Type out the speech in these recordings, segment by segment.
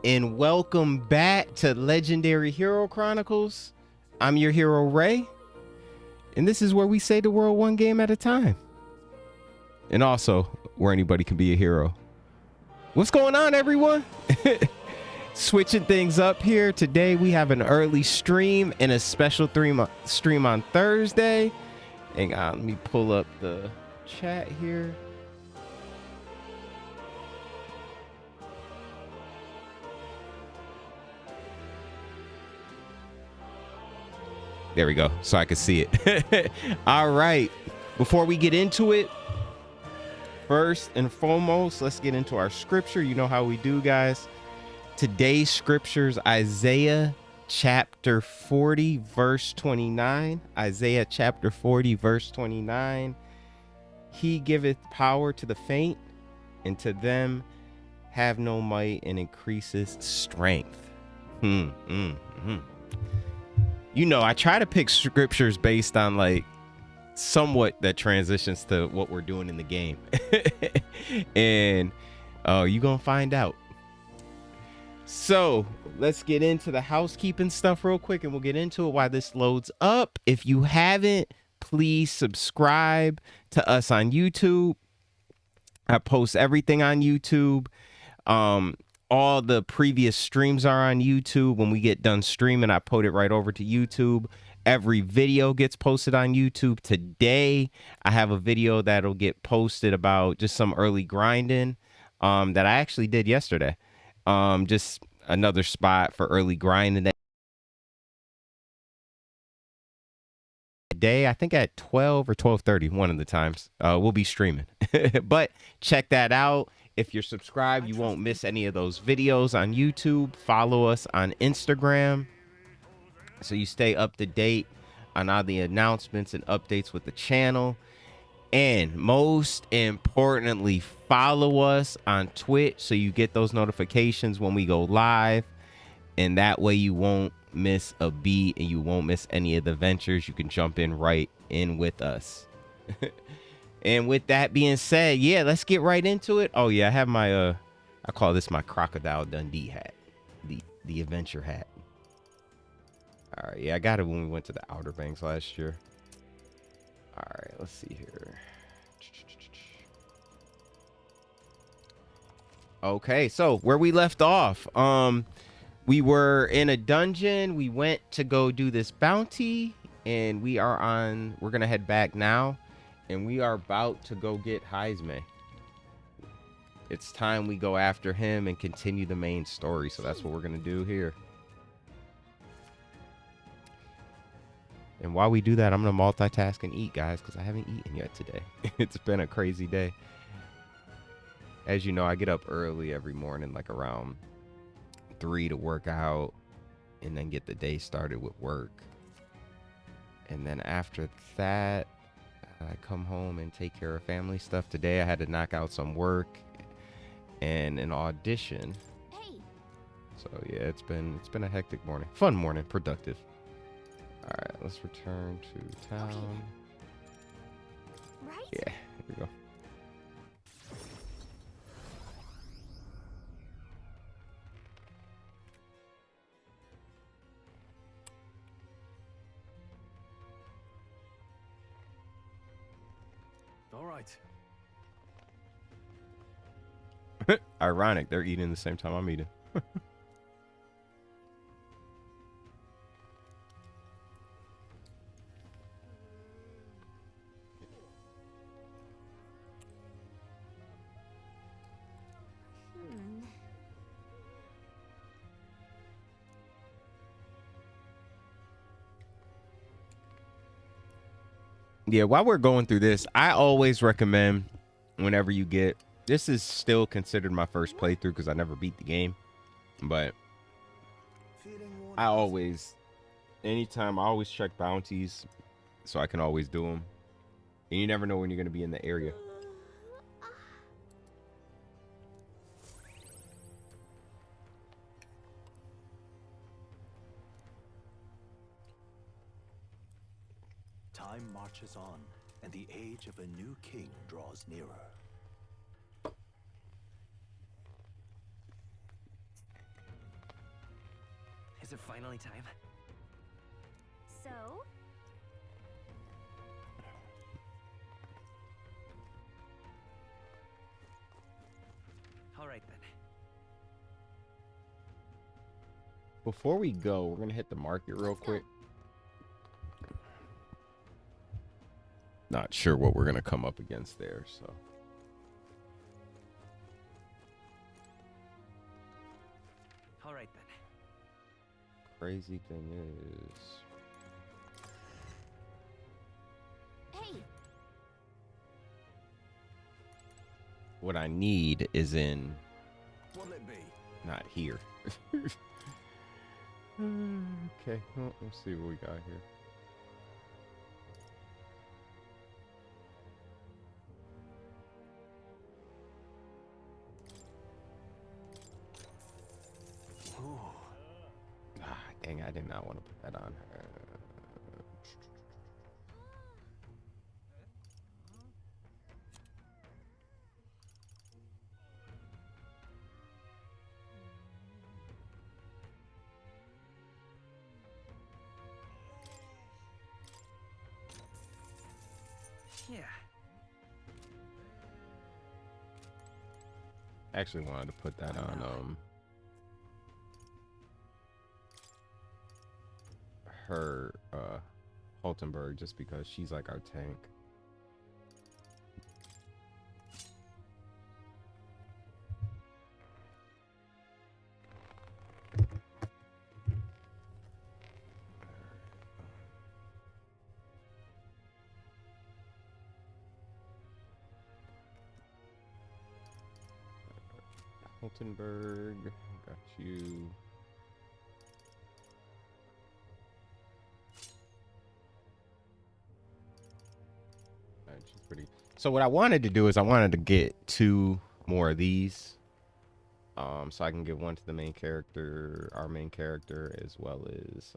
and welcome back to Legendary Hero Chronicles. I'm your hero, Ray, and this is where we save the world one game at a time. And also, where anybody can be a hero. What's going on, everyone? Switching things up here. Today, we have an early stream and a special stream on Thursday. Hang on, let me pull up the chat here. There we go, so I can see it. All right, before we get into it, first and foremost, let's get into our scripture. You know how we do, guys. Today's scriptures, Isaiah chapter 40, verse 29. Isaiah chapter 40, verse 29. He giveth power to the faint, and to them have no might, and increases strength. You know, I try to pick scriptures based on like somewhat that transitions to what we're doing in the game. And you're gonna find out. So let's get into the housekeeping stuff real quick, and we'll get into it while this loads up. If you haven't, please subscribe to us on YouTube. I post everything on YouTube. All the previous streams are on YouTube. When we get done streaming, I put it right over to YouTube. Every video gets posted on YouTube. Today, I have a video that'll get posted about just some early grinding that I actually did yesterday. Just another spot for early grinding. Today, I think at 12 or 12:30, one of the times, we'll be streaming. But check that out. If you're subscribed, you won't miss any of those videos on YouTube. Follow us on Instagram so you stay up to date on all the announcements and updates with the channel. And most importantly, follow us on Twitch so you get those notifications when we go live. And that way you won't miss a beat and you won't miss any of the ventures. You can jump in right in with us. And with that being said, yeah, let's get right into it. Oh yeah, I have my I call this my Crocodile Dundee hat, the adventure hat. All right, yeah, I got it when we went to the Outer Banks last year. All right, let's see here. Okay, so where we left off, we were in a dungeon. We went to go do this bounty, and we're gonna head back now. And we are about to go get Heismay. It's time we go after him and continue the main story. So that's what we're going to do here. And while we do that, I'm going to multitask and eat, guys, because I haven't eaten yet today. It's been a crazy day. As you know, I get up early every morning, like around 3 to work out and then get the day started with work. And then after that, I come home and take care of family stuff. Today I had to knock out some work and an audition. Hey. So yeah, it's been a hectic morning. Fun morning, productive. All right, let's return to town. Okay. Right? Yeah, here we go. All right. Ironic, they're eating the same time I'm eating. Yeah, while we're going through this, I always recommend whenever you get, this is still considered my first playthrough because I never beat the game, but I always, anytime, I always check bounties so I can always do them. And you never know when you're going to be in the area. Time marches on, and the age of a new king draws nearer. Is it finally time? So? All right then. Before we go, we're gonna hit the market real quick. Not sure what we're gonna come up against there, so. All right then. Crazy thing is, Hey, what I need is in, What'll it be? not here. Okay, well, let's see what we got here. Ooh. Ah, dang, I did not want to put that on her. Yeah. Actually wanted to put that on her Holtenberg, just because she's like our tank. Holtenberg, got you. Alright, she's pretty. So what I wanted to do is I wanted to get 2 more of these. So I can give one to the main character, our main character, as well as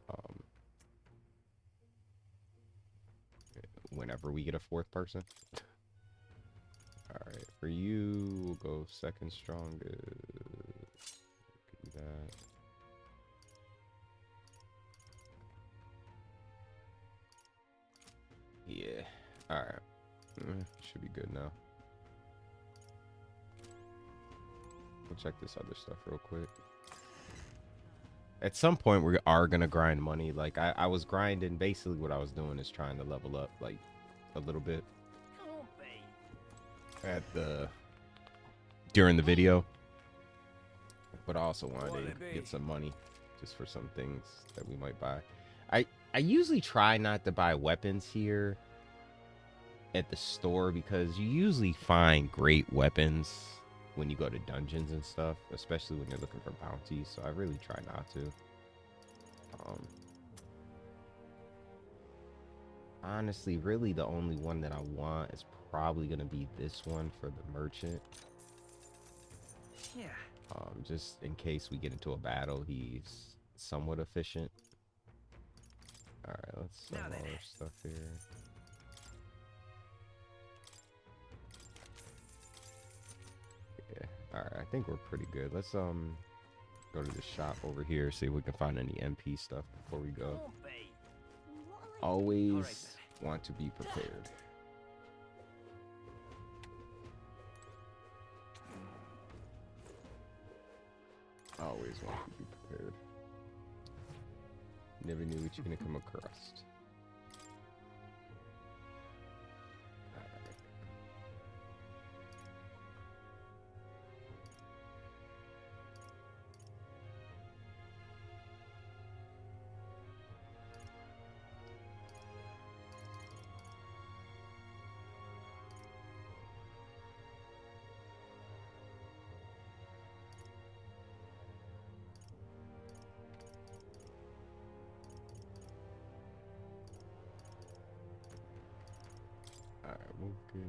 whenever we get a 4th person. Alright, for you, we'll go 2nd strongest. Do that. Yeah. Alright. Should be good now. We'll check this other stuff real quick. At some point, we are going to grind money. Like, I was grinding. Basically, what I was doing is trying to level up, like, a little bit. During the video. But I also wanted to get some money just for some things that we might buy. I usually try not to buy weapons here at the store, because you usually find great weapons when you go to dungeons and stuff, especially when you're looking for bounties. So I really try not to. Honestly, really the only one that I want is probably gonna be this one for the merchant. Yeah. Just in case we get into a battle, he's somewhat efficient. All right, let's sell all our stuff here. Yeah. All right, I think we're pretty good. Let's go to the shop over here, see if we can find any MP stuff before we go. Always want to be prepared. Always want to be prepared. Never knew what you're gonna come across. Alright, we'll get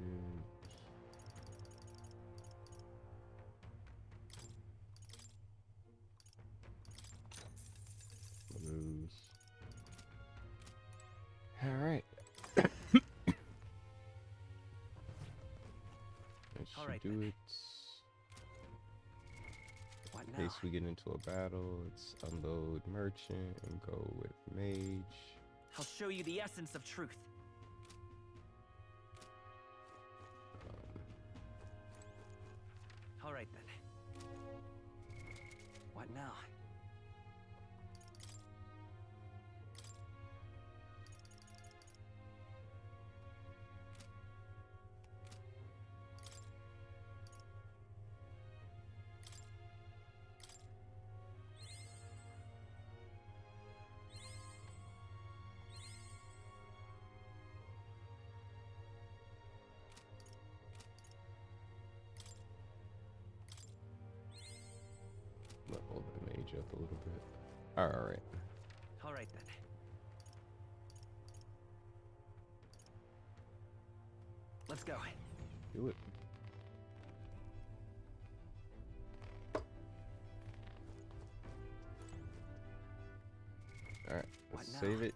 blues. Alright. That should Alright do then. it. What now? case we get into a battle, let's unload merchant and go with mage. I'll show you the essence of truth. All right then. What now? Level the mage up a little bit. All right. All right then. Let's go. Do it. All right. Let's What now? save it.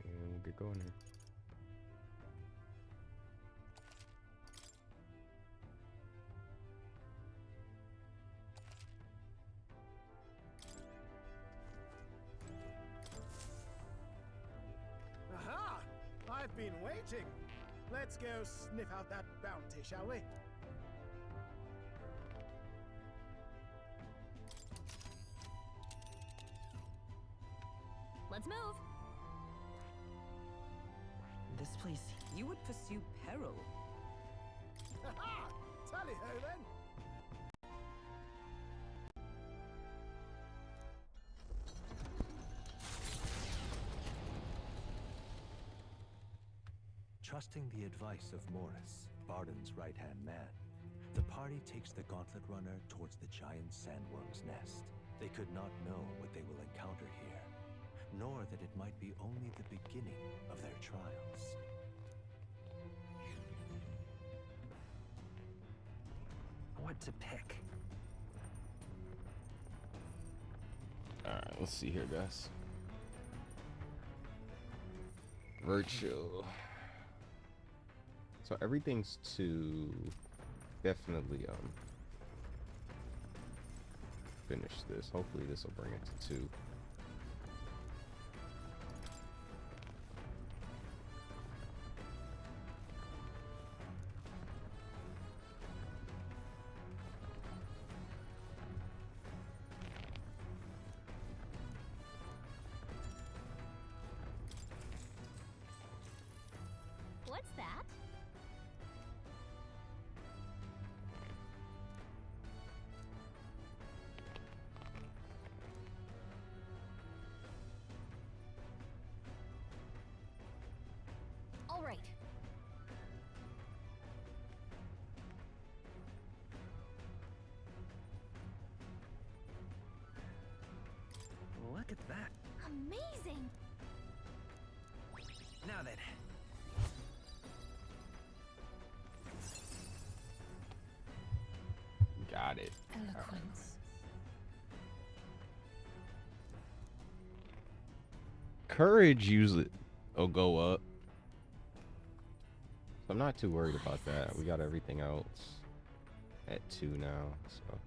And we'll get going here. Aha! I've been waiting. Let's go sniff out that bounty, shall we? Let's move. This place. You would pursue peril. Aha! Tally-ho then. Trusting the advice of Morris, Barden's right-hand man, the party takes the Gauntlet Runner towards the giant sandworm's nest. They could not know what they will encounter here, nor that it might be only the beginning of their trials. What to pick? All right. Let's see here, guys. Virtual. So everything's to definitely finish this. Hopefully this will bring it to 2. What's that? All right. Look at that. Amazing. Now then. Got it. Eloquence. Courage usually will go up. So I'm not too worried about that. We got everything else at 2 now. So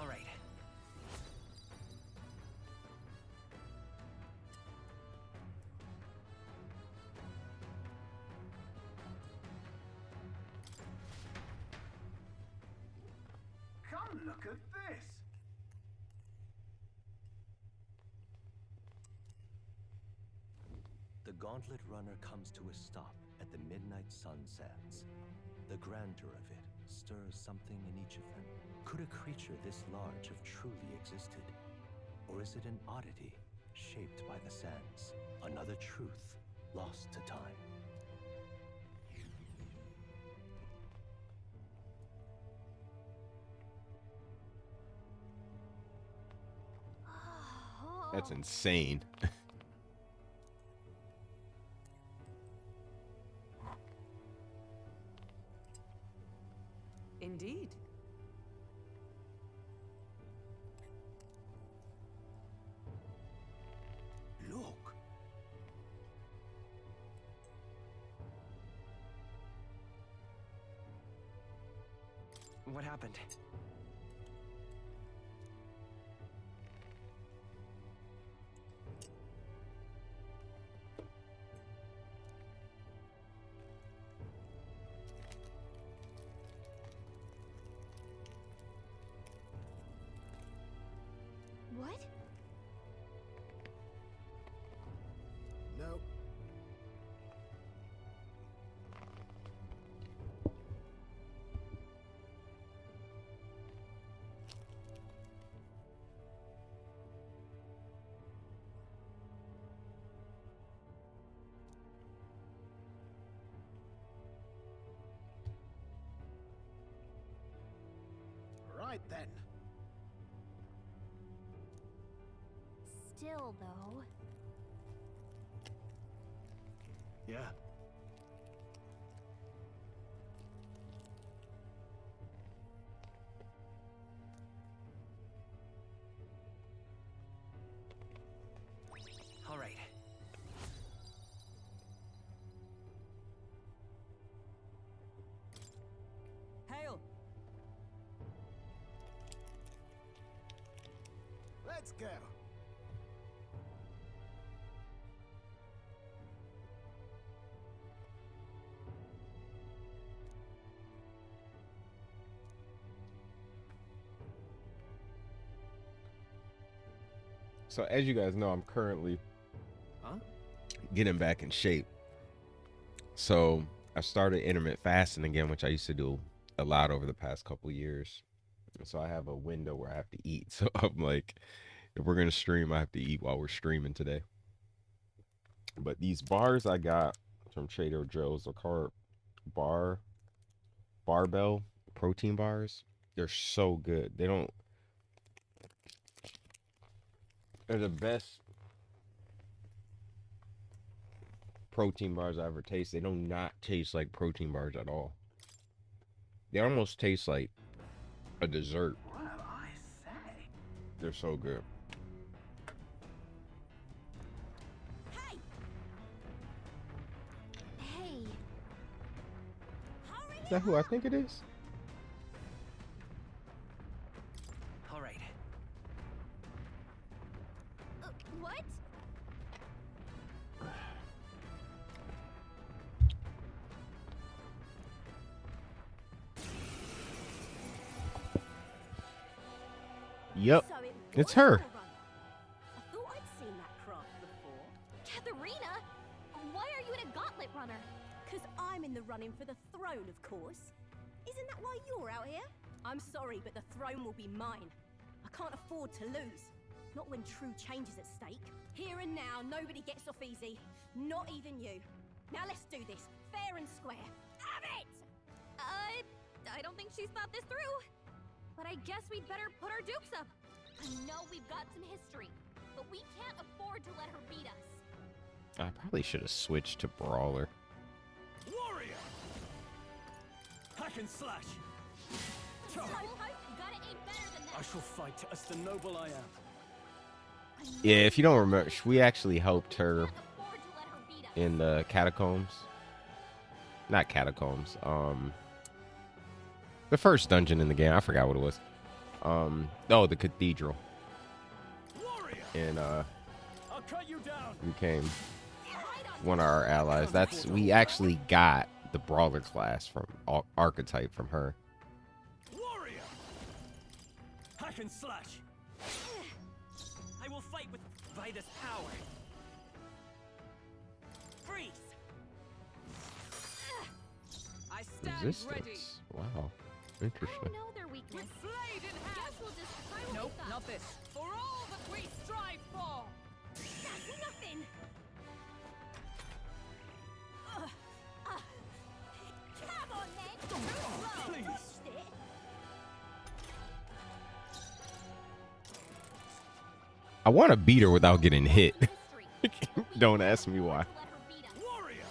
All right. Come look at this. The Gauntlet Runner comes to a stop at the Midnight Sun Sands. The grandeur of it stirs something in each of them. Could a creature this large have truly existed? Or is it an oddity shaped by the sands? Another truth lost to time. that's insane. Indeed. What happened? What? No. Right then. Still, though. Yeah. All right. Hail! Let's go. So as you guys know, I'm currently Huh? getting back in shape. So I started intermittent fasting again, which I used to do a lot over the past couple years. So I have a window where I have to eat. So I'm like, if we're gonna stream, I have to eat while we're streaming today. But these bars I got from Trader Joe's are called barbell protein bars. They're so good. They're the best protein bars I ever tasted. They do not taste like protein bars at all. They almost taste like a dessert. What I say? They're so good. Hey! Hey. Hurry Is that who I think it is? All right. What? Yep. So it It's was her. your runner. I thought I'd seen that craft before. Katharina? Why are you in a gauntlet runner? Because I'm in the running for the throne, of course. Isn't that why you're out here? I'm sorry, but the throne will be mine. I can't afford to lose. Not when true change is at stake. Here and now, nobody gets off easy. Not even you. Now let's do this, fair and square. Have it! I don't think she's thought this through. But I guess we'd better put our dukes up. I know we've got some history, but we can't afford to let her beat us. I probably should have switched to Brawler. Warrior! Hack and slash! Slowpoke, you gotta aim better than that. I shall fight as the noble I am. Yeah, if you don't remember, we actually helped her Can't afford to let her beat us. in the catacombs. Not catacombs. The first dungeon in the game. I forgot what it was. Oh, the cathedral. Warrior! And I'll cut you down. became one of our allies. We actually got the Brawler class from archetype from her. Warrior! Hack and slash! I will fight with Vida's power. Freeze! I stand ready. Resistance. Wow. I Interesting. don't know their weakness. With blade in hand. Guess we'll just try what Nope, we've got. not this. For all that we strive for. That's nothing. Come on then. Too slow. Please. Pushed it. I want to beat her without getting hit. History, but we Don't can't ask me afford why. to let her beat us. Warrior!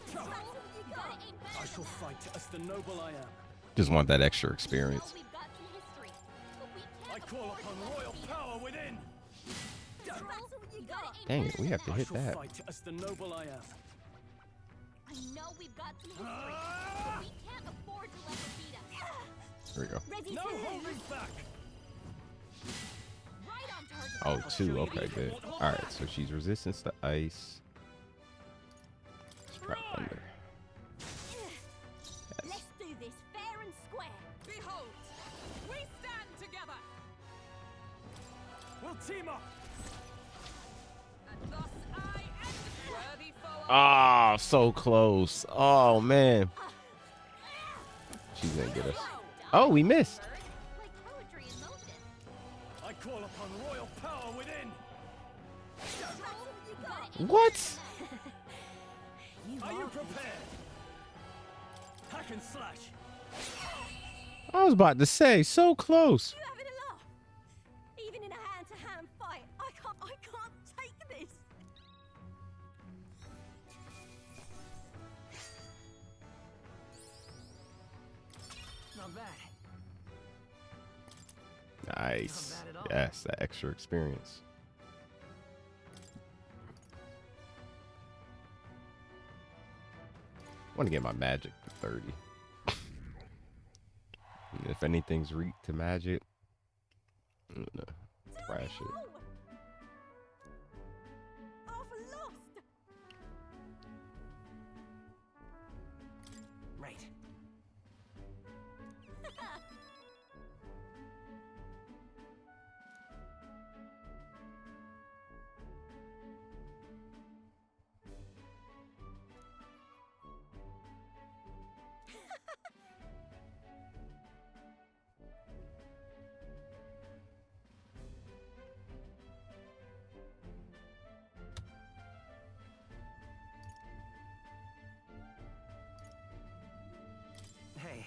You gotta aim better I shall than that. fight as the noble I am. Just want that extra I know experience. we've got some history, but we I can't call afford to upon let her royal beat us. power within. You gotta aim Dang it, better we than have to I hit shall that. fight as the noble I am. I know we've got some history, but we can't afford to let it beat us. Here we go. Ready No to holding lose. back. Right on target. Oh, 2. Okay, good. All right, so she's resistance to ice. Strap under. Let's do this fair and square. Behold, we stand together, We'll team up. and thus I end worthy foe. Oh, so close. Oh, man. She's going to get us. Oh, we missed. Like poetry in motion. I call upon royal power within. What? Are you prepared? Hack and slash. I was about to say, so close. You having a laugh? Even in a hand-to-hand fight, I can't take this. Not bad. Nice. Not bad at all. Yes, that extra experience. I want to get my magic to 30. And if anything's weak to magic, I'm gonna trash it. I've lost. Right. Hey.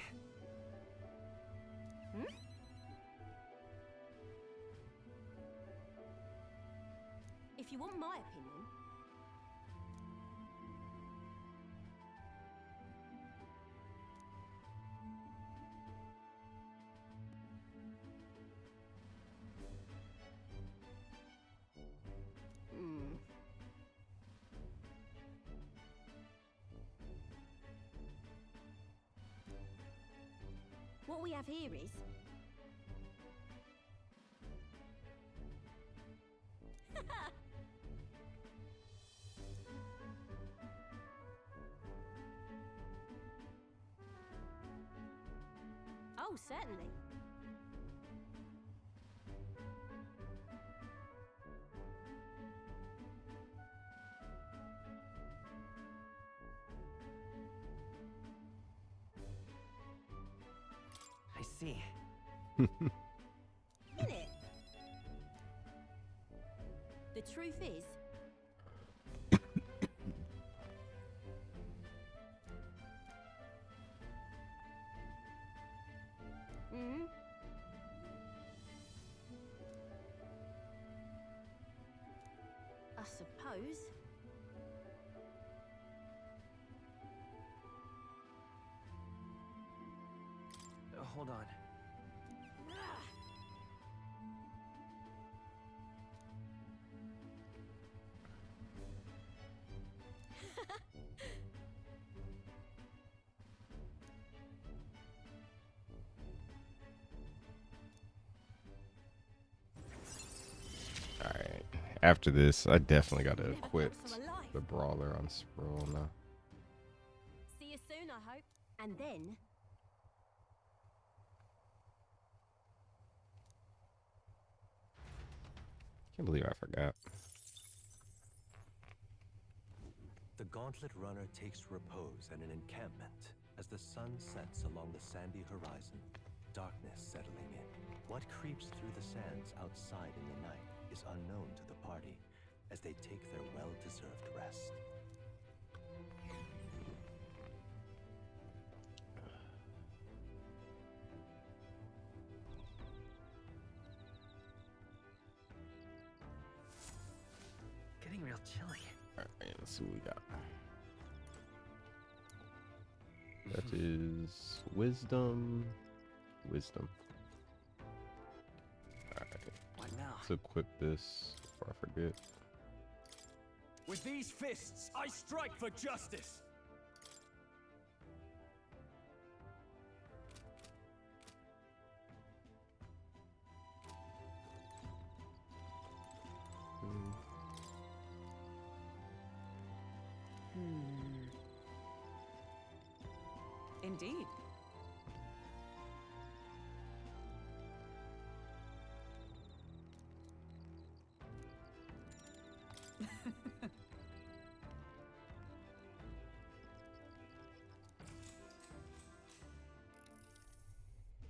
If you want my opinion, what we have here is oh, certainly. I see. Innit? The truth is, I suppose. Hold on. All right. After this, I definitely got to Never equip felt so alive. the brawler on Sproul now. See you soon, I hope. And then Can't believe I forgot. The Gauntlet Runner takes repose at an encampment as the sun sets along the sandy horizon, darkness settling in. What creeps through the sands outside in the night is unknown to the party as they take their well-deserved rest. Getting real chilly. All right, let's see what we got. That is wisdom. Wisdom. All right, What now? let's equip this before I forget. With these fists, I strike for justice. Indeed.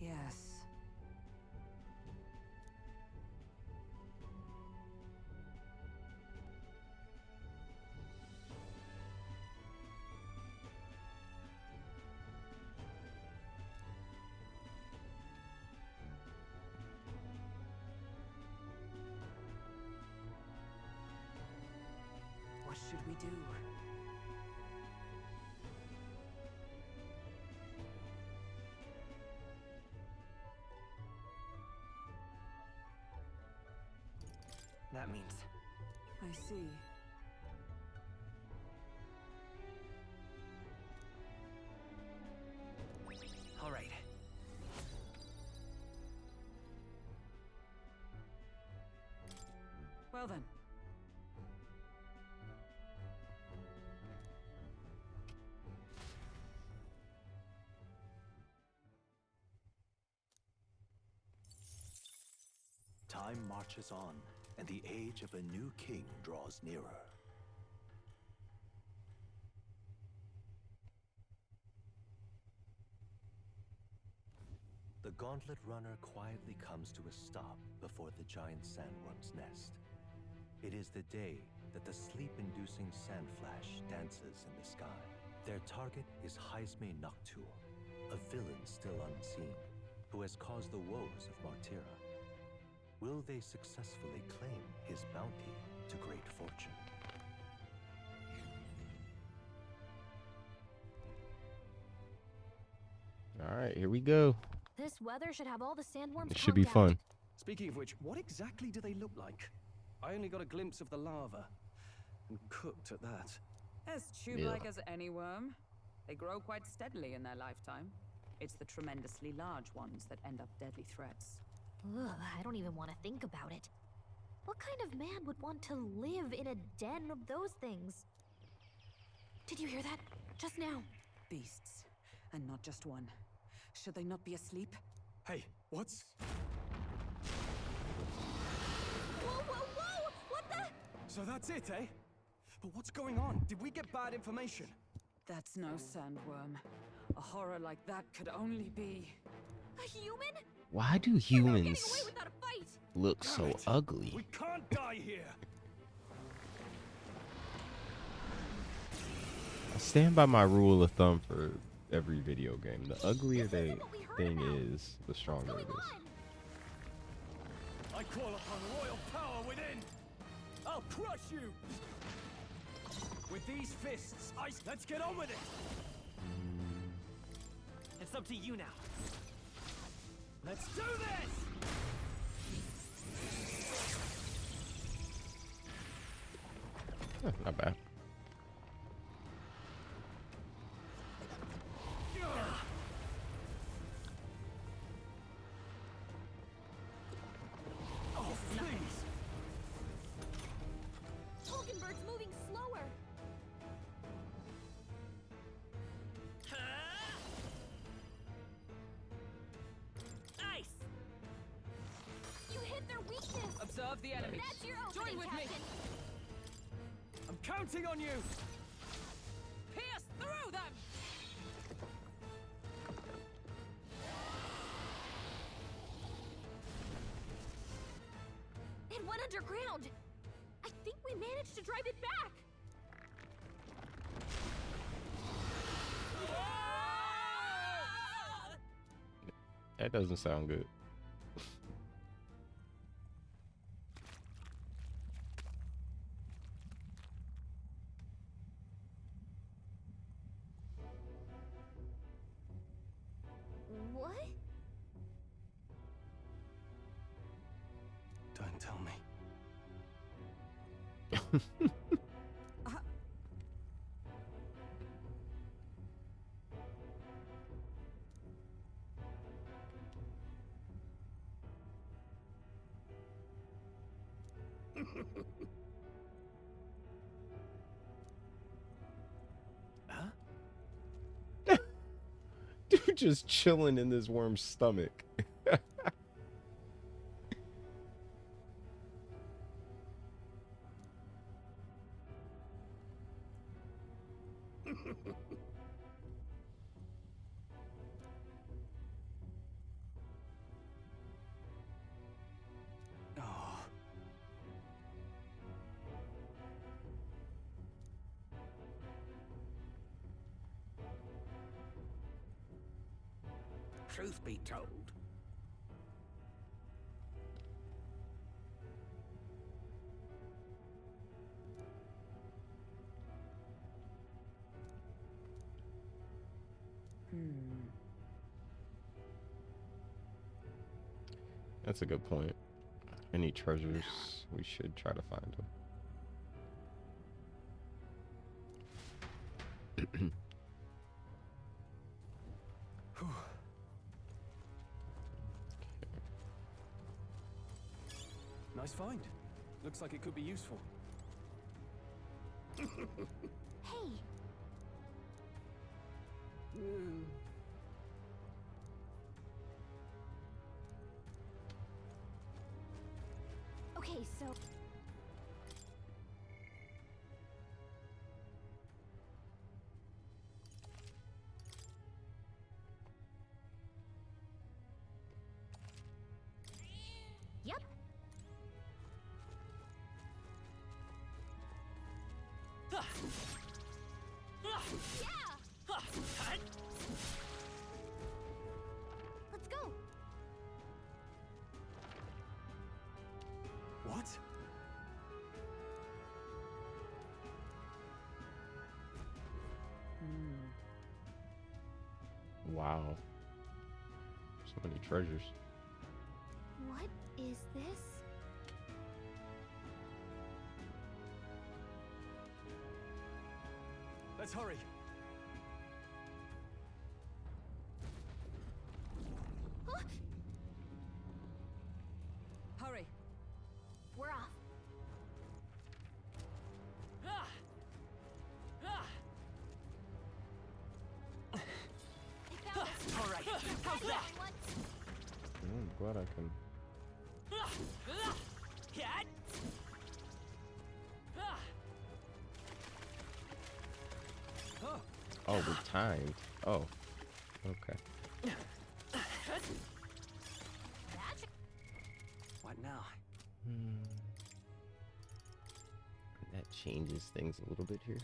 Yes. What should we do? That means I see. all right. Well then. Time marches on, and the age of a new king draws nearer. The Gauntlet Runner quietly comes to a stop before the giant sandworm's nest. It is the day that the sleep-inducing sandflash dances in the sky. Their target is Heismay, a villain still unseen, who has caused the woes of Martira. Will they successfully claim his bounty to great fortune? All right, here we go. This weather should have all the sandworms. It should be pumped out. fun. Speaking of which, what exactly do they look like? I only got a glimpse of the lava. And cooked at that. As tube-like as any worm. They grow quite steadily in their lifetime. It's the tremendously large ones that end up deadly threats. Ugh, I don't even want to think about it. What kind of man would want to live in a den of those things? Did you hear that? Just now. Beasts. And not just one. Should they not be asleep? Hey, what's... Whoa, whoa, whoa! What the? So that's it, eh? But what's going on? Did we get bad information? That's no sandworm. A horror like that could only be... A human? Why do We're not getting away humans without a fight. look Damn so it. ugly? We can't die here! I stand by my rule of thumb for every video game. The uglier This the isn't what we heard thing about. is, the stronger What's it going is. on? I call upon royal power within! I'll crush you! With these fists, let's get on with it! It's up to you now. Let's do this! Not bad. Oh, please! Hulkenberg's moving slower. Nice. You hit their weakness. Observe the enemy. That's your opening, Join with me. Captain. I'm counting on you! Pierce through them! It went underground. I think we managed to drive it back. That doesn't sound good. What? Don't tell me. Huh? Just chilling in this worm's stomach. Oh. Truth be told, That's a good point. Any treasures? We should try to find them. Nice find. Looks like it could be useful. Hey, okay, so yep. Yeah. Let's go. What? Wow. So many treasures. What is this? Let's hurry. Huh? Hurry. We're off. I found us. all right. How's Ready, that? everyone? I'm glad I can. Cat? Oh, we're timed. Oh. Okay. That's What now? That changes things a little bit here.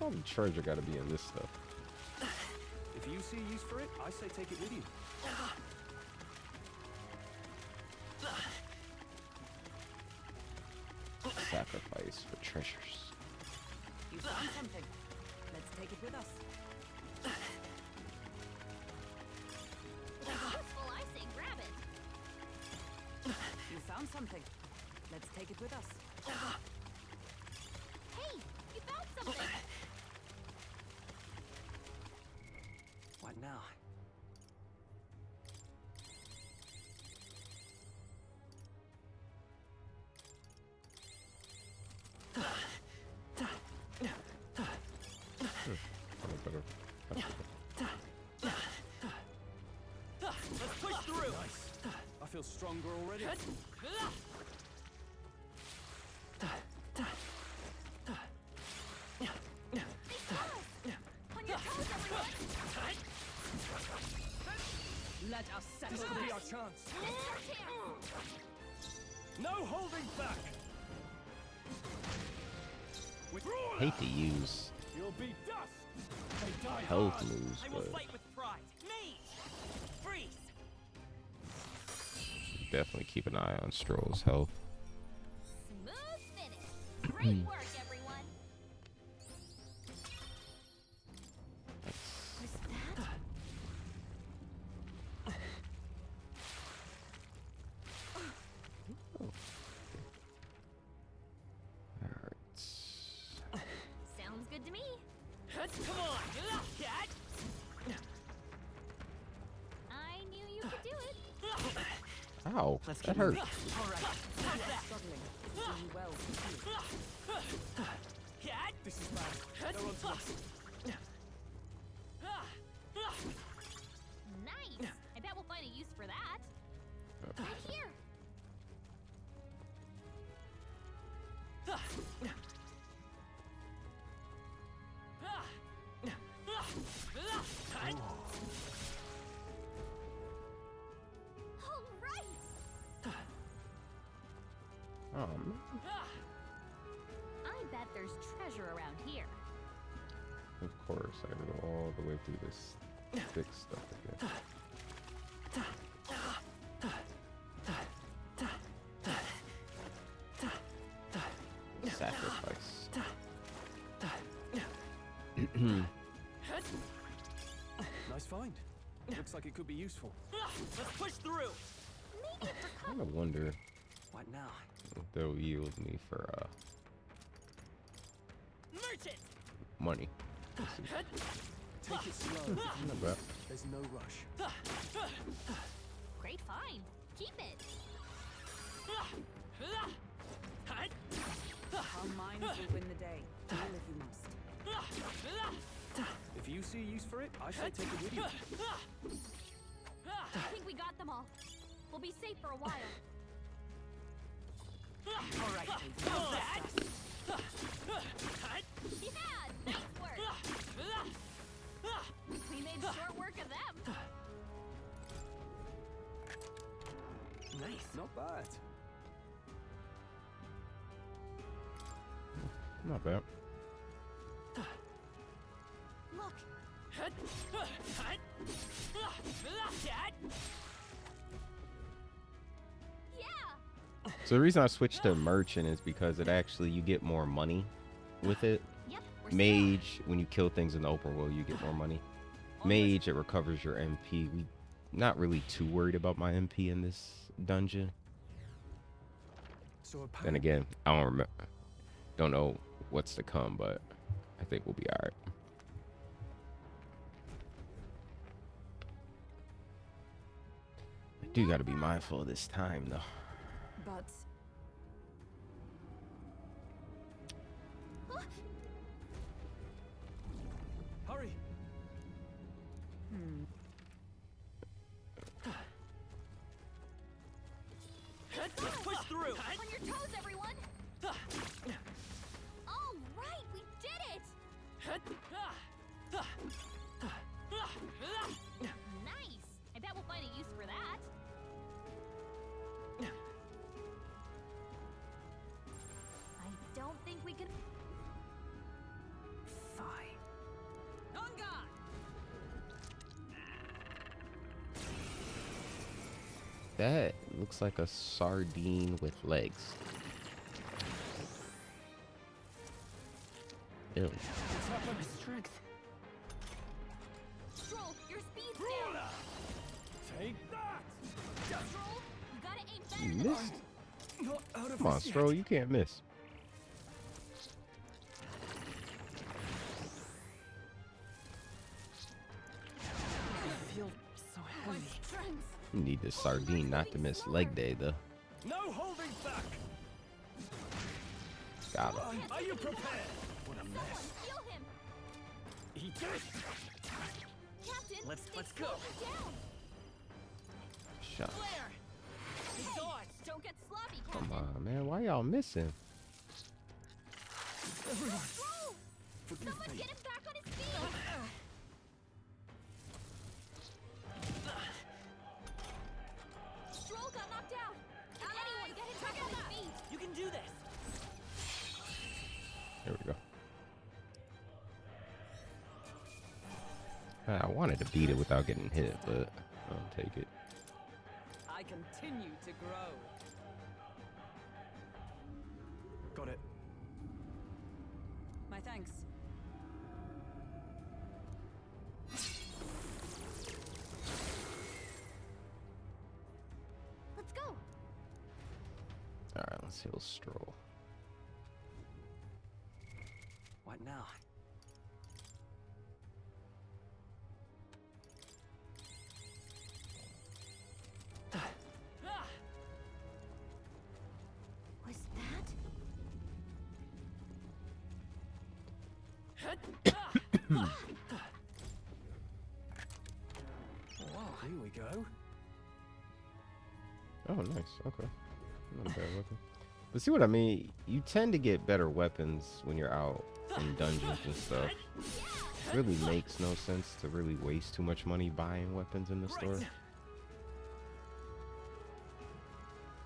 All the treasure got to be in this stuff. If you see use for it, I say take it with you. Sacrifice for treasures. You found something. Let's take it with us. if it's useful. I say grab it. You found something. Let's take it with us. Hey, you found something. What now? Let's push through. Nice. I feel stronger already. On your toes, everyone. Let us settle This could be our this. chance. It's our chance. No holding back. With Hate to use you'll be dust. They die health hard. moves, I will but fight with pride. Me! Freeze! definitely keep an eye on Stroll's health. Smooth finish. Great work, everyone. Was that? Sounds good to me. Come on! Cat! I knew you could do it. Ow, Let's that keep hurt. moving. All right. Struggling. It's doing well for you. This is bad. They're onto us. Nice! I bet we'll find a use for that. Right here! All right! Oh, man. I bet there's treasure around here. Of course, I gotta go all the way through this thick stuff again. Sacrifice. Nice find. Looks like it could be useful. Let's push through. Maybe for I kind of wonder What now? if they'll yield me for Merchant. money. Take it slow. Not bad. There's no rush. great find. Keep it. Our minds will win the day. Deal if you must. If you see use for it, I shall take it with you. I think we got them all. We'll be safe for a while. All right. Yeah, nice work. We made short work of them. Nice. Not bad. Not bad. Look, yeah. So the reason I switched to merchant is because it actually, you get more money with it. Yep, we're still Mage, when you kill things in the open world, you get more money. Mage, it recovers your MP. We not really too worried about my MP in this dungeon. So a Then again, I don't remember. Don't know what's to come, but I think we'll be all right. I do got to be mindful of this time, though. But hurry. Let's push through. on your toes, everyone. All right, we did it. Nice. I bet we'll find a use for that. I don't think we can. fine. On guard. That looks like a sardine with legs. Ew. Strength. Stroll, your speed's down. Take that. Stroll, you gotta aim better You than missed. Not out of Come on, this yet. Stro, you can't miss. I feel so heavy. strength. You need this sardine not to miss leg day, though. No holding back. Got him. Are you prepared? What a mess. Heal him. Eat it. Captain, Let's they've go. slowed you down. Shot. Hey, don't get sloppy, Come Captain. on, man. Why y'all missing? Stroll, Forgive someone me. get him back on his feet. Stroll got knocked out. Can anyone get him back on his feet? You can do this. There we go. I wanted to beat it without getting hit, but I'll take it. I continue to grow. Got it. My thanks. Let's go. All right, let's heal Stroll. What now? Here we go. Oh, nice. Okay. Not a bad weapon. But see what I mean? You tend to get better weapons when you're out in dungeons and stuff. It really makes no sense to really waste too much money buying weapons in the store.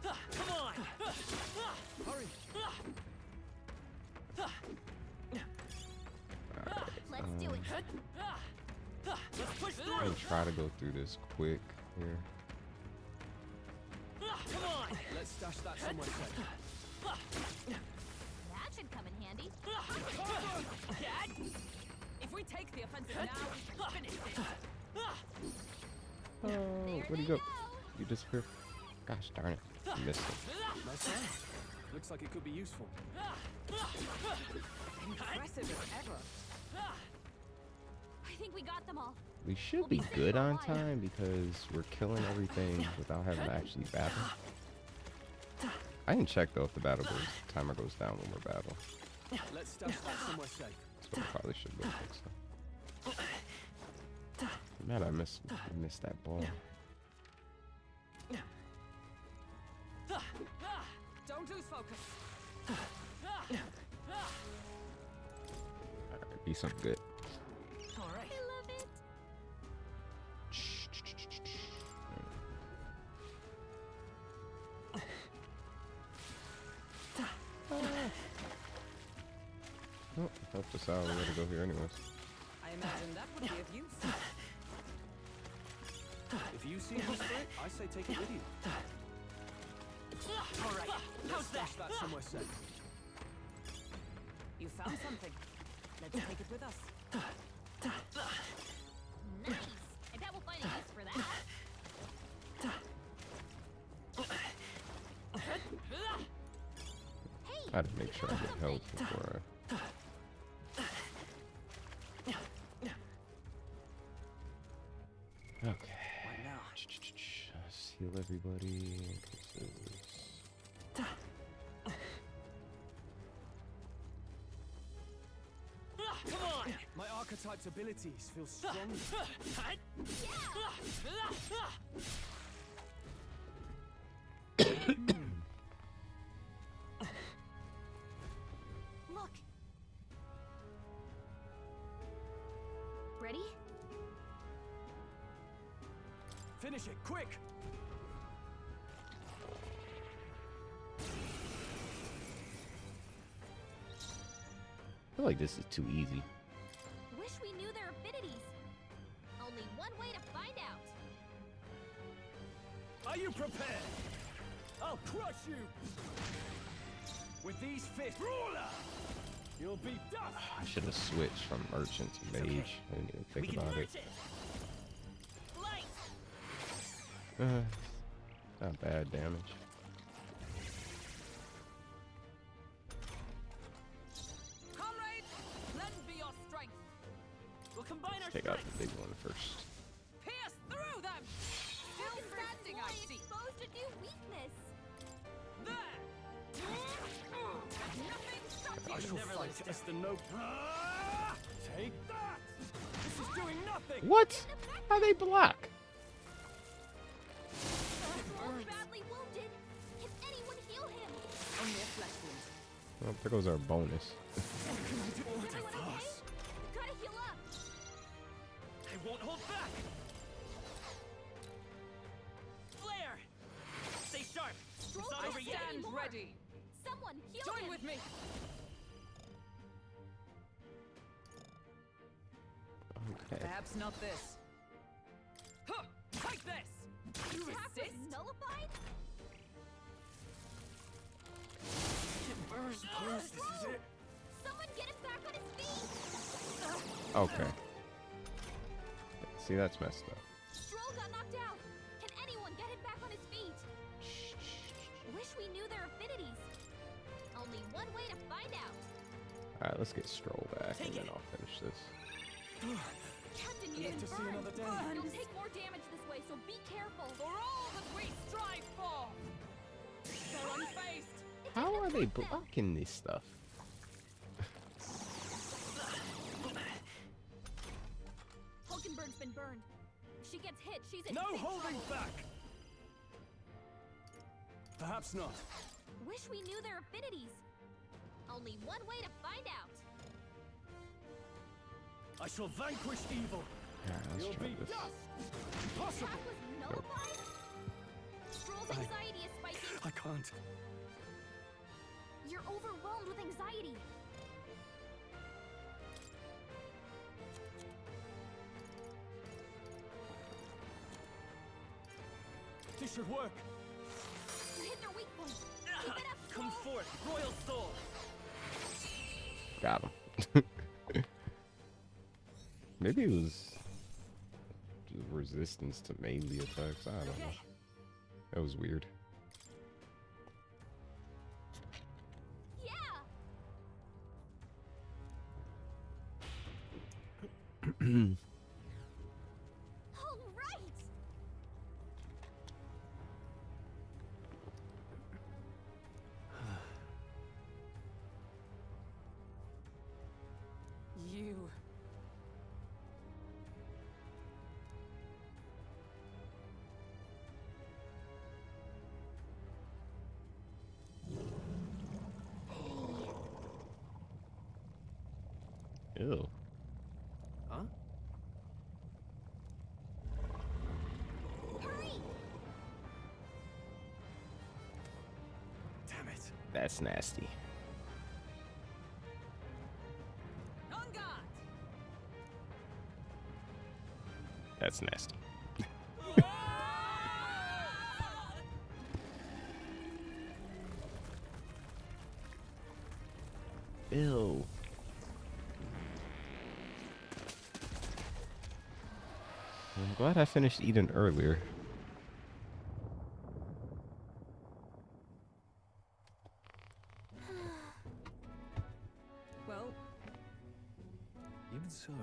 Come on! Hurry! Let's do it. Let's push I'm through! gonna try to go through this quick here. Come on! Let's stash that somewhere safe. That should come in handy. Dad! If we take the offensive now, we can finish this. Oh, where'd he go? You disappeared. Gosh darn it. I missed it. Nice one. Looks like it could be useful. Impressive as ever. I think we got them all. We should be good on time because we're killing everything without having to actually battle. I can check though if the timer goes down when we're battle. Let's stash that somewhere safe. So I probably should go fix that. Man, I missed that ball. Don't lose focus. Alright, be something good. All right. I love it. Oh, helped us out. We gotta go here anyways. I imagine that would be of use. If you see use for it, I say take it with you. All right. Let's stash that somewhere safe. You found something. Let's take it with us. Nice. I bet we'll find a use for that. Hey, I had to make sure I get health before I. Okay. Right now. Let's heal everybody. Come on! My archetype's abilities feel strong. look. Ready? Finish it, quick! I feel like this is too easy. Wish we knew their affinities. Only one way to find out. Are you prepared? I'll crush you! With these fists, ruler! You'll be dust! I should have switched from merchant to mage. I didn't even think about it. Not bad damage. Comrades, lend me your strength. We'll combine our Let's take out the big one first. Pierce through them. Still standing, I see. Exposed to new weakness. There. Nothing stops I you. shall fight as the noble. Take that! This is doing nothing! What? How they block? Paul's badly wounded. Can anyone heal him? Only a flesh wound. Well, there goes our bonus. Is everyone okay? Gotta heal up. I won't hold back! Flare! Stay sharp! Stroll It's not can't over take yet! Stand anymore. ready. Someone heal Join him. with me. Okay. Perhaps not this. Huh, take this. You Attack was resist? nullified? This is it! Someone get him back on his feet. Okay. See, that's messed up. Stroll got knocked out. Can anyone get him back on his feet? Wish we knew their affinities. Only one way to find out. Alright, let's get Stroll back and then I'll finish this. Captain, you Live didn't to see burn. another day. You'll take more damage this way, so be careful. For all that we strive for. They're unfazed. How are they blocking this stuff? been burned. If she gets hit, she's in No big holding trouble. back! Perhaps not. Wish we knew their affinities. Only one way to find out. I shall vanquish evil. Yeah, let's You'll try be this. dust. That Impossible. was nullified? Stroll's anxiety is spiking. I can't. You're overwhelmed with anxiety. This should work. You hit their weak point. Keep it up, Come Stroll. forth, Royal Soul. Got him. Maybe it was just resistance to melee attacks. I don't know. That was weird. Yeah. All right. You. Ew. Huh? Hurry. Damn it. That's nasty. On guard. That's nasty. Ew. I'm glad I finished eating earlier. Well, Even so.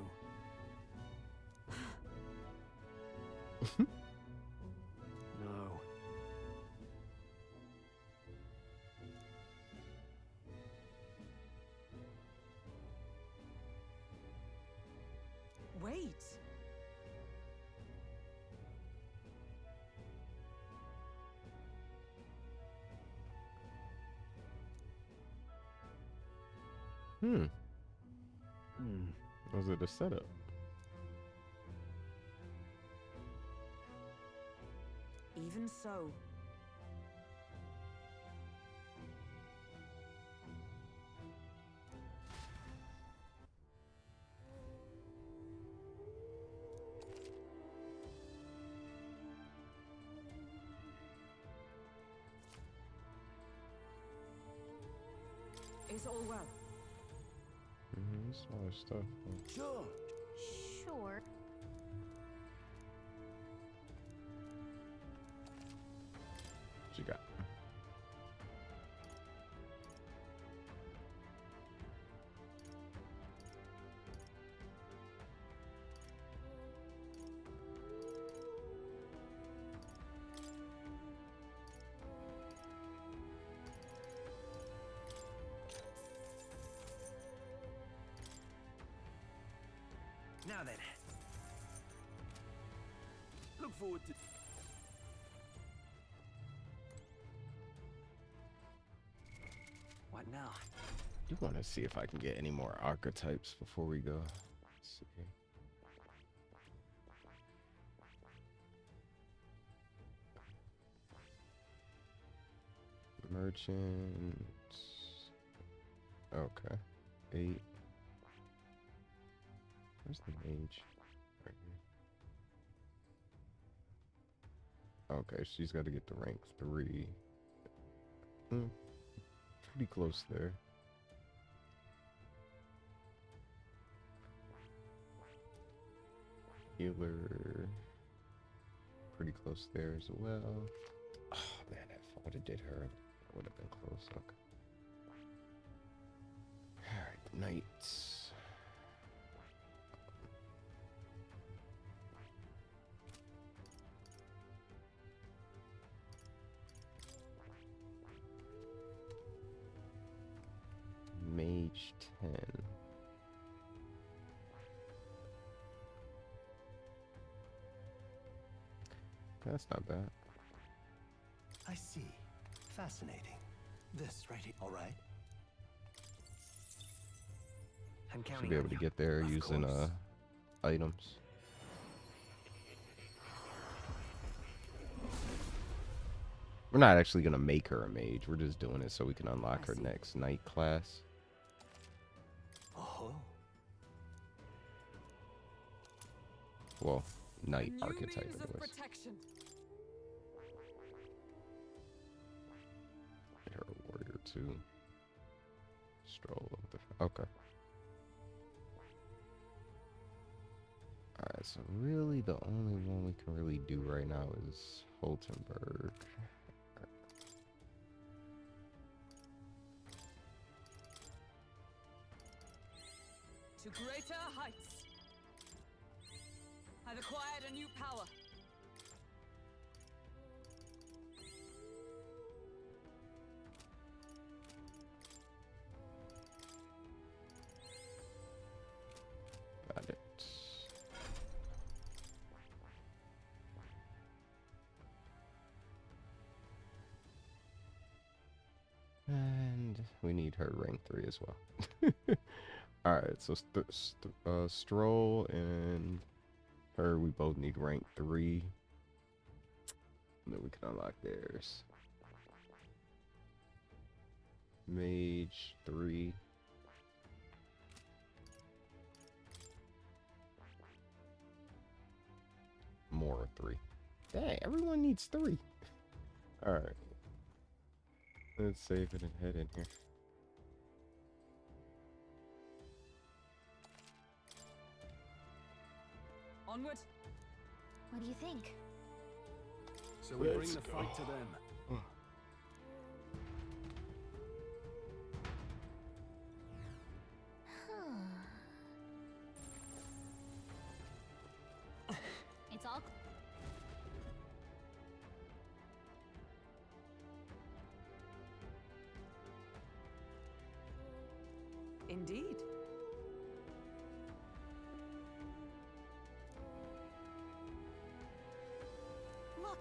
No. wait. Hmm. Hmm. Was it a setup? Even so. Is all well? Mm-hmm. Smaller stuff. Sure. Sure. What you got? Now then. Look forward to. What now? I do want to see if I can get any more archetypes before we go. Let's see. Merchant. Okay. 8. Where's the mage? Right here. Okay, she's got to get to rank 3. Pretty close there. Healer. Pretty close there as well. Oh man, if I would have did her, it would have been close. Okay. Alright, knights. Mage 10. Okay, that's not bad. I see. Fascinating. This right here. All right. I'm Should counting be able on to you. get there Of using course. items. We're not actually gonna make her a mage. We're just doing it so we can unlock her next knight class. Oh. Well, knight New archetype, means of anyways. protection. Her a warrior too. Stroll of the. Okay. Alright, so really the only one we can really do right now is Holtenberg. To greater heights. I've acquired a new power. Got it. And we need her rank 3 as well. Alright, so Stroll and her, we both need rank 3. And then we can unlock theirs. Mage 3. More 3. Dang, everyone needs 3. Alright. Let's save it and head in here. Onward. What do you think? So we bring the fight to them. It's all. Indeed. Look.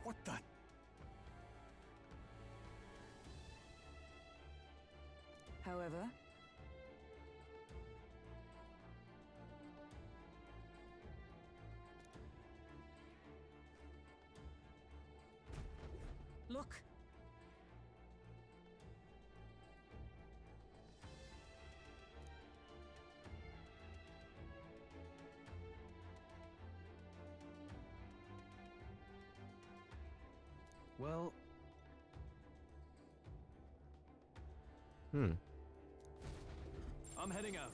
What the? However, look. Well, Hmm. I'm heading out.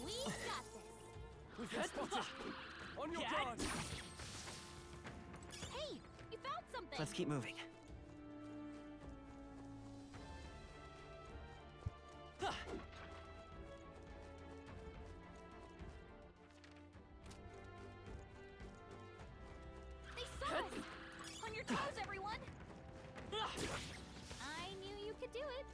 We got this. We've been spotted. On your guard. Hey, you found something. Let's keep moving. They saw us. On your toes, everyone. I knew you could do it.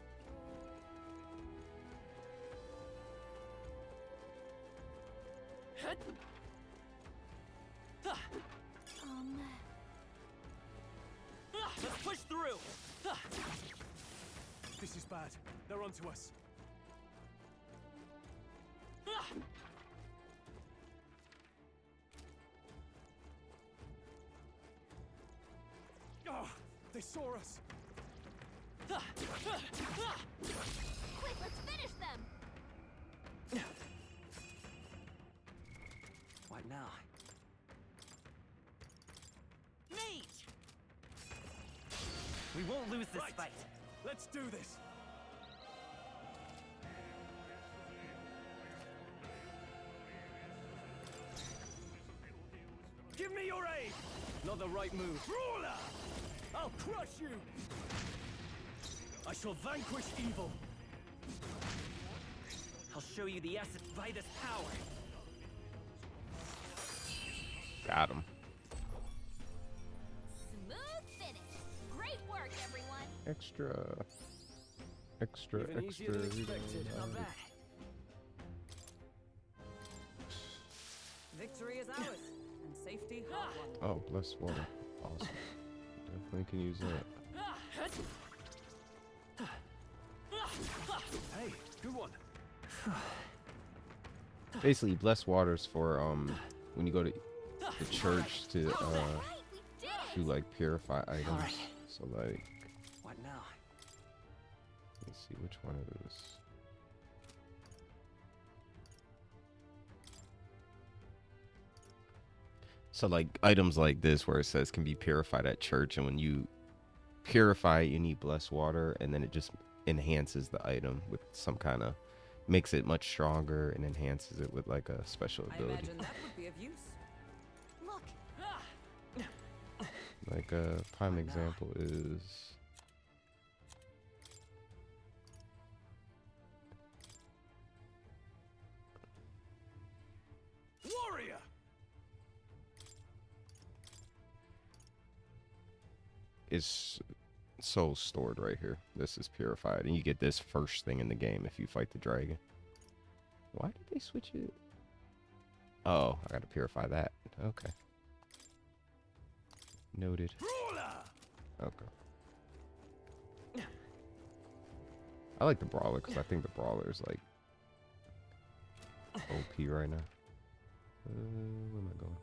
Let's push through. This is bad. They're onto us. Oh, they saw us. Quick, let's finish them. What now? Mage! We won't lose this Right. fight. Let's do this. Give me your aid. Not the right move. Brawler! I'll crush you. I shall vanquish evil. I'll show you the essence by this power. Got him. Smooth finish. Great work, everyone. Extra. Extra, Even easier than extra. expected. Not bad. Victory is ours, and safety hard won. Oh, blessed water. Awesome. Definitely can use that. Hey, good one. Basically, blessed waters for when you go to the church to Right, we did it! to like purify items. Alright. So like, What now? let's see which one it is. So like items like this where it says can be purified at church, and when you purify it, you need blessed water, and then it just enhances the item with some kind of, makes it much stronger and enhances it with like a special I ability. imagine that would be of use. Look, Like a prime example is Warrior! is soul stored right here. This is purified, and you get this first thing in the game if you fight the dragon. Why did they switch it? Oh, I gotta purify that. Okay. Noted. Brawler! Okay. I like the brawler because I think the brawler is like OP right now. Where am I going?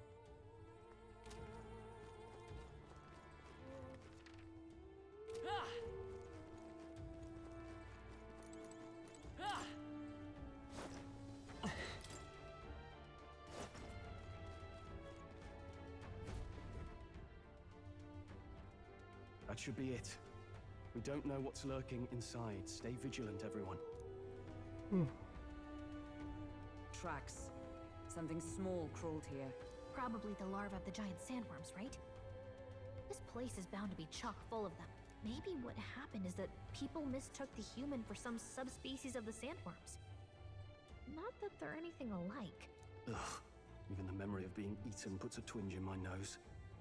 That should be it. We don't know what's lurking inside. Stay vigilant, everyone. Tracks. Something small crawled here. probably the larvae of the giant sandworms, right? This place is bound to be chock full of them. Maybe what happened is that people mistook the human for some subspecies of the sandworms. Not that they're anything alike. Ugh. Even the memory of being eaten puts a twinge in my nose.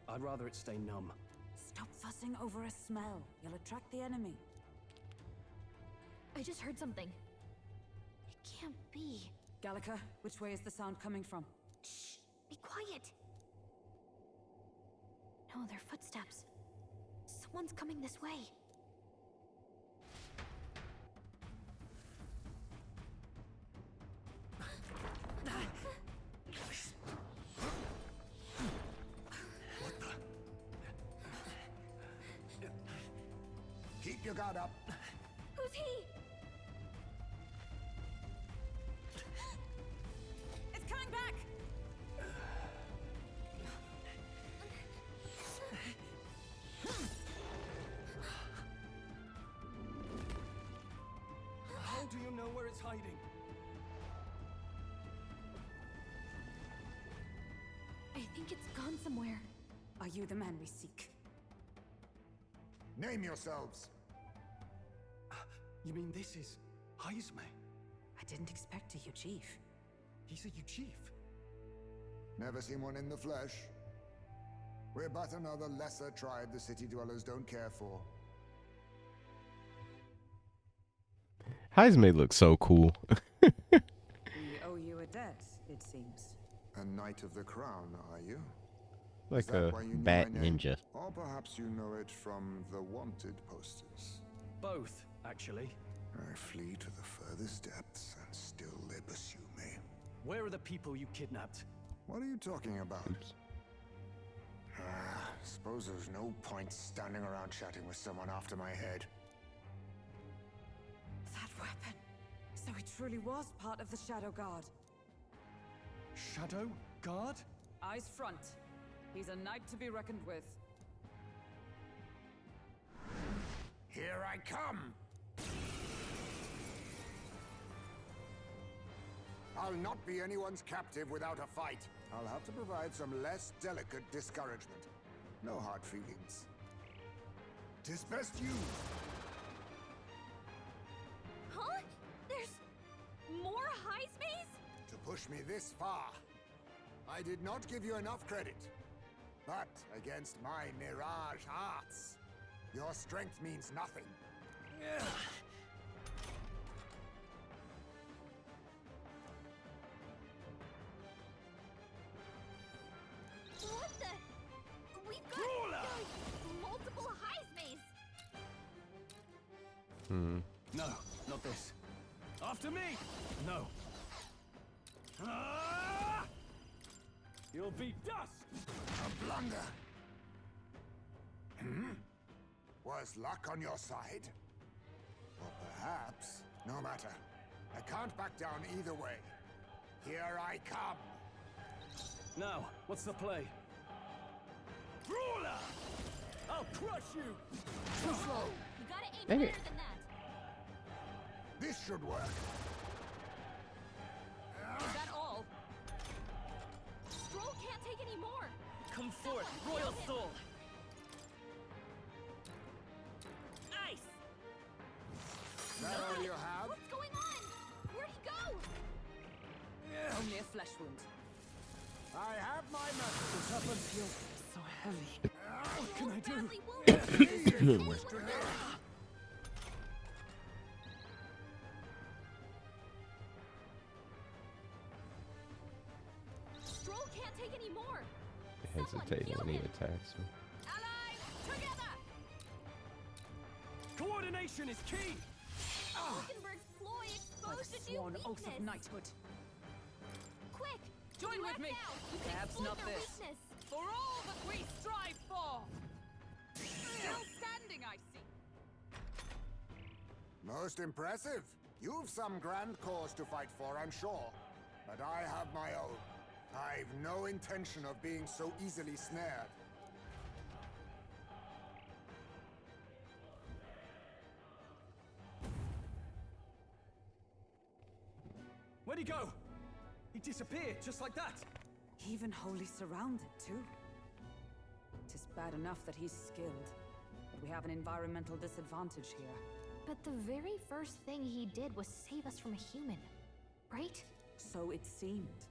I'd rather it stay numb. Stop fussing over a smell. You'll attract the enemy. I just heard something. It can't be. Gallica, which way is the sound coming from? Shh! Be quiet! No, they're footsteps. Someone's coming this way. Keep your guard up. Who's he? It's coming back! How do you know where it's hiding? I think it's gone somewhere. Are you the man we seek? Name yourselves. You mean this is Heismay? I didn't expect a chief. He's a chief. Never seen one in the flesh. We're but another lesser tribe the city dwellers don't care for. Heismay looks so cool. We owe you a debt, it seems. A knight of the crown, are you? Like Is that a why you knew bat my name? ninja. Or perhaps you know it from the wanted posters. Both, actually. I flee to the furthest depths, and still they pursue me. Where are the people you kidnapped? What are you talking about? Suppose there's no point standing around chatting with someone after my head. That weapon. So he truly was part of the Shadow Guard. Shadow Guard? Eyes front. He's a knight to be reckoned with. Here I come! I'll not be anyone's captive without a fight. I'll have to provide some less delicate discouragement. No hard feelings. 'Tis best you. Huh? There's more Heismays? To push me this far. I did not give you enough credit. But against my Mirage arts, Your strength means nothing. What the? We've got multiple Heismays! No, not this. After me! No. Ah! You'll be dust! A blunder. Was luck on your side? Or perhaps, no matter. I can't back down either way. Here I come. Now, what's the play? Brawler! I'll crush you! Too slow. You gotta aim Dang better it. than that. This should work. Is that all? Stroll can't take any more! Come forth, royal soul! Ice! That all you have? What's going on? Where'd he go? Only a flesh wound. I have my methods. What's happened? So heavy. What can I do? Badly wounded. Wish to live. Stroll can't take any more! Hesitating when he attacks me. Allies, together! Coordination is key! Hulkenberg's ploy By the exposed a new sworn oaths of weakness. knighthood. Quick! Join you with act me. Now. You can Perhaps exploit not their this. weakness. For all that we strive for! Still standing, I see. Most impressive. You've some grand cause to fight for, I'm sure. But I have my own. I've no intention of being so easily snared. Where'd he go? He disappeared just like that. Even wholly surrounded, too. Tis bad enough that he's skilled, but we have an environmental disadvantage here. But the very first thing he did was save us from a human, right? So it seemed.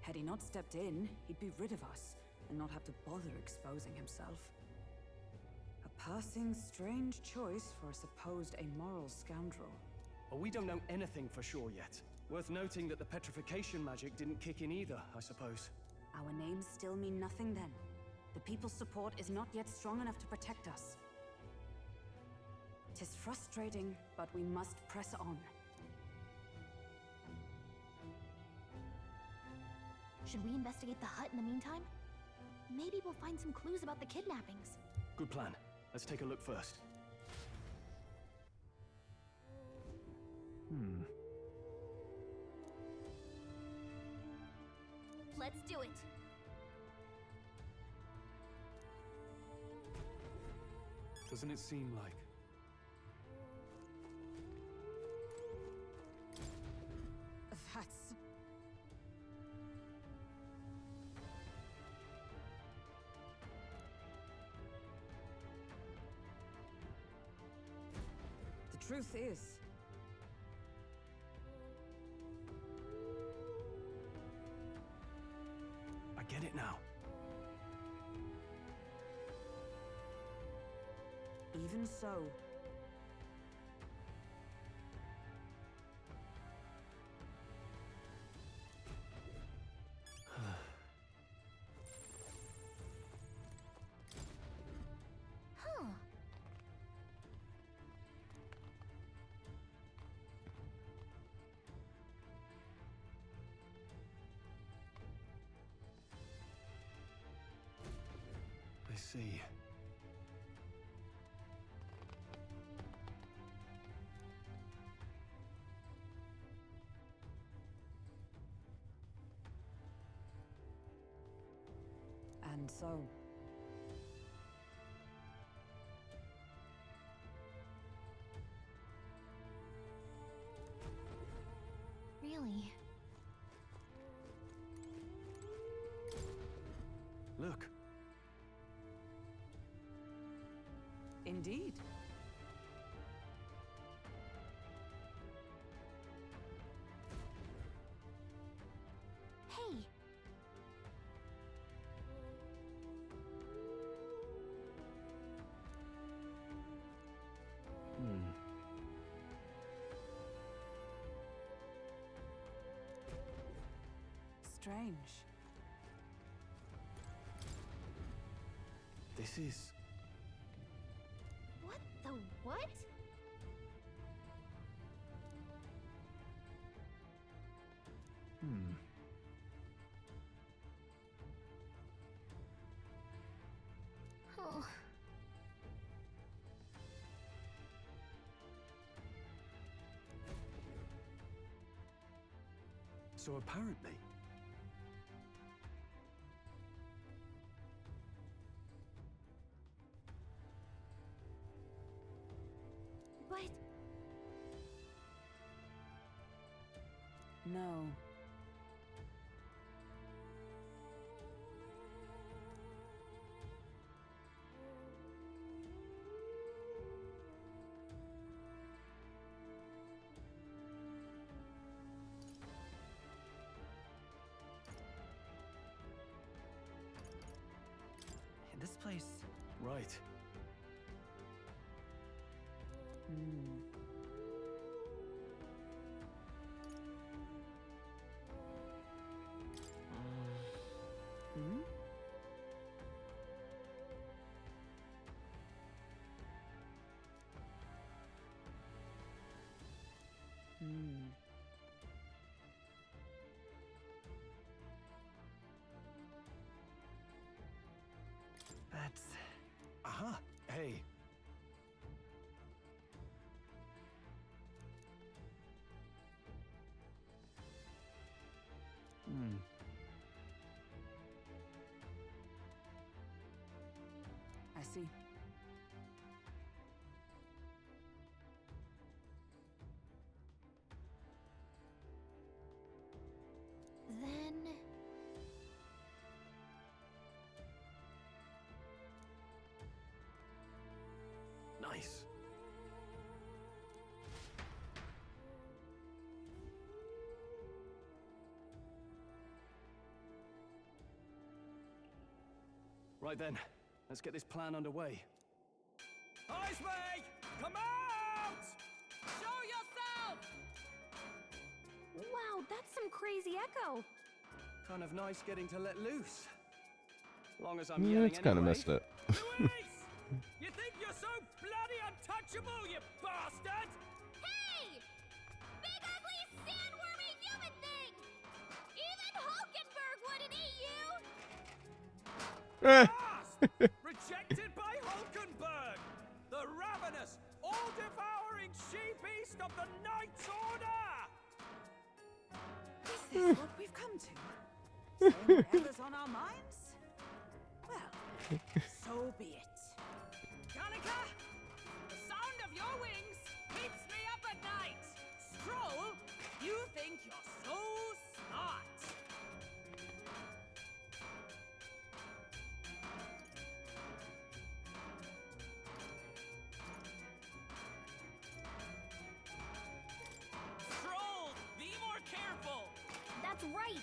Had he not stepped in, he'd be rid of us, and not have to bother exposing himself. A passing strange choice for a supposed amoral scoundrel. Well, we don't know anything for sure yet. Worth noting that the petrification magic didn't kick in either, I suppose. Our names still mean nothing then. The people's support is not yet strong enough to protect us. 'Tis frustrating, but we must press on. Should we investigate the hut in the meantime? Maybe we'll find some clues about the kidnappings. Good plan. Let's take a look first. Let's do it. Doesn't it seem like... That's... The truth is... I get it now. Even so... Huh. I see. And so... Really? Look. Indeed. Hey! strange. This is... What the what? Oh. So apparently... But No. In this place... Right. That's... Aha! Hey. I see. then... Nice. Right then, let's get this plan underway. Heismay! Come out! Show yourself! Wow, that's some crazy echo. Kind of nice getting to let loose. Long as I'm Yeah, yelling it's kind of anyway. messed up. Luis! You think you're so bloody untouchable, you bastard? Hey! Big ugly sandwormy human thing! Even Hulkenberg wouldn't eat you! Gasp! Rejected by Hulkenberg! The ravenous, all-devouring she-beast of the Knight's Order! Is this what we've come to? Saying whatever's on our minds? Well, so be it. Danica, the sound of your wings keeps me up at night. Stroll, you think you're so smart. Stroll, be more careful. That's right!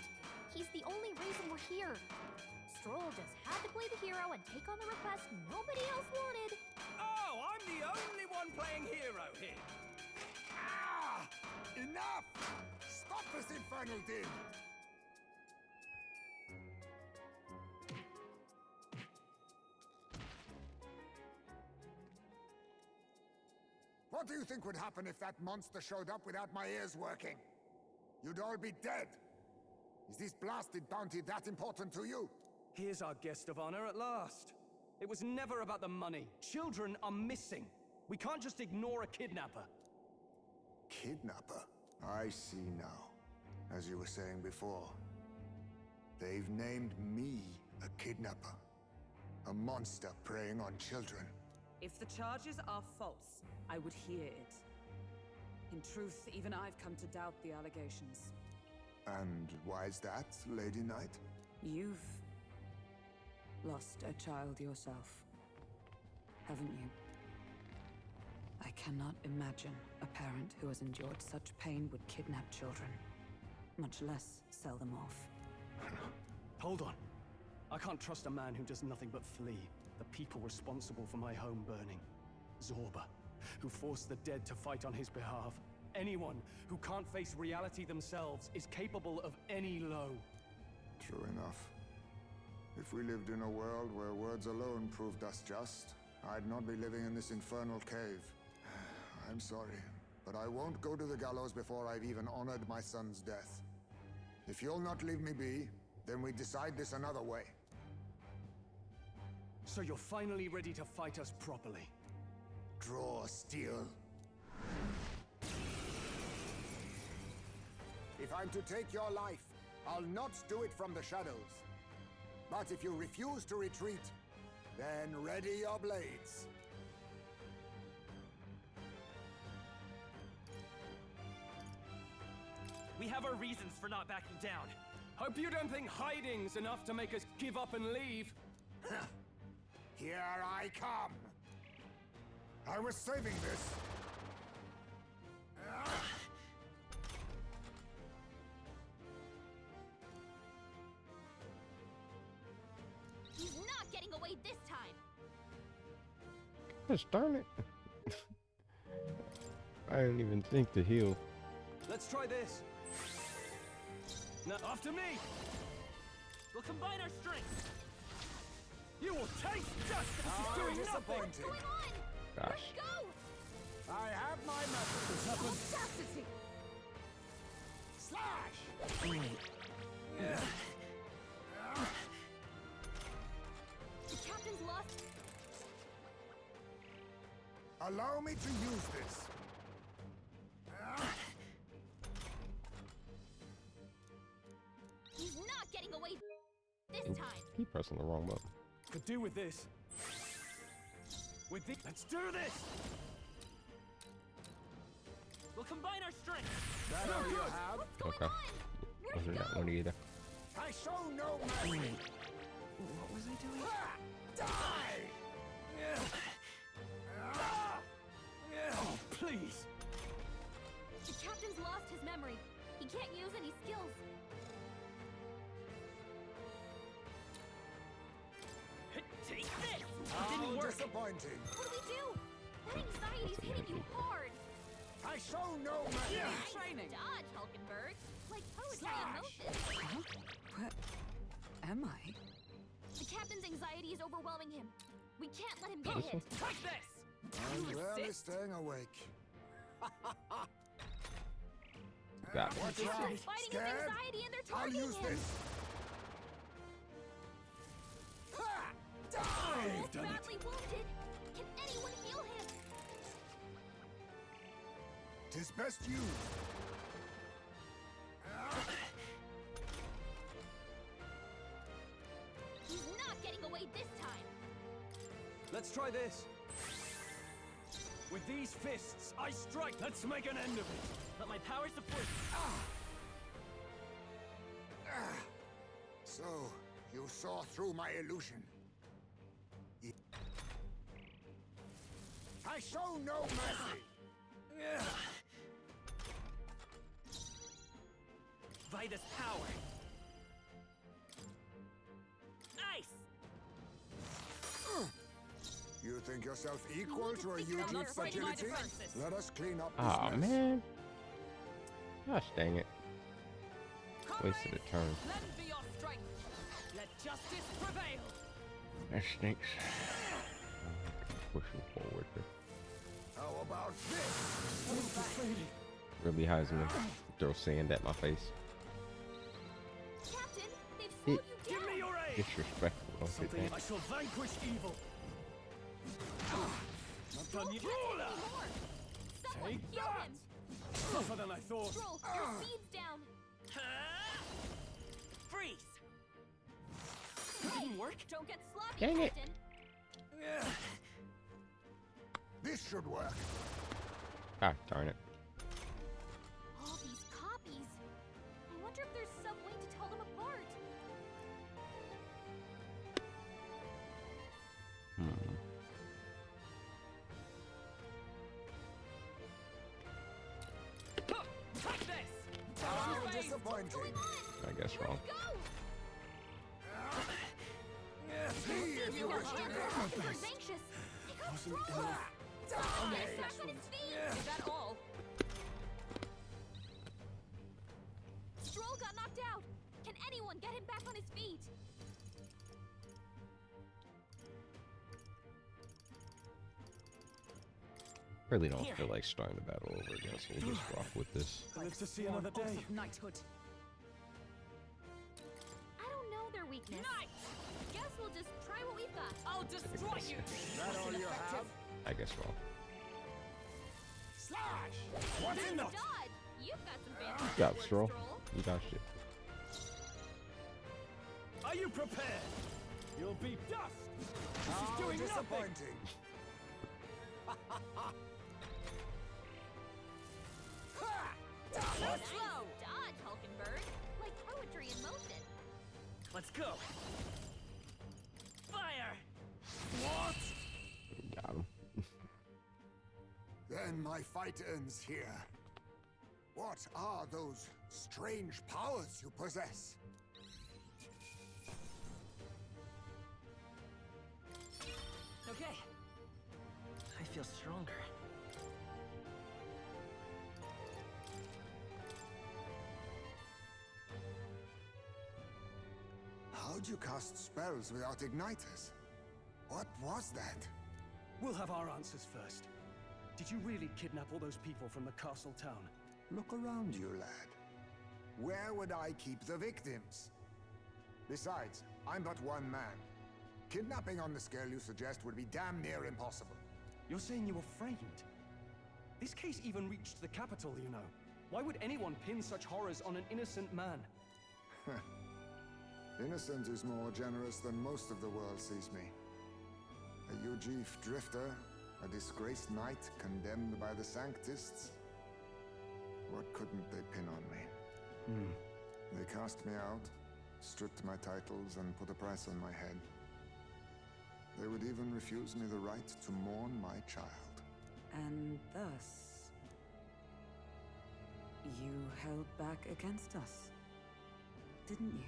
He's the only reason we're here. Stroll just had to play the hero and take on the request nobody else wanted. Oh, I'm the only one playing hero here. Ah! Enough! Stop this infernal din! What do you think would happen if that monster showed up without my ears working? You'd all be dead. Is this blasted bounty that important to you? Here's our guest of honor at last. It was never about the money. Children are missing. We can't just ignore a kidnapper. Kidnapper? I see now. As you were saying before, they've named me a kidnapper. A monster preying on children. If the charges are false, I would hear it. In truth, even I've come to doubt the allegations. And why is that, Lady Knight? You've lost a child yourself, haven't you? I cannot imagine a parent who has endured such pain would kidnap children, much less sell them off. Hold on. I can't trust a man who does nothing but flee. The people responsible for my home burning. Zorba, who forced the dead to fight on his behalf. Anyone who can't face reality themselves is capable of any low. True enough. If we lived in a world where words alone proved us just, I'd not be living in this infernal cave. I'm sorry, but I won't go to the gallows before I've even honored my son's death. If you'll not leave me be, then we decide this another way. So you're finally ready to fight us properly. Draw steel. If I'm to take your life, I'll not do it from the shadows. But if you refuse to retreat, then ready your blades. We have our reasons for not backing down. Hope you don't think hiding's enough to make us give up and leave. Here I come. I was saving this. He's not getting away this time. Gosh darn it. I didn't even think to heal. Let's try this. Now, after me! We'll combine our strength. You will taste justice! This is doing nothing! What's going on? Gosh. Where'd he go? I have my method. Audacity! Slash! The captain's lost. Allow me to use this. He's not getting away this time. Keep pressing the wrong button. Could do with this. Let's do this! We'll combine our strength. That all you have? What's going Okay. on? Where'd he Wasn't that go? one either. I show no mercy. What was I doing? Die! Oh, please! The captain's lost his memory. He can't use any skills. Take this! How Didn't work. disappointing. What do we do? That anxiety's hitting you hard. I show no mercy. Nice Training. dodge, Hulkenberg. Like poetry and Slash. Moses. Where am I? The captain's anxiety is overwhelming him. We can't let him get This hit. Take this! I'm rarely assist? staying awake. Got it. What's The wrong? captain's fighting his Scared? anxiety and they're I'll targeting use him. this. Ha! Die! Both badly wounded. Can anyone heal him? Tis best used. He's not getting away this time. Let's try this. With these fists, I strike. Let's make an end of it. Let my power support you. So, you saw through my illusion. I show no mercy. By this power. Nice! You think yourself equal to a huge not breaking my fertility? defenses. Let us clean up this Aw, mess. man. Gosh dang it. Wasted a turn. Lend me your strength. Let justice prevail. That stinks. Pushing forward. How about this? Really Heismay. Throw sand at my face. Captain, they've It- slowed you Give down. me your aid! Disrespectful. Don't hit Something that. I shall vanquish evil. Not done yet. Can't take anymore. Someone Take heal that! him. Tougher than I thought. Stroll, your speed's down. Freeze! Didn't work? Don't get sloppy, Dang it. Captain. This should work. Ah, darn it. All these copies. I wonder if there's some way to tell them apart. Take this! How Face. disappointing. I guess wrong. Go! See if you Your wish to hands live. are Hulkenberg's anxious. They got Stroll. Get back on his feet. Is that all? Stroll got knocked out. Can anyone get him back on his feet! Really don't feel like starting the battle over again, so we'll just rock with this. Live to see another day. Of knighthood. I don't know their weakness. Knight! Guess we'll just try what we've got. I'll destroy you! That all you have? I guess so. Slash! What's in Dodge! it? You've got some fancy You got work, Stroll. You got shit. Are you prepared? You'll be dust! This is How doing nothing! disappointing. Nice dodge, Hulkenberg. Like poetry in motion. Let's go! Fire! What? Got him. Then my fight ends here. What are those strange powers you possess? Okay. I feel stronger. How'd you cast spells without igniters? What was that? We'll have our answers first. Did you really kidnap all those people from the castle town? Look around you, lad. Where would I keep the victims? Besides, I'm but one man. Kidnapping on the scale you suggest would be damn near impossible. You're saying you were framed? This case even reached the capital, you know. Why would anyone pin such horrors on an innocent man? Innocent is more generous than most of the world sees me. A Ujif drifter, a disgraced knight condemned by the Sanctists. What couldn't they pin on me? They cast me out, stripped my titles, and put a price on my head. They would even refuse me the right to mourn my child. And thus, you held back against us, didn't you?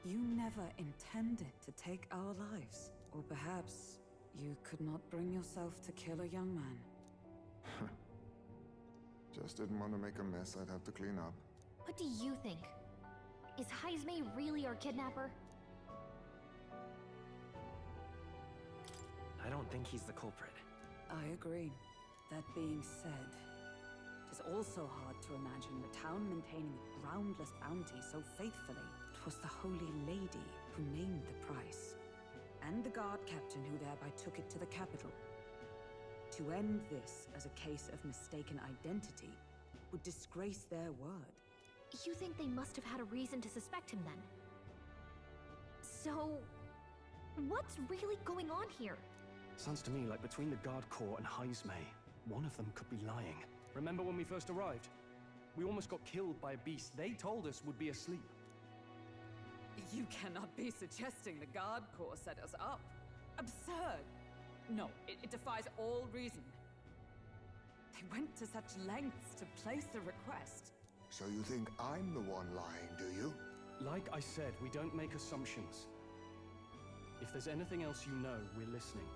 You never intended to take our lives. Or perhaps you could not bring yourself to kill a young man. Just didn't want to make a mess I'd have to clean up. What do you think? Is Heismay really our kidnapper? I don't think he's the culprit. I agree. That being said, it is also hard to imagine the town maintaining a groundless bounty so faithfully. It was the Holy Lady who named the price, and the guard captain who thereby took it to the capital. To end this as a case of mistaken identity would disgrace their word. You think they must have had a reason to suspect him then? So, what's really going on here? Sounds to me like between the Guard Corps and Heismay, one of them could be lying. Remember when we first arrived? We almost got killed by a beast they told us would be asleep. You cannot be suggesting the Guard Corps set us up. Absurd! No, it defies all reason. They went to such lengths to place a request. So you think I'm the one lying, do you? Like I said, we don't make assumptions. If there's anything else you know, we're listening.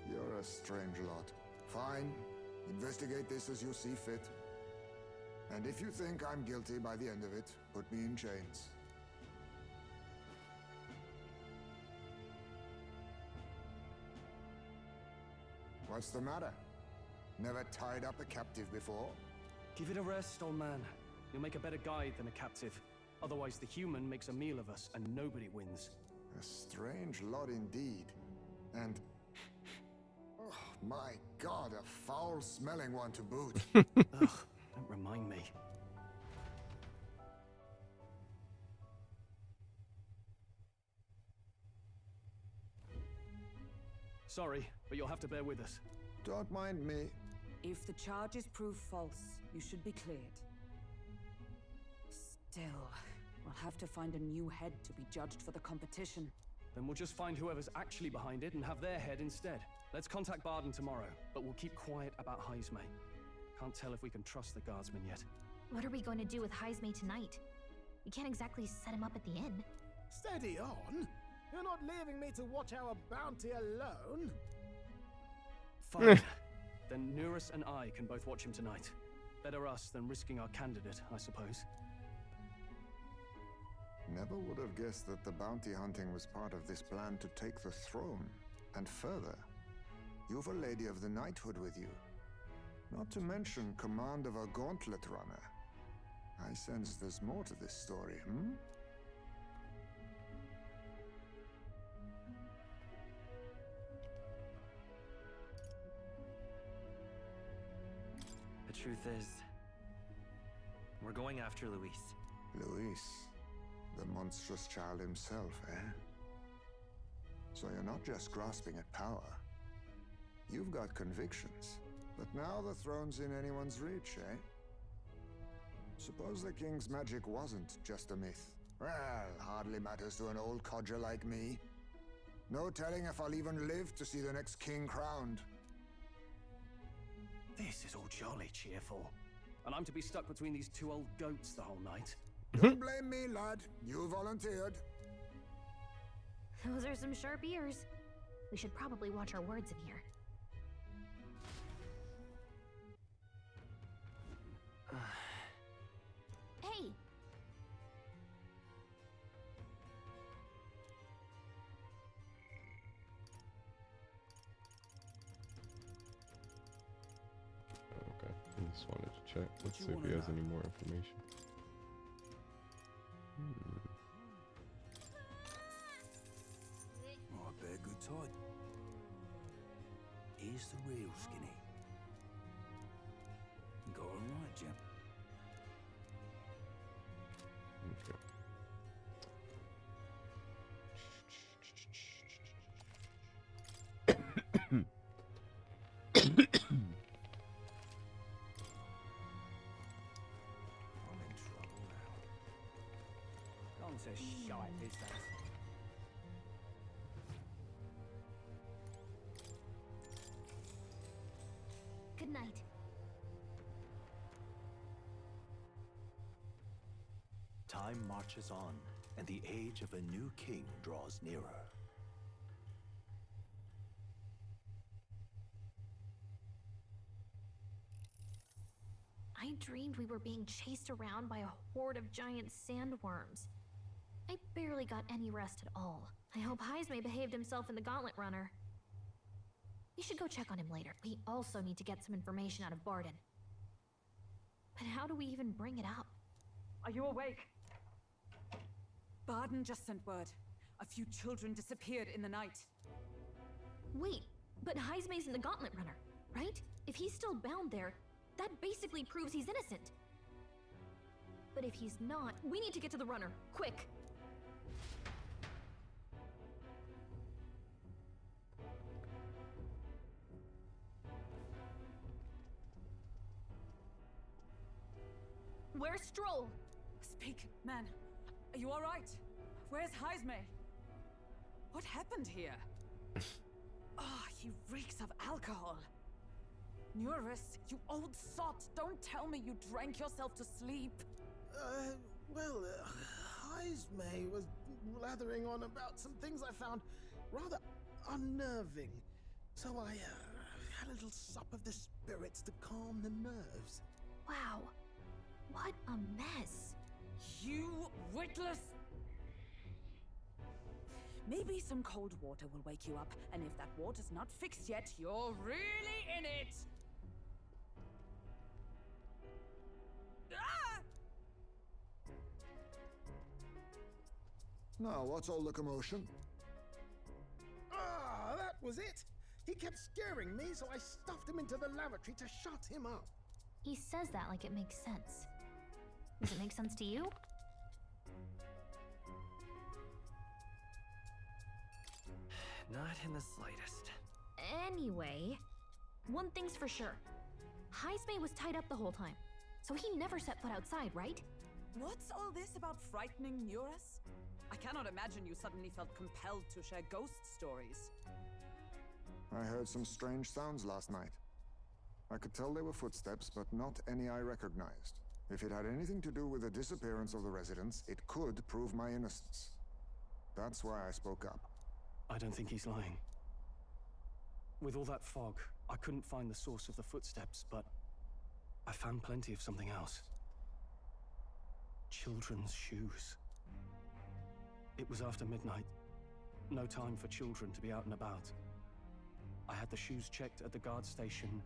You're a strange lot. Fine. Investigate this as you see fit. And if you think I'm guilty by the end of it, put me in chains. What's the matter? Never tied up a captive before? Give it a rest, old man. You'll make a better guide than a captive. Otherwise, the human makes a meal of us, and nobody wins. A strange lot indeed. And... oh, my God, a foul-smelling one to boot. Ugh, don't remind me. Sorry, but you'll have to bear with us. Don't mind me. If the charges prove false, you should be cleared. Still, we'll have to find a new head to be judged for the competition. Then we'll just find whoever's actually behind it and have their head instead. Let's contact Barden tomorrow, but we'll keep quiet about Heismay. Can't tell if we can trust the guardsmen yet. What are we going to do with Heismay tonight? We can't exactly set him up at the inn. Steady on! You're not leaving me to watch our bounty alone! Fine. Then Nurus and I can both watch him tonight. Better us than risking our candidate, I suppose. Never would have guessed that the bounty hunting was part of this plan to take the throne. And further, you've a Lady of the Knighthood with you. Not to mention command of a gauntlet runner. I sense there's more to this story, hmm? The truth is, we're going after Luis. Luis, the monstrous child himself, eh? So you're not just grasping at power. You've got convictions. But now the throne's in anyone's reach, eh? Suppose the king's magic wasn't just a myth. Well, hardly matters to an old codger like me. No telling if I'll even live to see the next king crowned. This is all jolly cheerful. And I'm to be stuck between these two old goats the whole night. Don't blame me, lad. You volunteered. Those are some sharp ears. We should probably watch our words in here. Hey! Okay, I just wanted to check. Let's see if he has any more information. Oh, I bet good time. Here's the real skinny. You got it right, Jim. Okay. I'm in trouble now. Gone to shite, this has. Good night. Time marches on, and the age of a new king draws nearer. I dreamed we were being chased around by a horde of giant sandworms. I barely got any rest at all. I hope Heismay behaved himself in the Gauntlet Runner. We should go check on him later. We also need to get some information out of Barden. But how do we even bring it up? Are you awake? Barden just sent word. A few children disappeared in the night. Wait, but Heismay's in the Gauntlet Runner, right? If he's still bound there, that basically proves he's innocent. But if he's not, we need to get to the runner, quick! Where's Stroll? Speak, man. Are you all right? Where's Heismay? What happened here? Ah, he reeks of alcohol. Eurus, you old sot! Don't tell me you drank yourself to sleep. Heismay was blathering on about some things I found rather unnerving. So I had a little sup of the spirits to calm the nerves. Wow, what a mess. You witless... Maybe some cold water will wake you up, and if that water's not fixed yet, you're really in it! Ah! Now, what's all the commotion? Ah, that was it! He kept scaring me, so I stuffed him into the lavatory to shut him up. He says that like it makes sense. Does it make sense to you? Not in the slightest. Anyway, one thing's for sure. Heismay was tied up the whole time, so he never set foot outside, right? What's all this about frightening Eurus? I cannot imagine you suddenly felt compelled to share ghost stories. I heard some strange sounds last night. I could tell they were footsteps, but not any I recognized. If it had anything to do with the disappearance of the residents, it could prove my innocence. That's why I spoke up. I don't think he's lying. With all that fog, I couldn't find the source of the footsteps, but I found plenty of something else. Children's shoes. It was after midnight. No time for children to be out and about. I had the shoes checked at the guard station,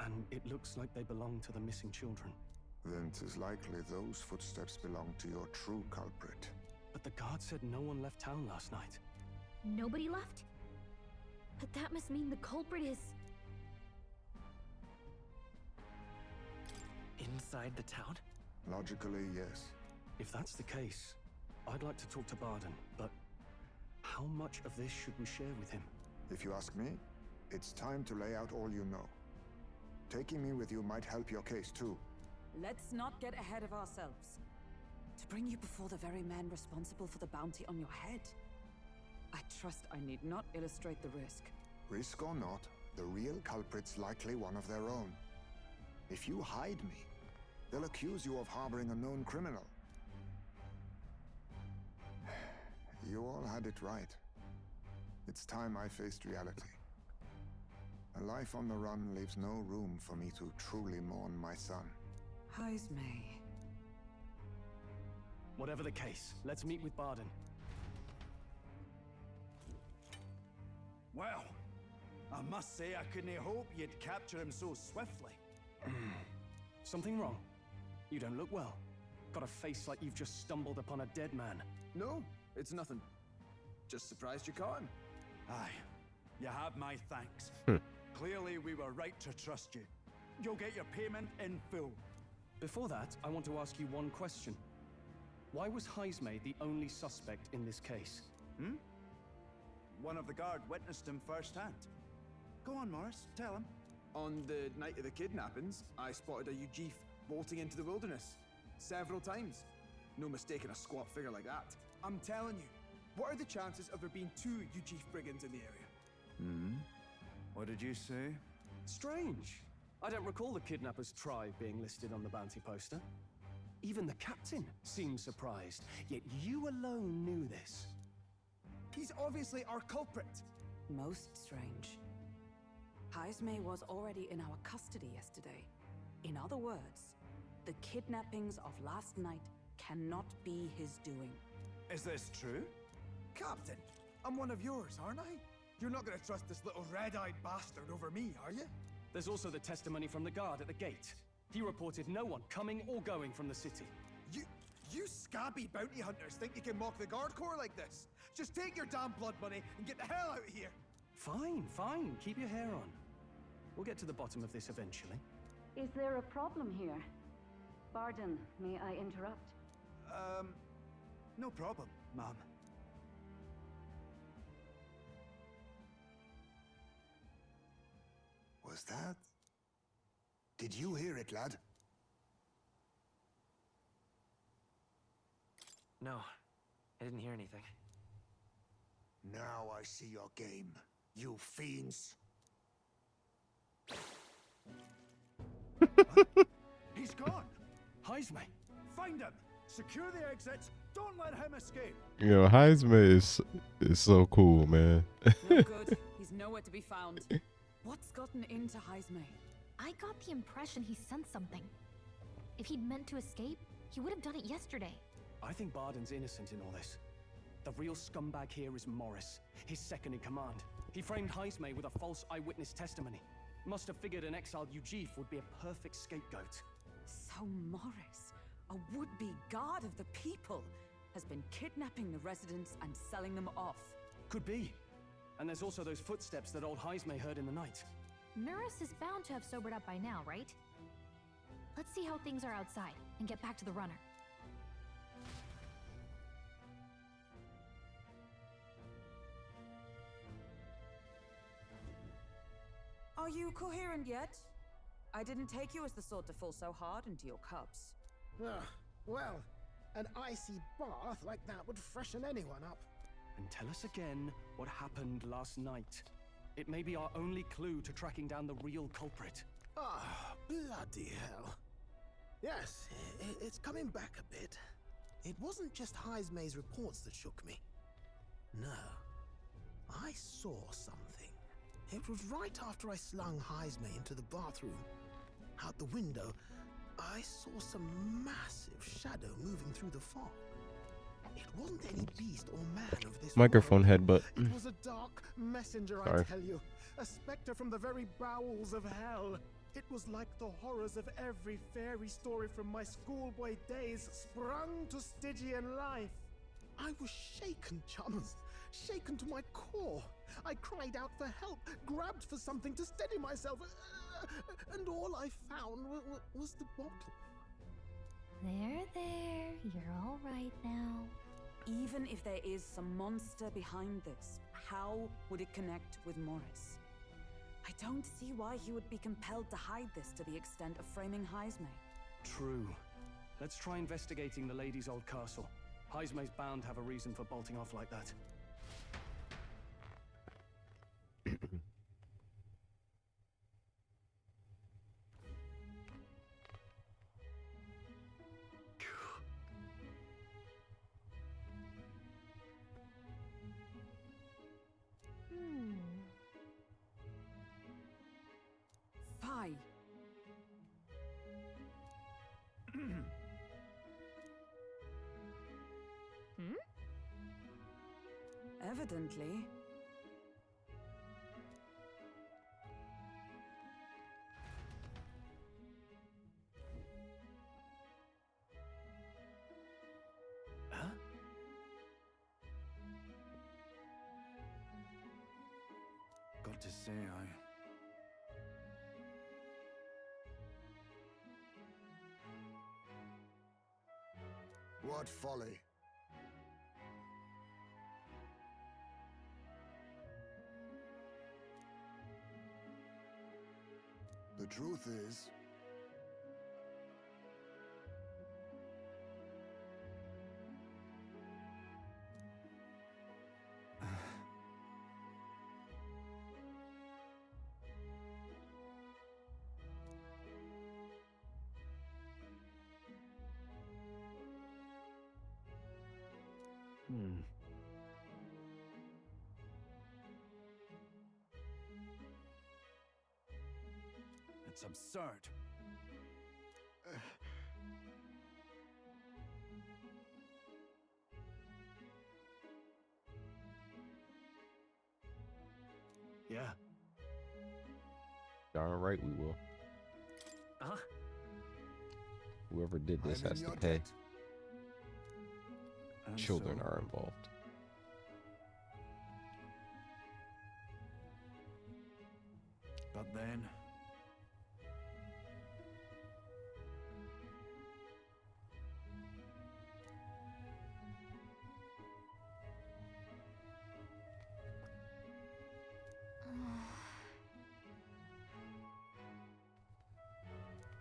and it looks like they belong to the missing children. Then 'tis likely those footsteps belong to your true culprit. But the guard said no one left town last night. Nobody left? But that must mean the culprit is... Inside the town? Logically, yes. If that's the case, I'd like to talk to Barden, but how much of this should we share with him? If you ask me, it's time to lay out all you know. Taking me with you might help your case too. Let's not get ahead of ourselves. To bring you before the very man responsible for the bounty on your head. I trust I need not illustrate the risk. Risk or not, the real culprit's likely one of their own. If you hide me, they'll accuse you of harboring a known criminal. You all had it right. It's time I faced reality. A life on the run leaves no room for me to truly mourn my son. Heismay. Whatever the case, let's meet with Barden. Well, I must say I couldn't hope you'd capture him so swiftly. Something wrong? You don't look well. Got a face like you've just stumbled upon a dead man. No, it's nothing. Just surprised you caught him. Aye, you have my thanks. Clearly we were right to trust you. You'll get your payment in full. Before that, I want to ask you one question. Why was Heismay the only suspect in this case? One of the guard witnessed him firsthand. Go on, Morris, tell him. On the night of the kidnappings, I spotted a Ujif bolting into the wilderness. Several times. No mistaking a squat figure like that. I'm telling you, what are the chances of there being 2 Ujif brigands in the area? What did you say? Strange. I don't recall the kidnappers' tribe being listed on the bounty poster. Even the captain seemed surprised, yet you alone knew this. He's obviously our culprit. Most strange. Heismay was already in our custody yesterday. In other words, the kidnappings of last night cannot be his doing. Is this true? Captain, I'm one of yours, aren't I? You're not gonna trust this little red-eyed bastard over me, are you? There's also the testimony from the guard at the gate. He reported no one coming or going from the city. You scabby bounty hunters think you can mock the guard corps like this? Just take your damn blood money and get the hell out of here! Fine. Keep your hair on. We'll get to the bottom of this eventually. Is there a problem here? Barden, may I interrupt? No problem, ma'am. Was that? Did you hear it, lad? No, I didn't hear anything. Now I see your game, you fiends. He's gone! Heismay! Find him! Secure the exits! Don't let him escape! You know, Heismay is so cool, man. No good. He's nowhere to be found. What's gotten into Heismay? I got the impression he sensed something. If he'd meant to escape, he would have done it yesterday. I think Barden's innocent in all this. The real scumbag here is Morris, his second in command. He framed Heismay with a false eyewitness testimony. Must have figured an exiled Ujif would be a perfect scapegoat. So Morris, a would-be guard of the people, has been kidnapping the residents and selling them off. Could be. And there's also those footsteps that old Heismay heard in the night. Mirus is bound to have sobered up by now, right? Let's see how things are outside and get back to the runner. Are you coherent yet? I didn't take you as the sort to fall so hard into your cups. Well, an icy bath like that would freshen anyone up. And tell us again what happened last night. It may be our only clue to tracking down the real culprit. Bloody hell. Yes, it's coming back a bit. It wasn't just Heismay's reports that shook me. No. I saw something. It was right after I slung Heismay into the bathroom. Out the window, I saw some massive shadow moving through the fog. It wasn't any beast or man of this Microphone world. headbutt. It was a dark messenger, I Sorry. tell you. A specter from the very bowels of hell. It was like the horrors of every fairy story from my schoolboy days sprung to Stygian life. I was shaken, chums. Shaken to my core. I cried out for help, grabbed for something to steady myself, and all I found was the bottle. There. You're all right now. Even if there is some monster behind this, how would it connect with Morris? I don't see why he would be compelled to hide this to the extent of framing Heismay. True. Let's try investigating the lady's old castle. Heismay's bound to have a reason for bolting off like that. Fi. Evidently. Huh? Got to say, What folly? The truth is, it's absurd. Yeah. Darn right we will. Huh? Whoever did this I'm in has to your pay. debt. And Children so, are involved. But then,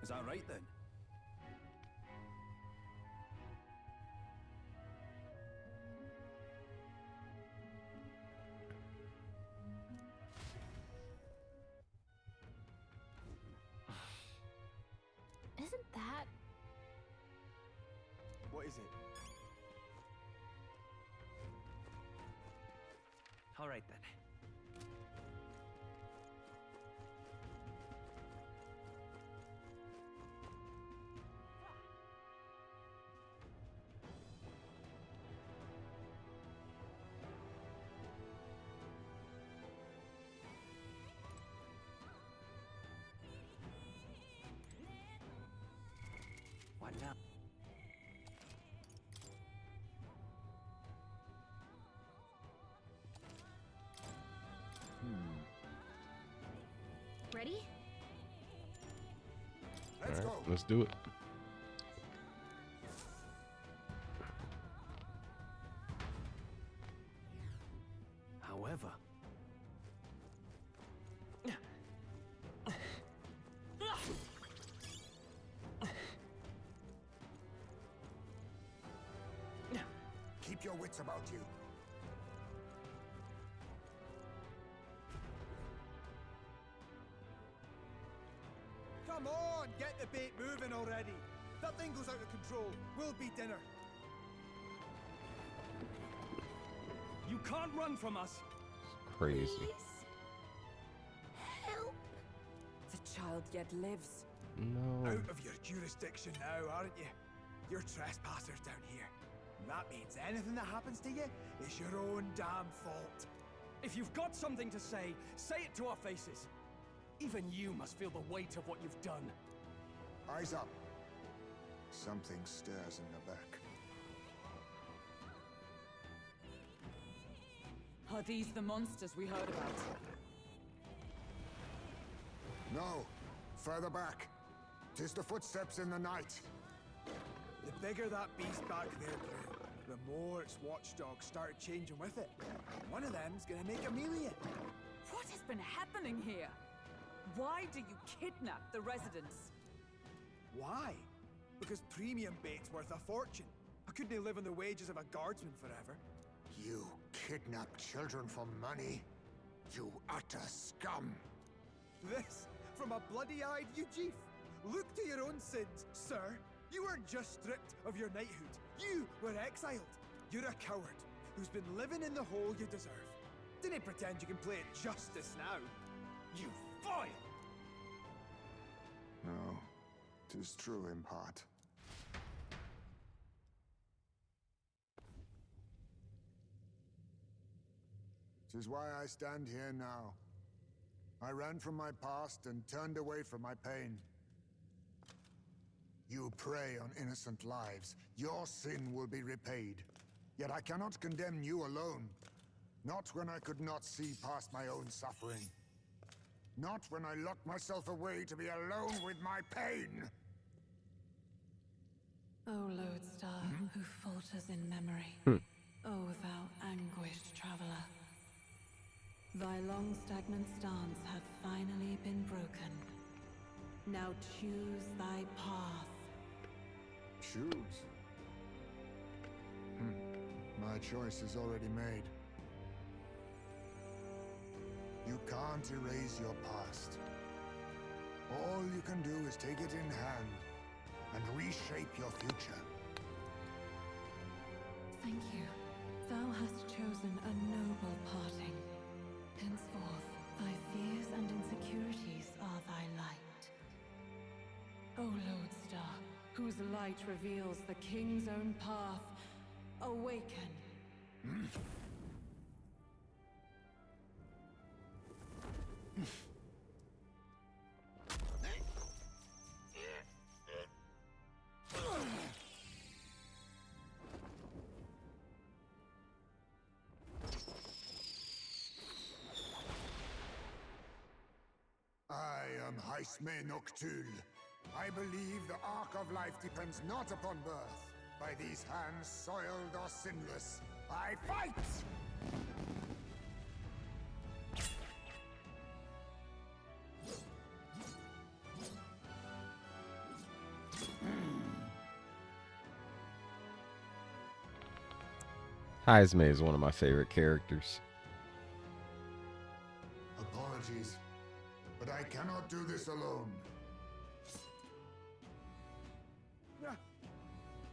is that right then? Isn't that... What is it? All right then. What now? Ready? Let's All go. right, let's do it. However, Keep your wits about you. Come on, get the bait moving already. That thing goes out of control. We'll be dinner. you can't run from us. Crazy. Help! The child yet lives. No. Out of your jurisdiction now, aren't you? You're trespassers down here. That means anything that happens to you is your own damn fault. If you've got something to say it to our faces. Even you must feel the weight of what you've done. Eyes up. Something stirs in the back. Are these the monsters we heard about? No. Further back. 'Tis the footsteps in the night. The bigger that beast back there grew, the more its watchdogs started changing with it. One of them's gonna make a meal of you. What has been happening here? Why do you kidnap the residents? Why? Because premium bait's worth a fortune. I couldn't live on the wages of a guardsman forever. You kidnap children for money? You utter scum! This from a bloody-eyed Eugene. Look to your own sins, sir. You weren't just stripped of your knighthood. You were exiled. You're a coward who's been living in the hole you deserve. Didn't pretend you can play at justice now. You foil! No, 'tis true in part. 'Tis why I stand here now. I ran from my past and turned away from my pain. You prey on innocent lives. Your sin will be repaid. Yet I cannot condemn you alone. Not when I could not see past my own suffering. Not when I locked myself away to be alone with my pain. O lodestar, who falters in memory. O thou anguished traveler. Thy long stagnant stance hath finally been broken. Now choose thy path. Choose? My choice is already made. You can't erase your past. All you can do is take it in hand and reshape your future. Thank you. Thou hast chosen a noble parting. Henceforth, thy fears and insecurities are thy light. O lodestar, whose light reveals the king's own path, awaken. I am Heismay Noctul. I believe the arc of life depends not upon birth. By these hands, soiled or sinless, I fight! Heismay is one of my favorite characters. Apologies, but I cannot do this alone.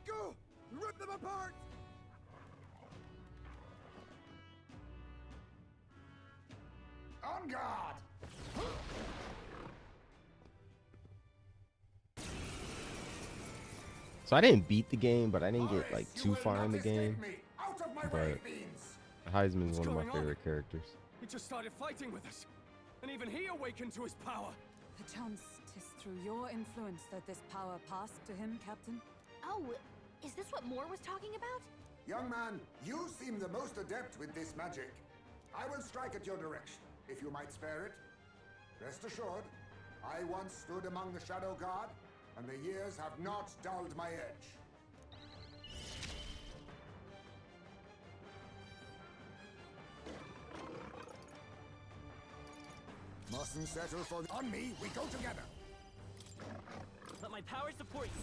Go! Rip them apart! On guard! So I didn't beat the game, but I didn't get like too far in the game. But Heisman's one of my favorite characters. He just started fighting with us, and even he awakened to his power. Perchance 'tis through your influence that this power passed to him, Captain? Oh, is this what Moore was talking about? Young man, you seem the most adept with this magic. I will strike at your direction, if you might spare it. Rest assured, I once stood among the Shadow Guard, and the years have not dulled my edge. Mustn't settle for... On me, we go together! Let my power support you.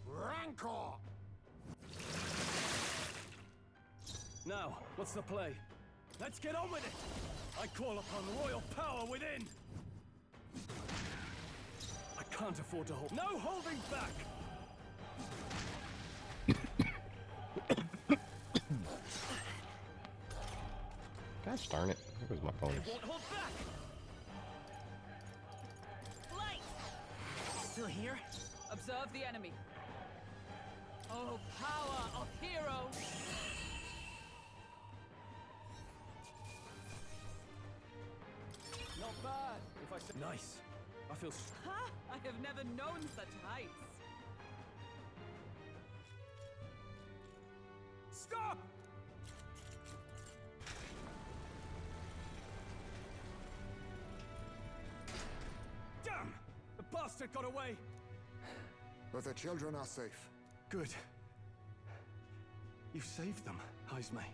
Rancor! Now, what's the play? Let's get on with it! I call upon royal power within! I can't afford to hold... No holding back! Gosh darn it. Where's my bonus? Won't hold back! Light! Still here? Observe the enemy. Oh, power of heroes! Not bad, if I say. Nice. I feel. Ha! I have never known such heights. Stop! Damn! The bastard got away! But the children are safe. Good. You saved them, Heismay.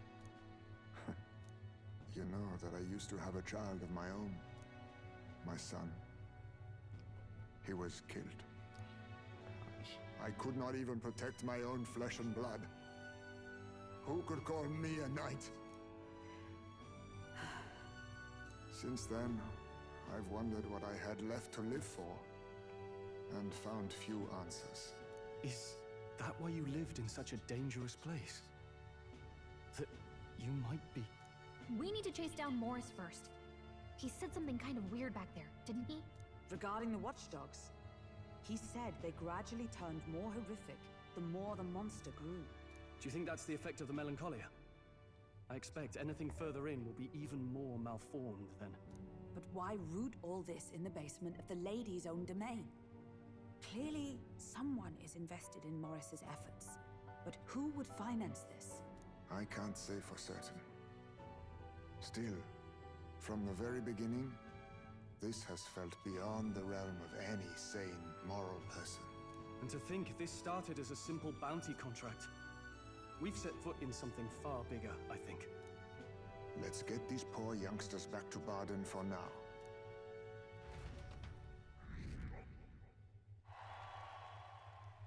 You know that I used to have a child of my own. My son. He was killed. I could not even protect my own flesh and blood. Who could call me a knight? Since then, I've wondered what I had left to live for, and found few answers. Is that why you lived in such a dangerous place? That you might be... We need to chase down Morris first. He said something kind of weird back there, didn't he? Regarding the watchdogs, he said they gradually turned more horrific the more the monster grew. Do you think that's the effect of the melancholia? I expect anything further in will be even more malformed then. But why root all this in the basement of the lady's own domain? Clearly, someone is invested in Morris's efforts. But who would finance this? I can't say for certain. Still, from the very beginning, this has felt beyond the realm of any sane, moral person. And to think this started as a simple bounty contract. We've set foot in something far bigger, I think. Let's get these poor youngsters back to Baden for now.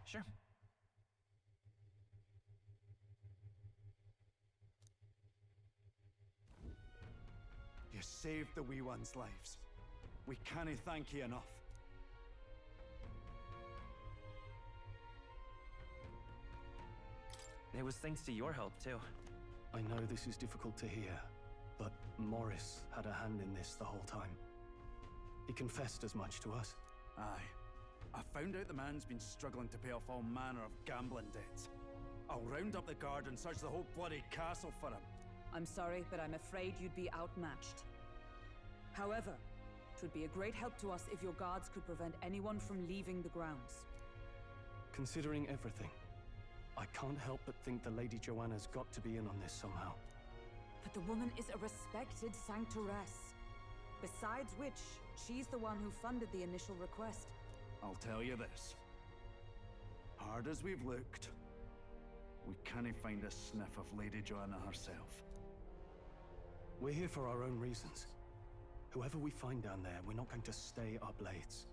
Sure. You saved the wee ones' lives. We can't thank you enough. It was thanks to your help, too. I know this is difficult to hear, but Morris had a hand in this the whole time. He confessed as much to us. Aye. I found out the man's been struggling to pay off all manner of gambling debts. I'll round up the guard and search the whole bloody castle for him. I'm sorry, but I'm afraid you'd be outmatched. However, it would be a great help to us if your guards could prevent anyone from leaving the grounds. Considering everything, I can't help but think the Lady Joanna's got to be in on this somehow. But the woman is a respected sanctoress. Besides which, she's the one who funded the initial request. I'll tell you this. Hard as we've looked, we can't find a sniff of Lady Joanna herself. We're here for our own reasons. Whoever we find down there, we're not going to stay our blades.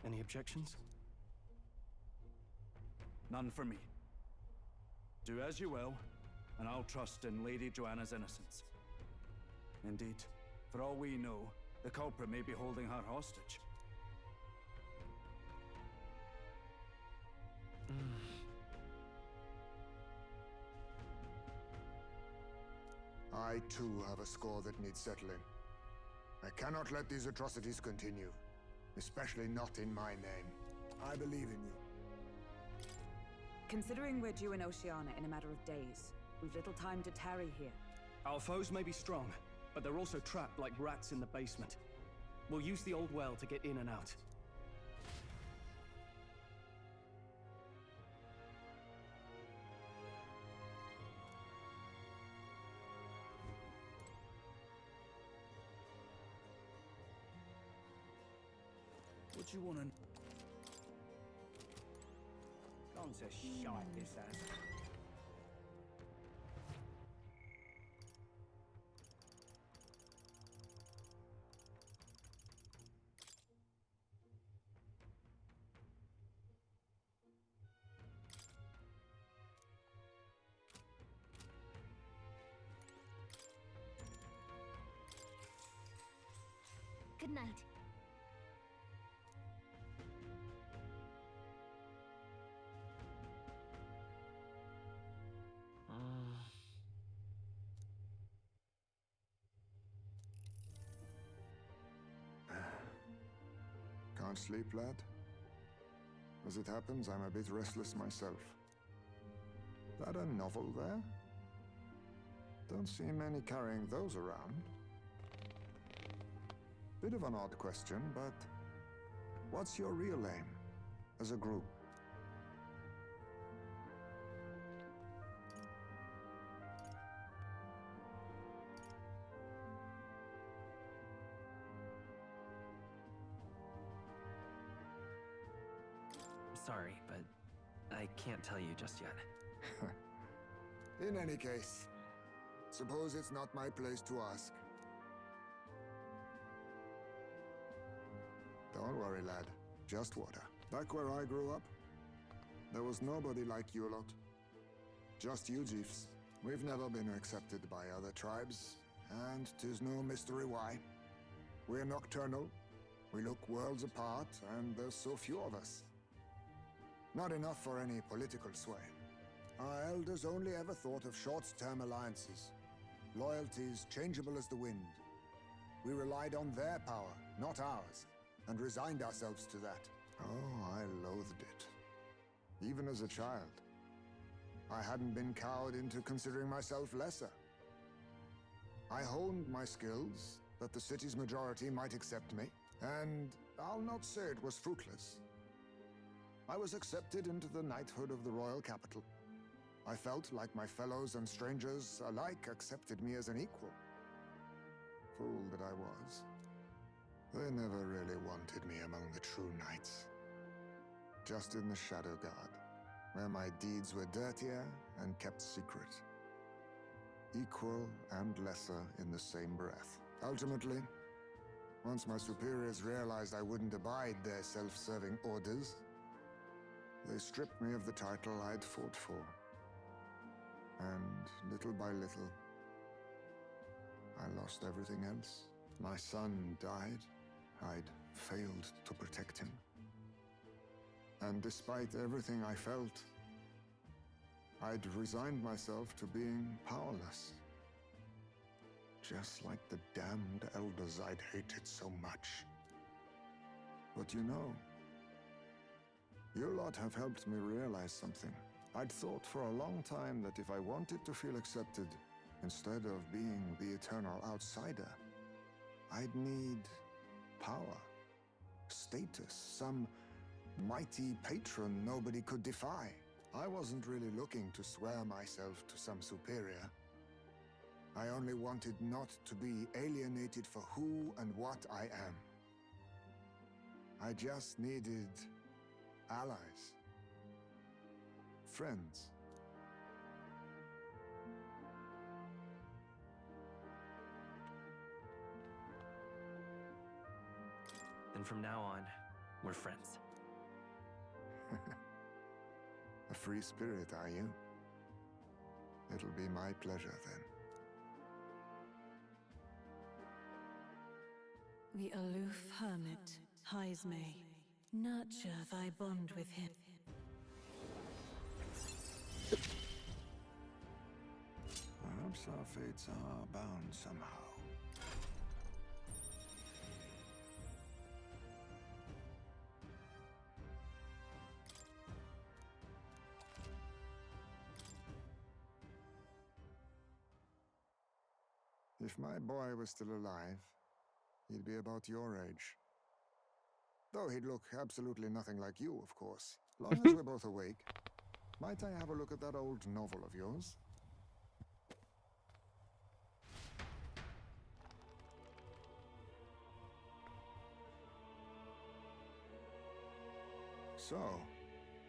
Any objections? None for me. Do as you will, and I'll trust in Lady Joanna's innocence. Indeed, for all we know, the culprit may be holding her hostage. I too have a score that needs settling. I cannot let these atrocities continue, especially not in my name. I believe in you. Considering we're due in Oceania in a matter of days, we've little time to tarry here. Our foes may be strong, but they're also trapped like rats in the basement. We'll use the old well to get in and out. What do you want to... Gone to shite, this ass. Good night. Can't sleep, lad? As it happens, I'm a bit restless myself. That a novel there? Don't see many carrying those around. Bit of an odd question, but what's your real aim as a group? Sorry, but I can't tell you just yet. In any case, suppose it's not my place to ask. Don't worry, lad. Just water. Back where I grew up, there was nobody like you lot. Just you Jeeves. We've never been accepted by other tribes, and 'tis no mystery why. We're nocturnal, we look worlds apart, and there's so few of us. Not enough for any political sway. Our elders only ever thought of short-term alliances, loyalties changeable as the wind. We relied on their power, not ours, and resigned ourselves to that. Oh, I loathed it. Even as a child. I hadn't been cowed into considering myself lesser. I honed my skills that the city's majority might accept me, and I'll not say it was fruitless. I was accepted into the knighthood of the royal capital. I felt like my fellows and strangers alike accepted me as an equal. Fool that I was. They never really wanted me among the true knights. Just in the Shadow Guard, where my deeds were dirtier and kept secret. Equal and lesser in the same breath. Ultimately, once my superiors realized I wouldn't abide their self-serving orders, they stripped me of the title I'd fought for. And little by little, I lost everything else. My son died. I'd failed to protect him. And despite everything I felt, I'd resigned myself to being powerless. Just like the damned elders I'd hated so much. But you know, you lot have helped me realize something. I'd thought for a long time that if I wanted to feel accepted, instead of being the eternal outsider, I'd need power, status, some mighty patron nobody could defy. I wasn't really looking to swear myself to some superior. I only wanted not to be alienated for who and what I am. I just needed allies. Friends. Then from now on, we're friends. A free spirit, are you? It'll be my pleasure then. The aloof hermit, Heismay. Nurture thy bond with him. Perhaps our fates are bound somehow. If my boy was still alive, he'd be about your age. Though he'd look absolutely nothing like you, of course. Long as we're both awake, might I have a look at that old novel of yours? So,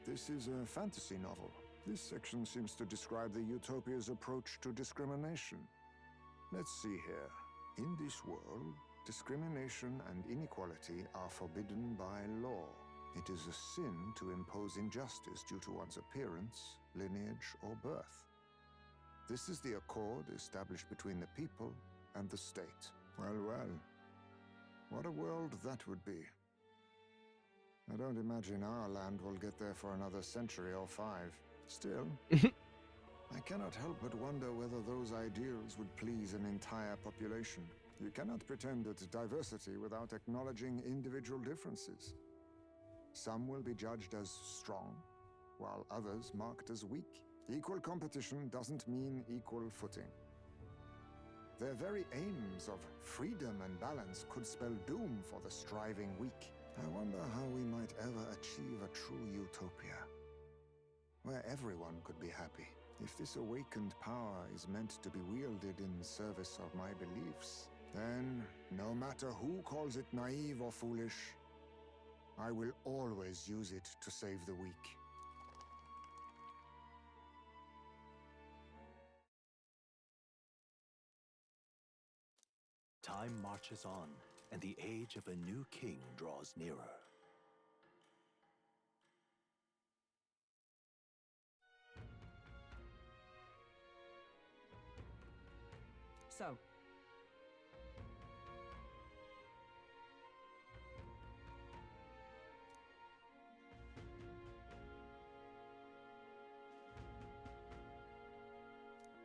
this is a fantasy novel. This section seems to describe the Utopia's approach to discrimination. Let's see here. In this world, discrimination and inequality are forbidden by law. It is a sin to impose injustice due to one's appearance, lineage, or birth. This is the accord established between the people and the state. Well, well. What a world that would be. I don't imagine our land will get there for another century or 5. Still, I cannot help but wonder whether those ideals would please an entire population. You cannot pretend at diversity without acknowledging individual differences. Some will be judged as strong, while others marked as weak. Equal competition doesn't mean equal footing. Their very aims of freedom and balance could spell doom for the striving weak. I wonder how we might ever achieve a true utopia, where everyone could be happy. If this awakened power is meant to be wielded in service of my beliefs, then, no matter who calls it naive or foolish, I will always use it to save the weak. Time marches on, and the age of a new king draws nearer. So,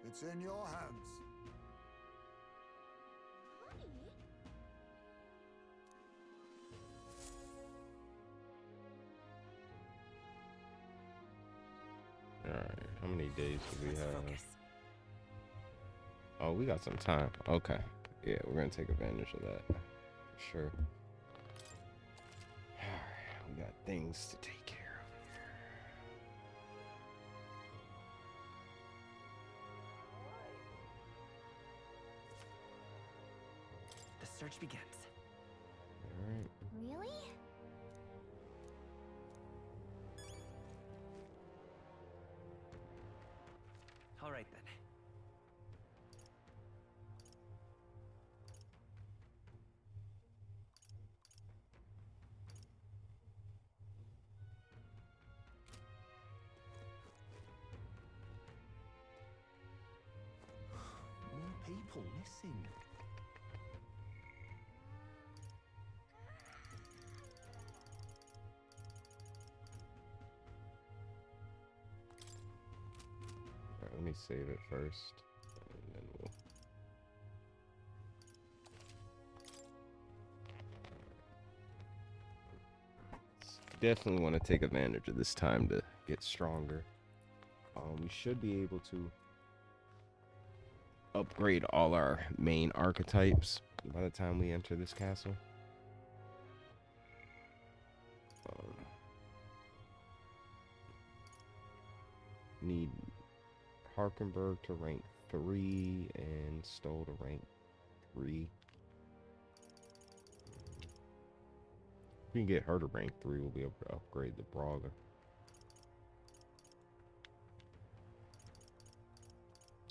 It's in your hands. All right, how many days do we let's have? focus. Oh, we got some time. Okay. Yeah, we're gonna take advantage of that. For sure. Alright, we got things to take care of here. The search begins. Alright. Really? All right then. More people missing. Alright, let me save it first. And then we'll definitely want to take advantage of this time to get stronger. We should be able to upgrade all our main archetypes by the time we enter this castle. Need Harkenberg to rank 3 and Stoll to rank 3. If we can get her to rank 3, we'll be able to upgrade the Brawler.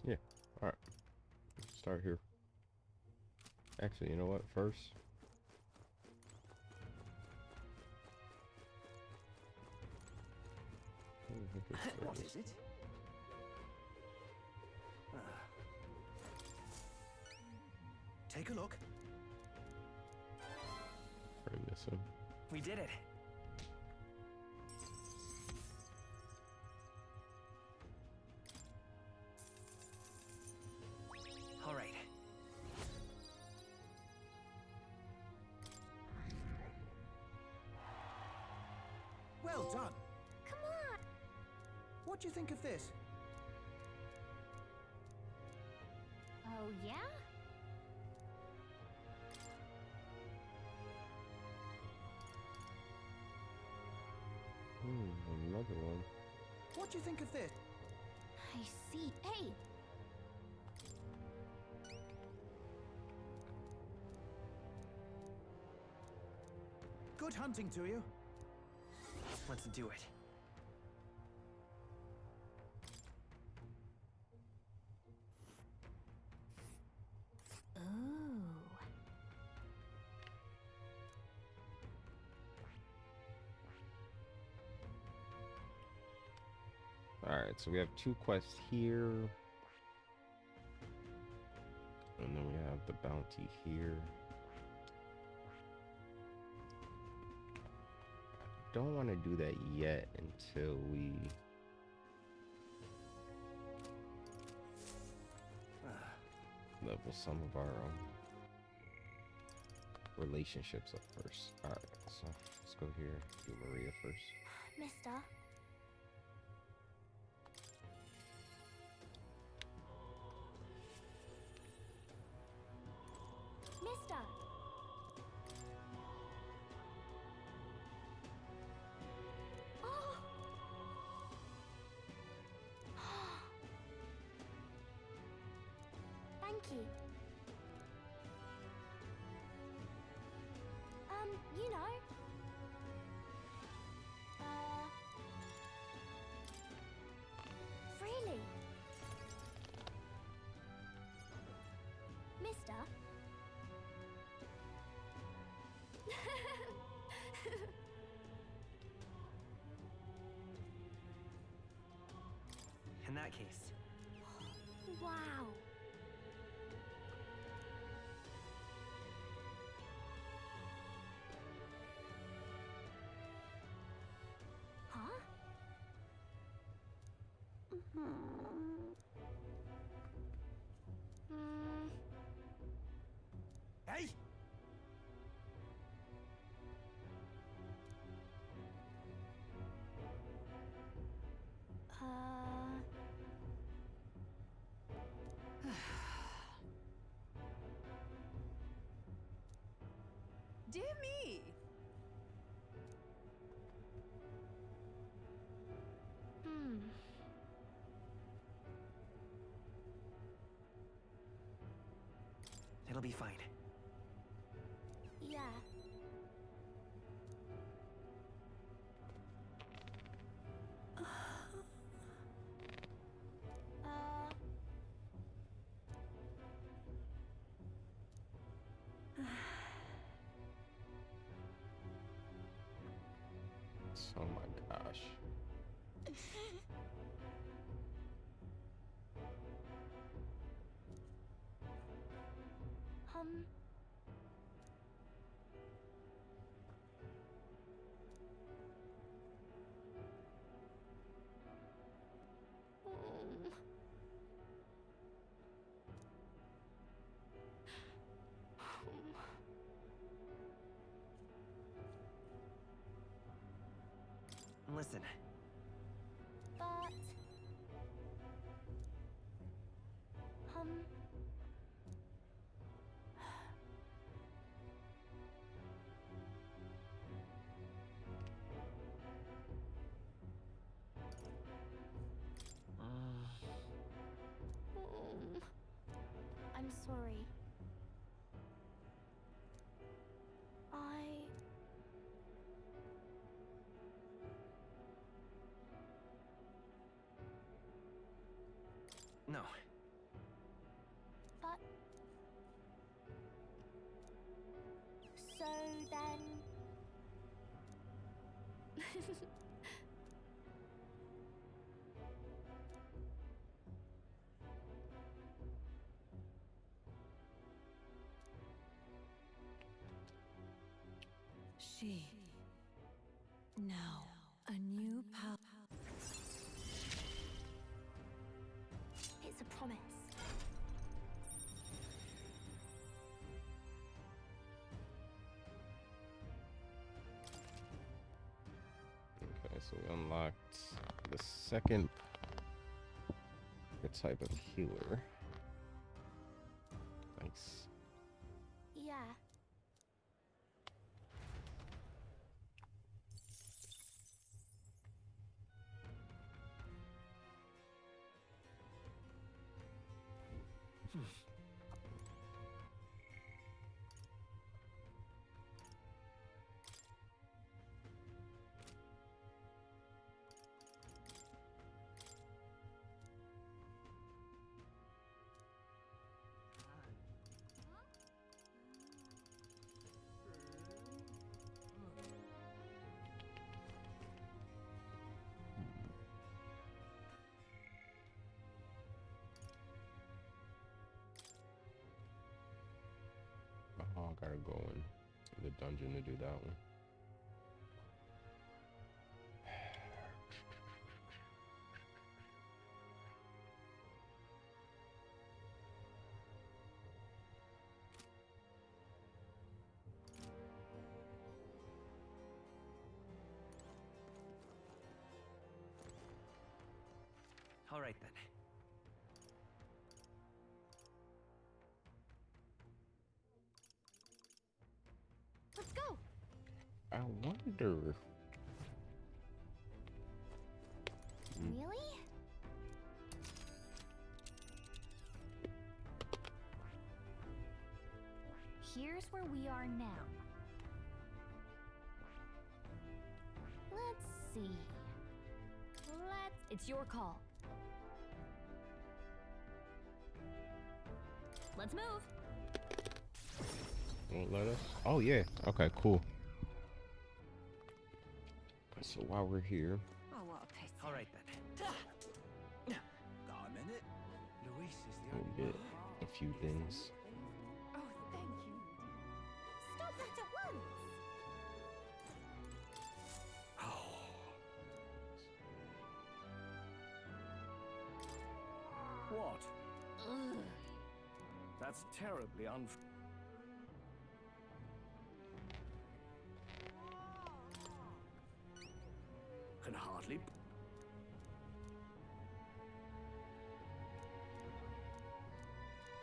Yeah, alright. Start here. Actually, you know what? First, What is it? Take a look. bring this in. We did it. All right. Well done. Come on! What do you think of this? Oh, yeah? Another one. What do you think of this? I see. Hey! Good hunting to you. Let's do it. Ooh. Alright, so we have 2 quests here. And then we have the bounty here. I don't want to do that yet until we level some of our relationships up first. Alright, so let's go here. Do Maria first. Mister. Mister! Oh! Thank you. You know. Really? Mister? In that case, Wow. Huh? Hey! Dear me! it'll be fine. Yeah. Oh my gosh. Um. Listen, But. I'm sorry. no. But. So then. She. Now, a new power. It's a promise. Okay, so we unlocked the second type of healer. Nice. Yeah. Oh, I gotta go in the dungeon to do that one. All right then. I wonder. Really? Here's where we are now. Let's see. It's your call. Let's move. Won't let us? Oh, yeah. Okay, cool. So while we're here. Oh, what a pity. All right then. Got a minute? Luis is the We'll only get a few things. Oh, thank you. Stop that at once! What? Ugh. That's terribly Can hardly.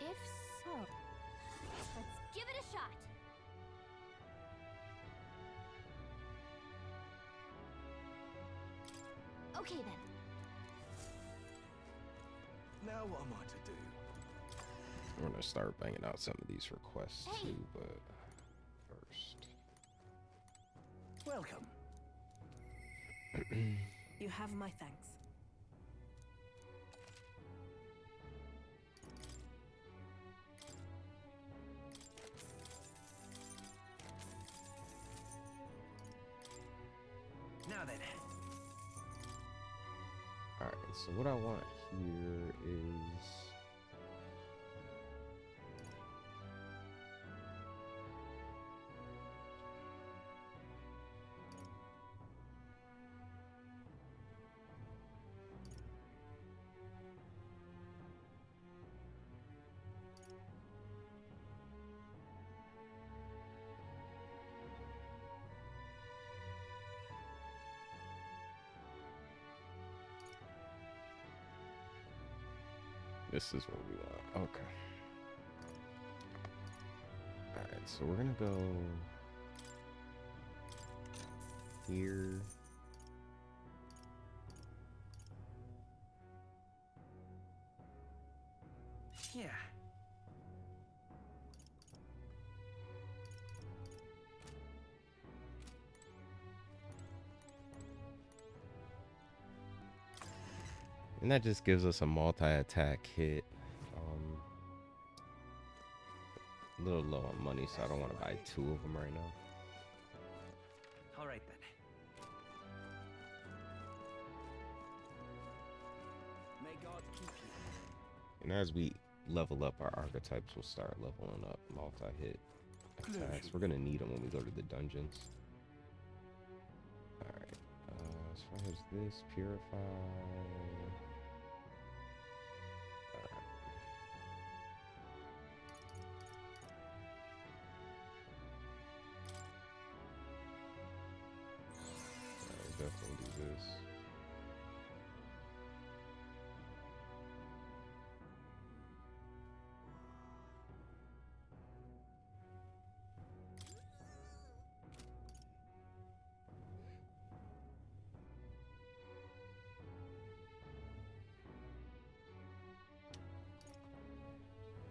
If so, let's give it a shot. Okay then. Now what am I to do? I'm gonna start banging out some of these requests Hey. too, but first. Welcome. You have my thanks. Now then. Alright, so what I want here is this is what we want. Okay. Alright, so we're gonna go here. Yeah. And that just gives us a multi-attack hit. A little low on money, so I don't want to buy 2 of them right now. All right then. May God keep you. And as we level up, our archetypes will start leveling up multi-hit attacks. We're gonna need them when we go to the dungeons. Alright, as far as this, purify. Alright. Definitely do this.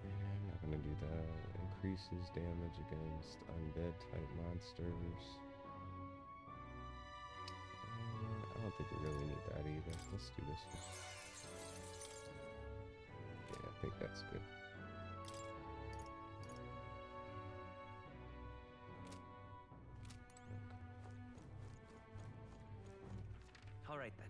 I'm not gonna do that. Increases damage against undead type monsters. I don't think we really need that either. Let's do this one. Yeah, I think that's good. All right then.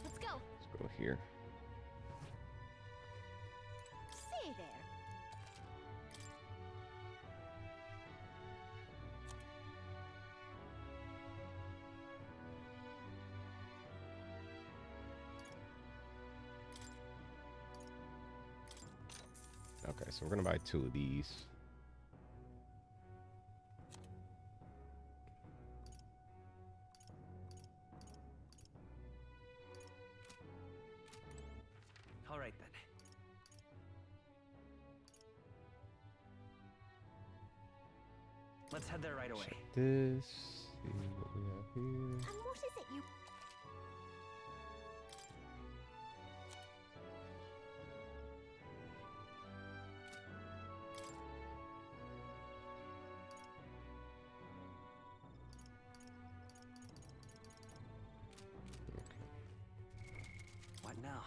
Let's go. Let's go here. Say there. Okay, so we're gonna buy 2 of these. All right then. Let's head there right away. Check this. See what we have here. And what is it you... What now?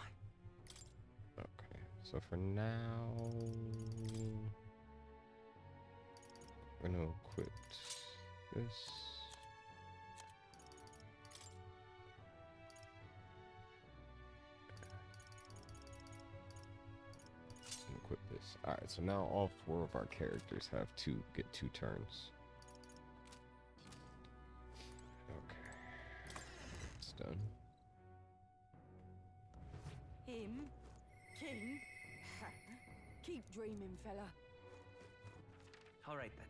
Okay, so for now, we're gonna equip this. And equip this. All right, so now all 4 of our characters have to get 2 turns. Okay, it's done. Him? King? Keep dreaming, fella. All right then.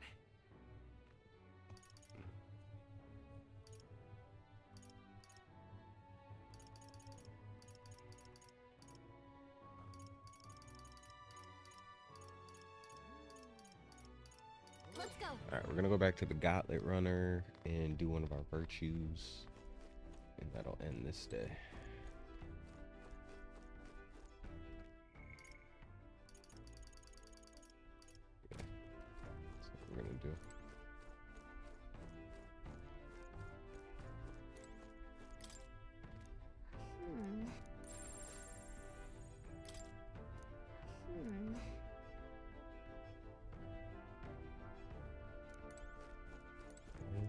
Let's go. All right, we're gonna go back to the Gauntlet Runner and do one of our virtues, and that'll end this day. Yeah, that's what we're gonna do.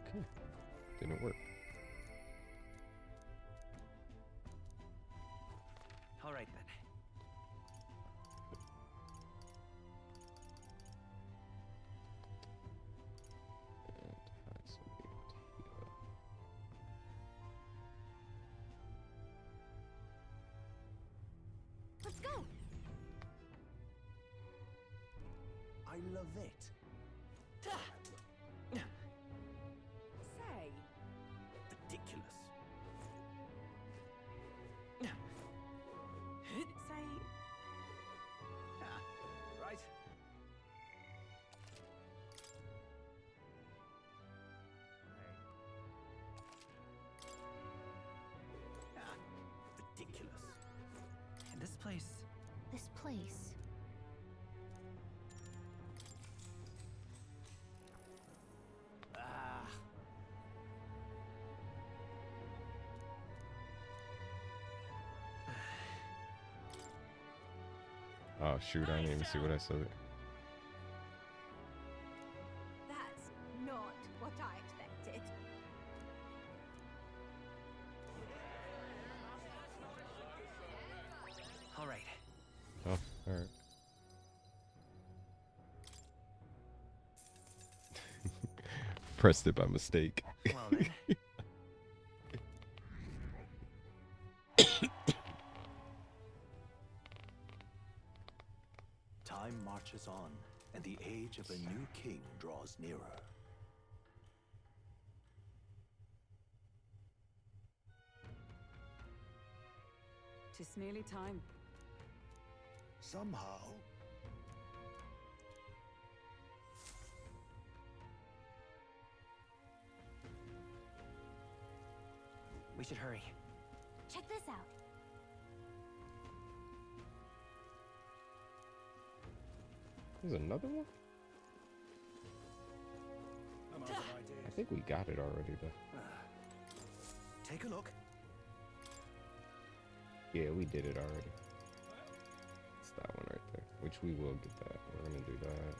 Okay, didn't work. All right then. Let's go. I love it. Say, Ridiculous. say, Right. Ridiculous. And this place. This place. Ah. Oh shoot, I didn't even see what I said. That's not what I expected. All right. Oh, alright. Pressed it by mistake. Well then. Time marches on, and the age of a new king draws nearer. tis nearly time. Somehow, We should hurry. Check this out. There's another one? I'm out of ideas. I think we got it already though. Take a look. Yeah, we did it already. It's that one right there. Which we will get that. We're gonna do that.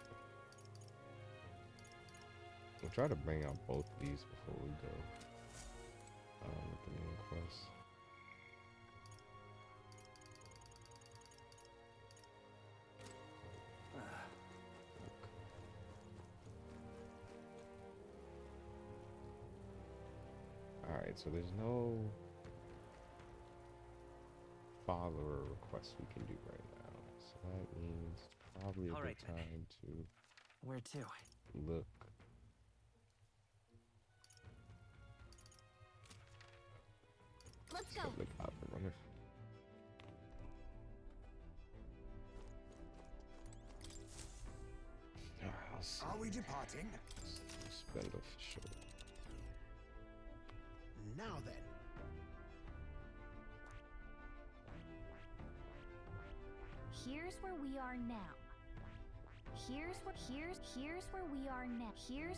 We'll try to bring out both of these before we go. With the main quest. Alright, so there's no follower request we can do right now. So that means it's probably a All good right, then. time to Where to? look. Let's go. Start the Gauntlet Runner. Alright, I'll see. are we departing? spend official. Now then. Here's where we are now. Here's where we are now. Here's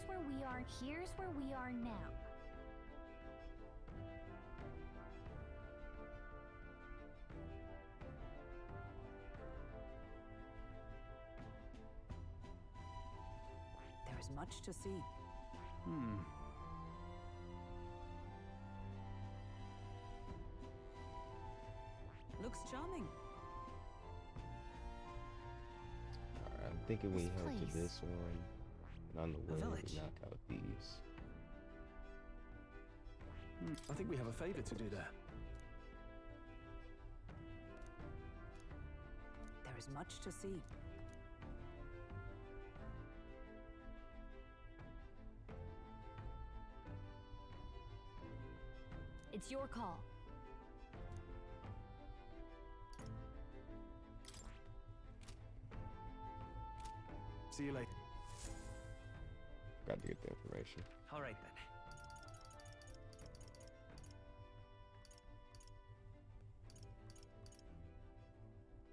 where we are now. There is much to see. Looks charming. I'm thinking we This head to place. this one, and on the way village. we knock out these. I think we have a favor to do there. There is much to see. It's your call. See you later. Got to get the information. All right then.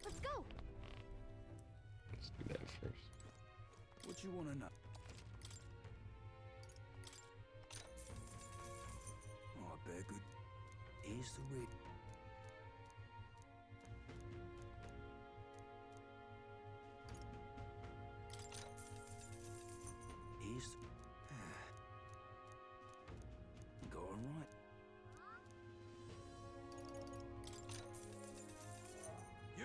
Let's go. Let's do that first. What you want to know? Oh, I bet good. Here's the rig. Here's the... Going right. You!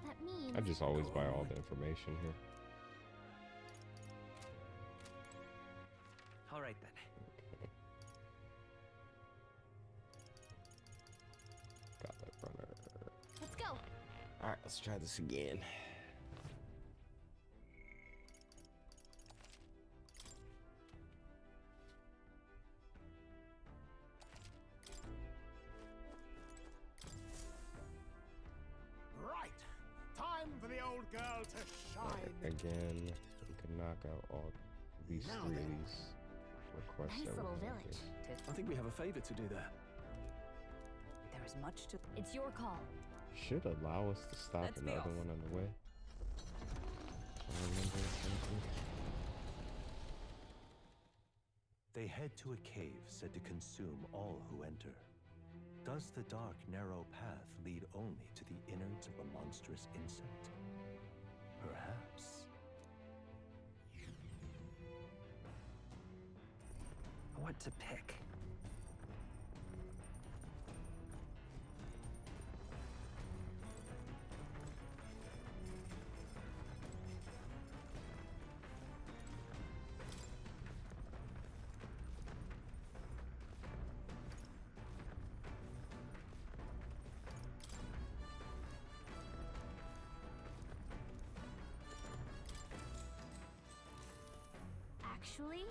That means I just always buy all the information here. All right then. Goblet runner. let's go. All right, let's try this again. Right. Time for the old girl to shine. Again, we can knock out all these Now three of then. these requests. Nice that we're little making. village. I think we have a favor to do there. There is much to... It's your call. Should allow us to stop Let's be another off. one on the way. I remember something. They head to a cave said to consume all who enter. Does the dark, narrow path lead only to the innards of a monstrous insect? Perhaps. What to pick? Actually,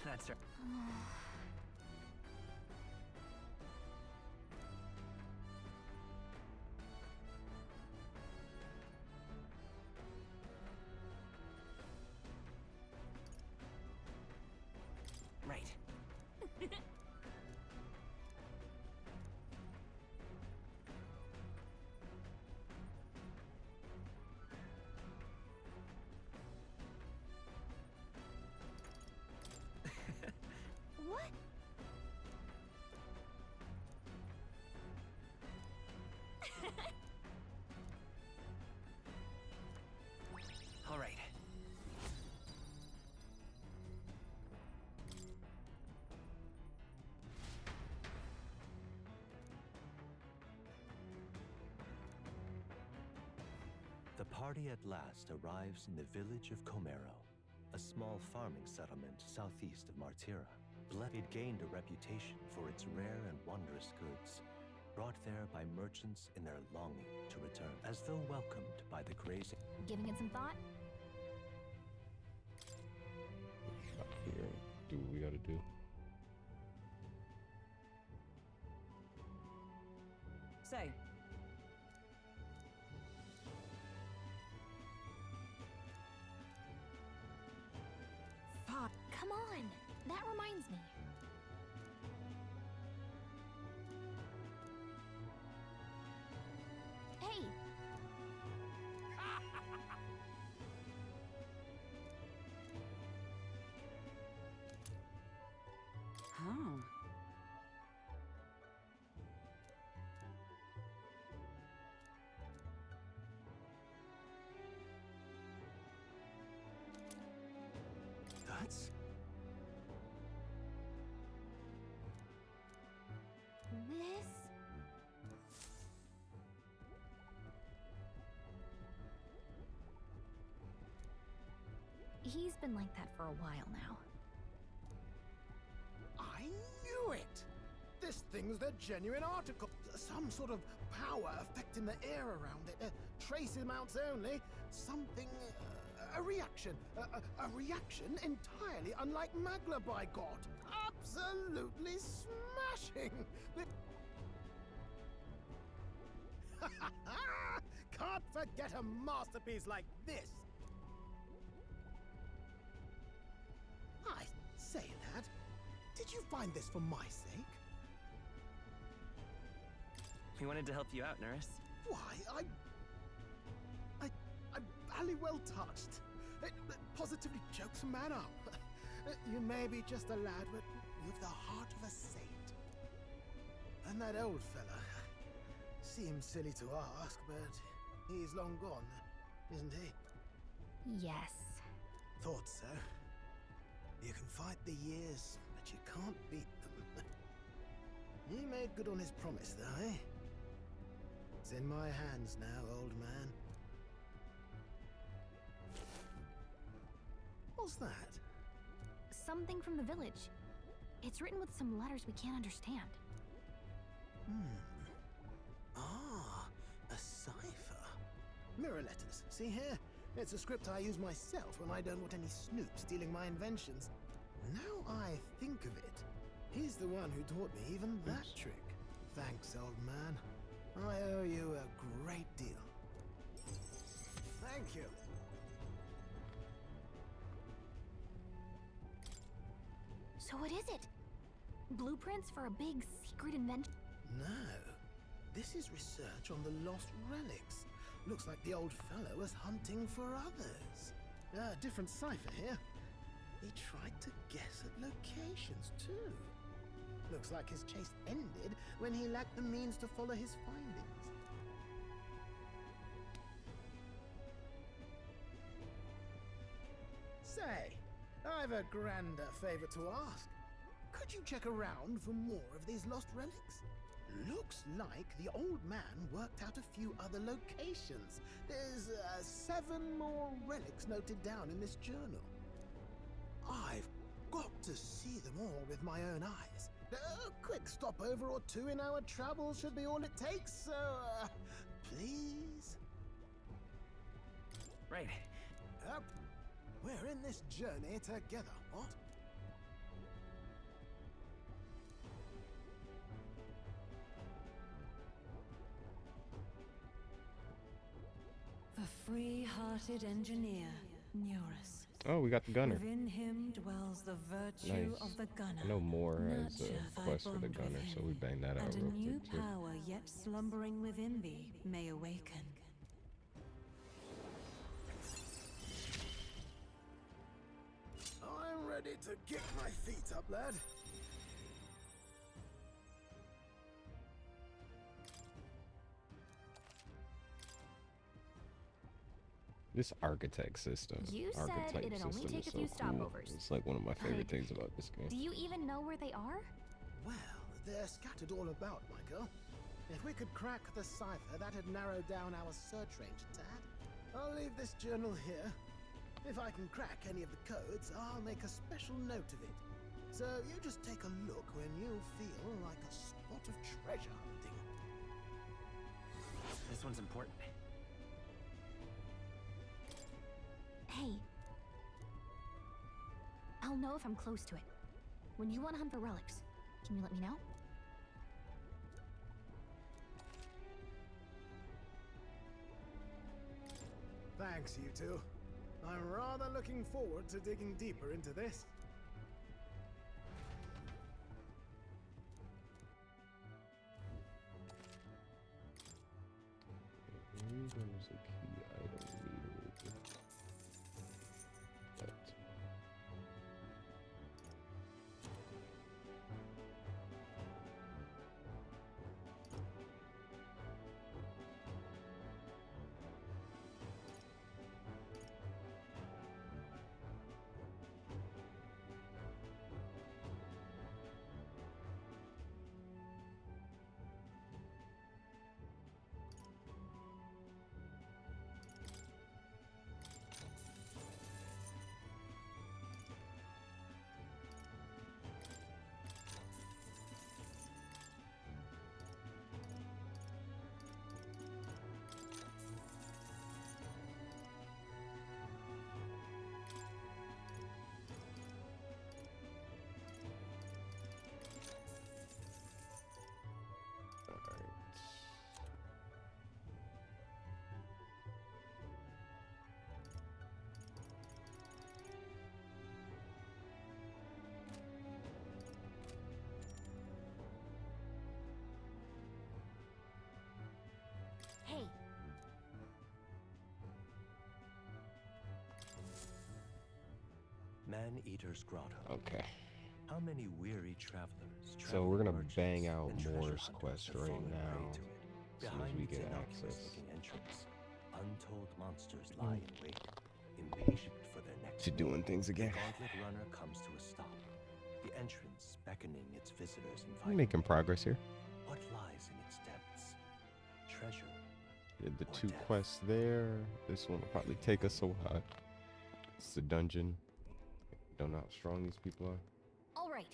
That's right. Right. what? All right. The party at last arrives in the village of Comero, a small farming settlement southeast of Martira. It gained a reputation for its rare and wondrous goods, brought there by merchants in their longing to return, as though welcomed by the grazing. Giving it some thought? Stop here. Do what we gotta do. Say. Fuck. Come on. That reminds me. Hey. Huh. That's... This... He's been like that for a while now. I knew it! This thing's the genuine article. Some sort of power affecting the air around it. Trace amounts only. Something... a reaction. A reaction entirely unlike Magla, by God. Absolutely smashing! Can't forget a masterpiece like this. I say, lad, did you find this for my sake? We wanted to help you out, Nurse. Why, I'm barely well touched. It positively chokes a man up. You may be just a lad, but you've the heart of a saint. And that old fella seems silly to ask, but he's long gone, isn't he? Yes. Thought so. You can fight the years, but you can't beat them. He made good on his promise, though, eh? It's in my hands now, old man. What's that? Something from the village. It's written with some letters we can't understand. Ah, a cipher. Mirror letters, see here? It's a script I use myself when I don't want any snoops stealing my inventions. Now I think of it, he's the one who taught me even that trick. Thanks, old man. I owe you a great deal. Thank you. So what is it? Blueprints for a big secret invention? No. This is research on the lost relics. Looks like the old fellow was hunting for others. Different cipher here. He tried to guess at locations, too. Looks like his chase ended when he lacked the means to follow his findings. Say, I've a grander favor to ask. Could you check around for more of these lost relics? Looks like the old man worked out a few other locations. There's 7 more relics noted down in this journal. I've got to see them all with my own eyes. A quick stopover or 2 in our travels should be all it takes, so, please? Right. We're in this journey together, what? The free-hearted engineer, Neurus. Oh, we got the gunner. Within him dwells the virtue Nice. of the gunner. I know more as Nurture a thy quest for the bond gunner, with so him, we banged that out and real a new quick too. power yet slumbering within thee may awaken. I'm ready to kick my feet up, lad. This architect system. You said archetype it'd only system take is a so few cool. stopovers. It's like one of my favorite Like, things about this game. Do you even know where they are? Well, they're scattered all about, my girl. If we could crack the cipher, that'd narrow down our search range a tad. I'll leave this journal here. If I can crack any of the codes, I'll make a special note of it. So you just take a look when you feel like a spot of treasure hunting. This one's important. Hey. I'll know if I'm close to it. When you want to hunt for relics, can you let me know? Thanks, you two. I'm rather looking forward to digging deeper into this. There's a key item needed. But Hey, Man-Eater's Grotto. okay. How many weary travelers? So we're gonna merchants, bang out and treasure Moore's hunters quest have right fallen now. prey to it. As soon as Behind we its get innocuous access. looking entrance, untold monsters lie in wait, impatient for their next To doing things again. The gauntlet runner comes to a stop. The entrance beckoning its visitors, I'm inviting. making progress here. What lies in its depths? Treasure. Did the or 2 death? quests there. This one will probably take us a while. It's the dungeon. Don't know how strong these people are. all right.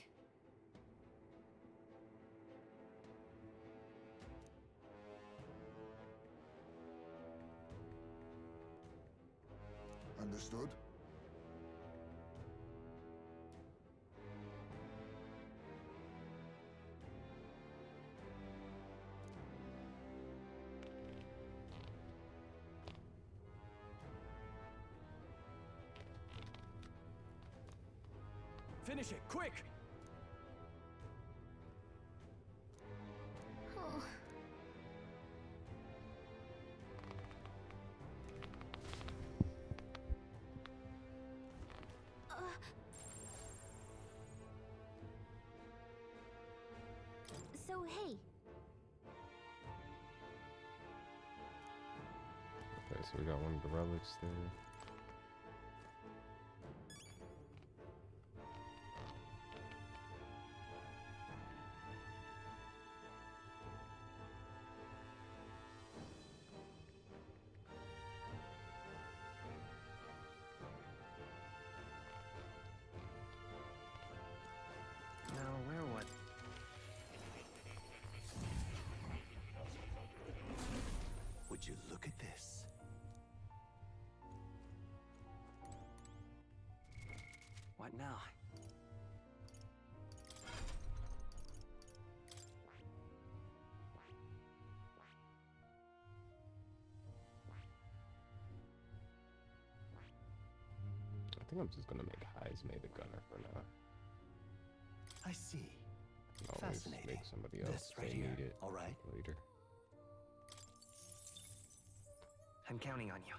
Understood? Finish it, quick! Oh. So, hey, Okay, so we got one of the relics there. Now, where what? Would you look at this? What now? I think I'm just gonna make Heismay the gunner for now. I see. I'll always Fascinating. make somebody else This if right they here. need it All right. later. I'm counting on you.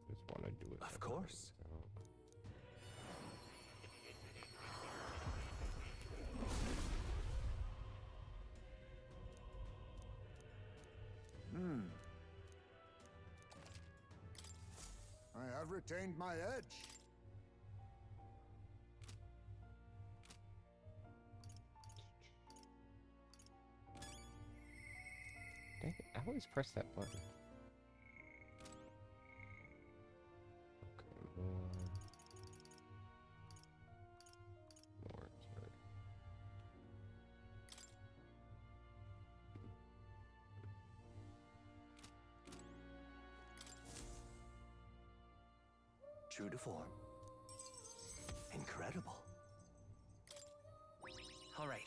Just want to do it. Of course. I have retained my edge. Dang it, I always press that button. Okay, more. Sorry. True to form. Incredible. All right.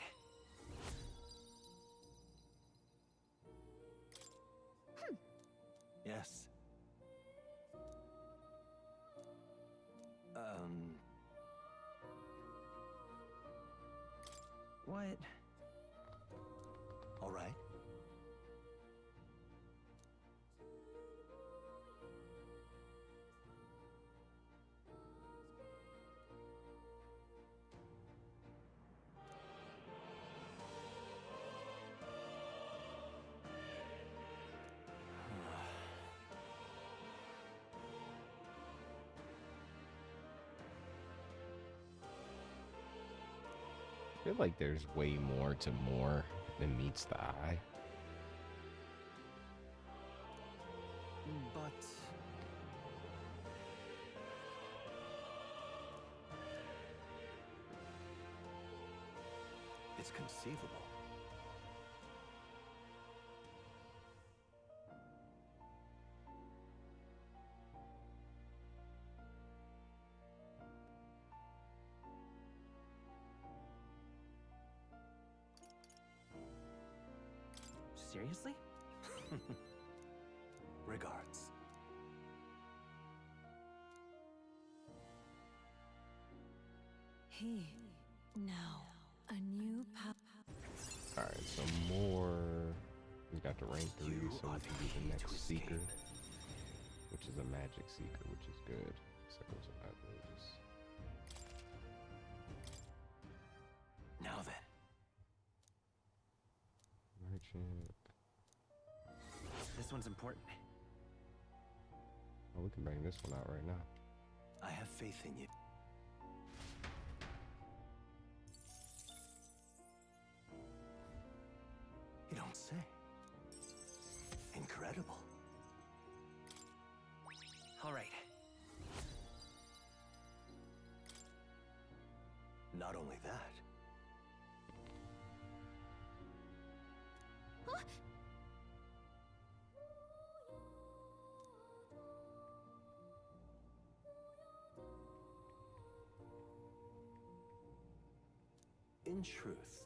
Yes. What? All right. I feel like there's way more to more than meets the eye. But it's conceivable. Seriously? Regards. He now a new path. All right, so more. We got the rank 3, so we can do the next seeker, which is a magic seeker, which is good. So it goes outrageous. Now then. Merchant. This one's important. Oh, we can bring this one out right now. I have faith in you. You don't say. Incredible. All right. Not only that. Huh? In truth,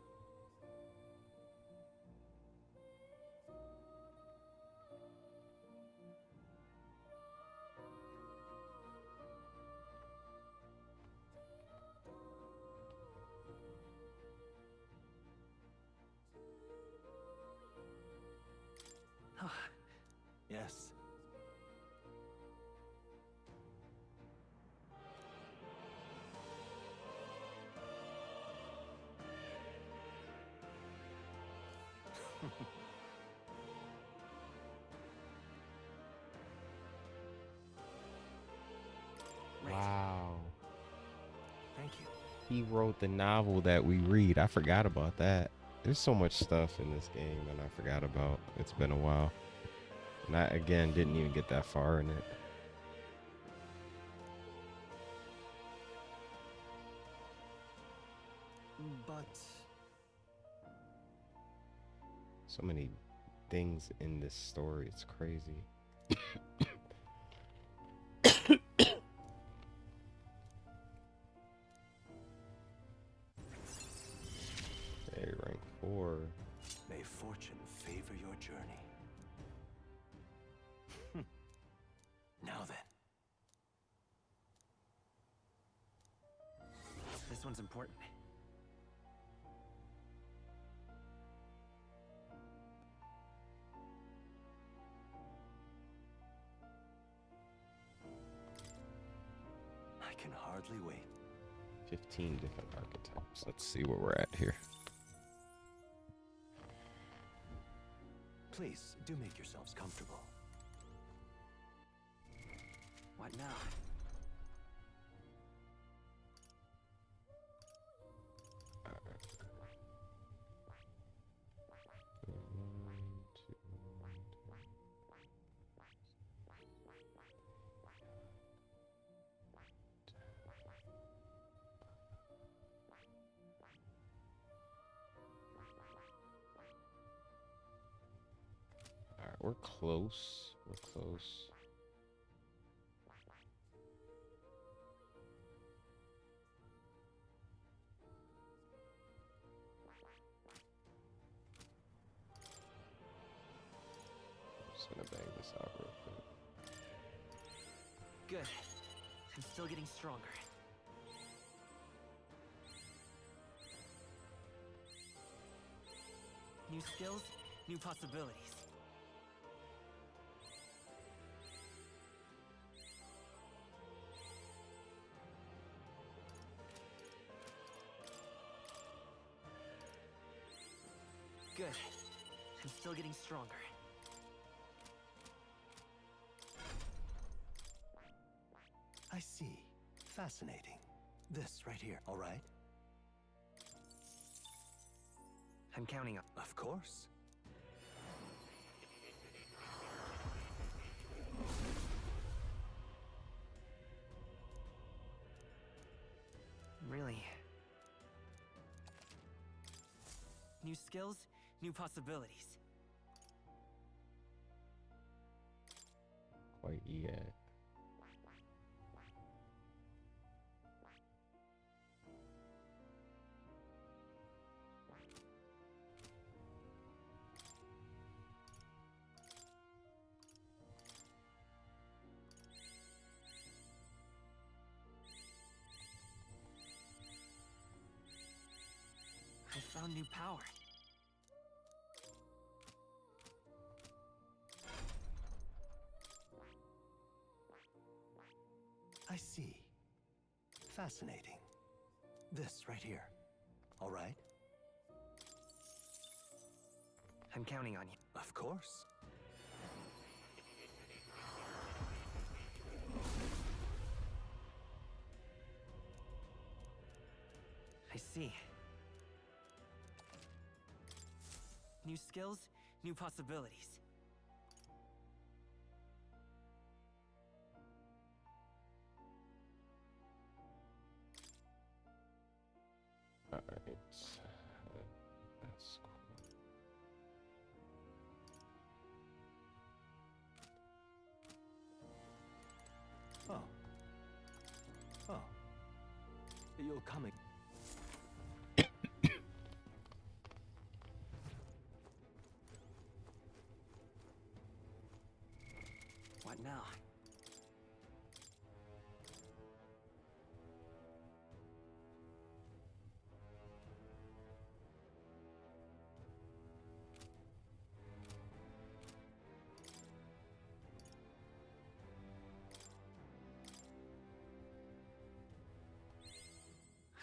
yes. Wow. Thank you. He wrote the novel that we read. I forgot about that. There's so much stuff in this game that I forgot about. It's been a while. And I, again, didn't even get that far in it. But So many things in this story. It's crazy. Hey, rank 4. may fortune favor your journey. Now then. This one's important. I can hardly wait. 15 different archetypes. Let's see where we're at here. Please, do make yourselves comfortable. What now? Alright, we're close. We're close. I'm just gonna bang this out real quick. Good. I'm still getting stronger. New skills, new possibilities. Good. I'm still getting stronger. I see. Fascinating. This right here, all right? I'm counting on. Of course. Really? New skills, new possibilities. Quite yet. I found new power. I see. Fascinating. This right here, all right? I'm counting on you. Of course. I see. New skills, new possibilities. Alright. That's cool. Oh. Oh. You're coming. What now?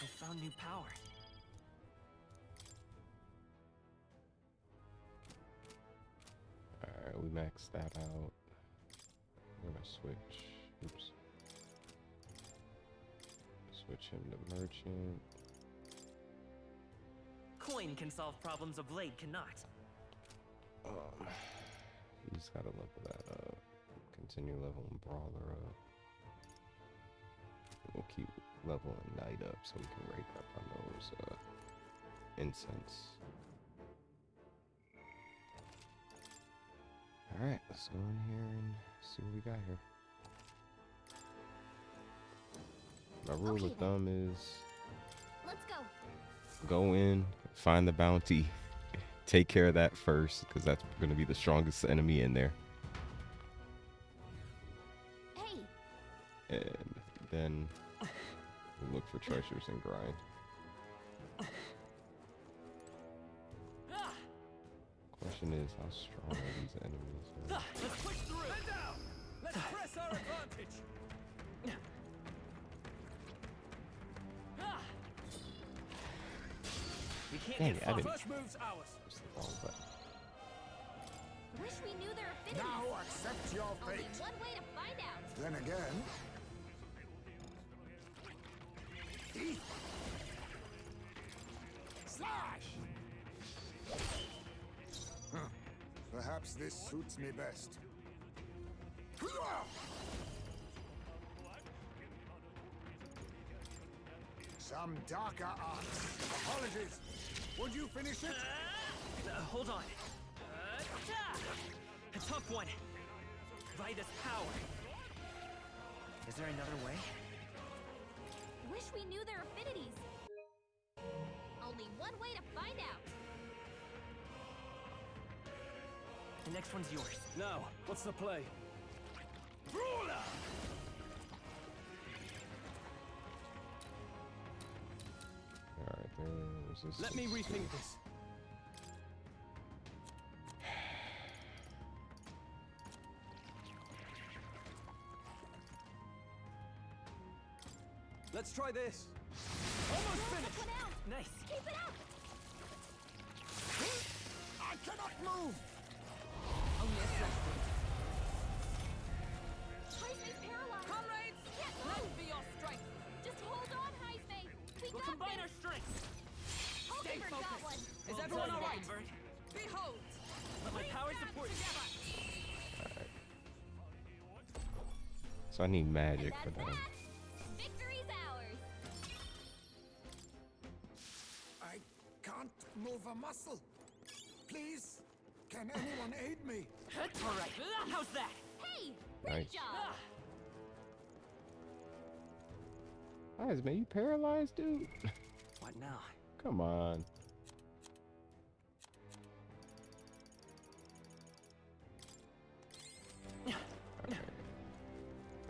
I found new power. Alright, we maxed that out. We're gonna switch. Oops. Switch him to merchant. Coin can solve problems a blade cannot. He's gotta level that up. Continue leveling Brawler up. We'll keep leveling Knight up so we can rate up on those incense. Alright, let's go in here and see what we got here. My rule of thumb is Let's go. go in, find the bounty, take care of that first, because that's going to be the strongest enemy in there. Hey. And then we'll look for treasures and grind. Question is, how strong are these enemies? Let's push through. Head down. Let's press our advantage. We can't Dang get it, I far. didn't. First move's ours. Press the wrong button. Wish we knew their affinities. Now accept your Only fate. one way to find out. Then again, slash! Perhaps this suits me best. Some darker arts. Apologies. Would you finish it? Hold on. A tough one. By this power. Is there another way? Wish we knew their affinities. Only one way to find out. The next one's yours. Now, what's the play? Brawler. This Let me is- rethink this. Let's try this. Almost finished. Nice. Keep it up! I cannot move! Only a second. Heismay's paralyzed! Comrades, Can't lend move! me your strength. Just hold on, Heismay! We We'll got combine this! our strengths. Stay Hulkenberg got focused. one! Is Well everyone done, all right? Hulkenberg. Behold. Let my We power stand support you. together. So I need magic And for that's that. that! Victory's ours! I can't move a muscle. Please, can anyone aid me? All right. How's that? Hey! Great Nice. job! Heismay, you paralyzed, dude? What now? Come on.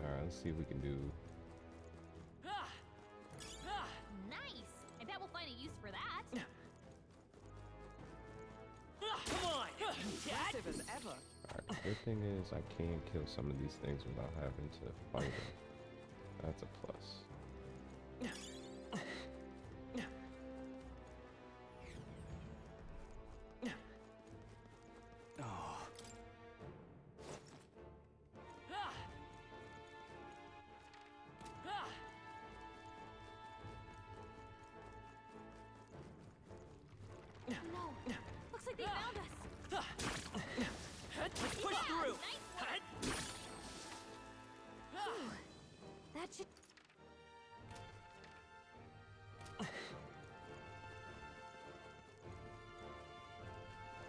Alright, let's see if we can do. Nice! I bet we'll find a use for that. Come on! Impressive as ever. Alright, the good thing is I can kill some of these things without having to fight them. That's a plus. Oh. No! Looks like they found us! Let's push through. Nice work! That should...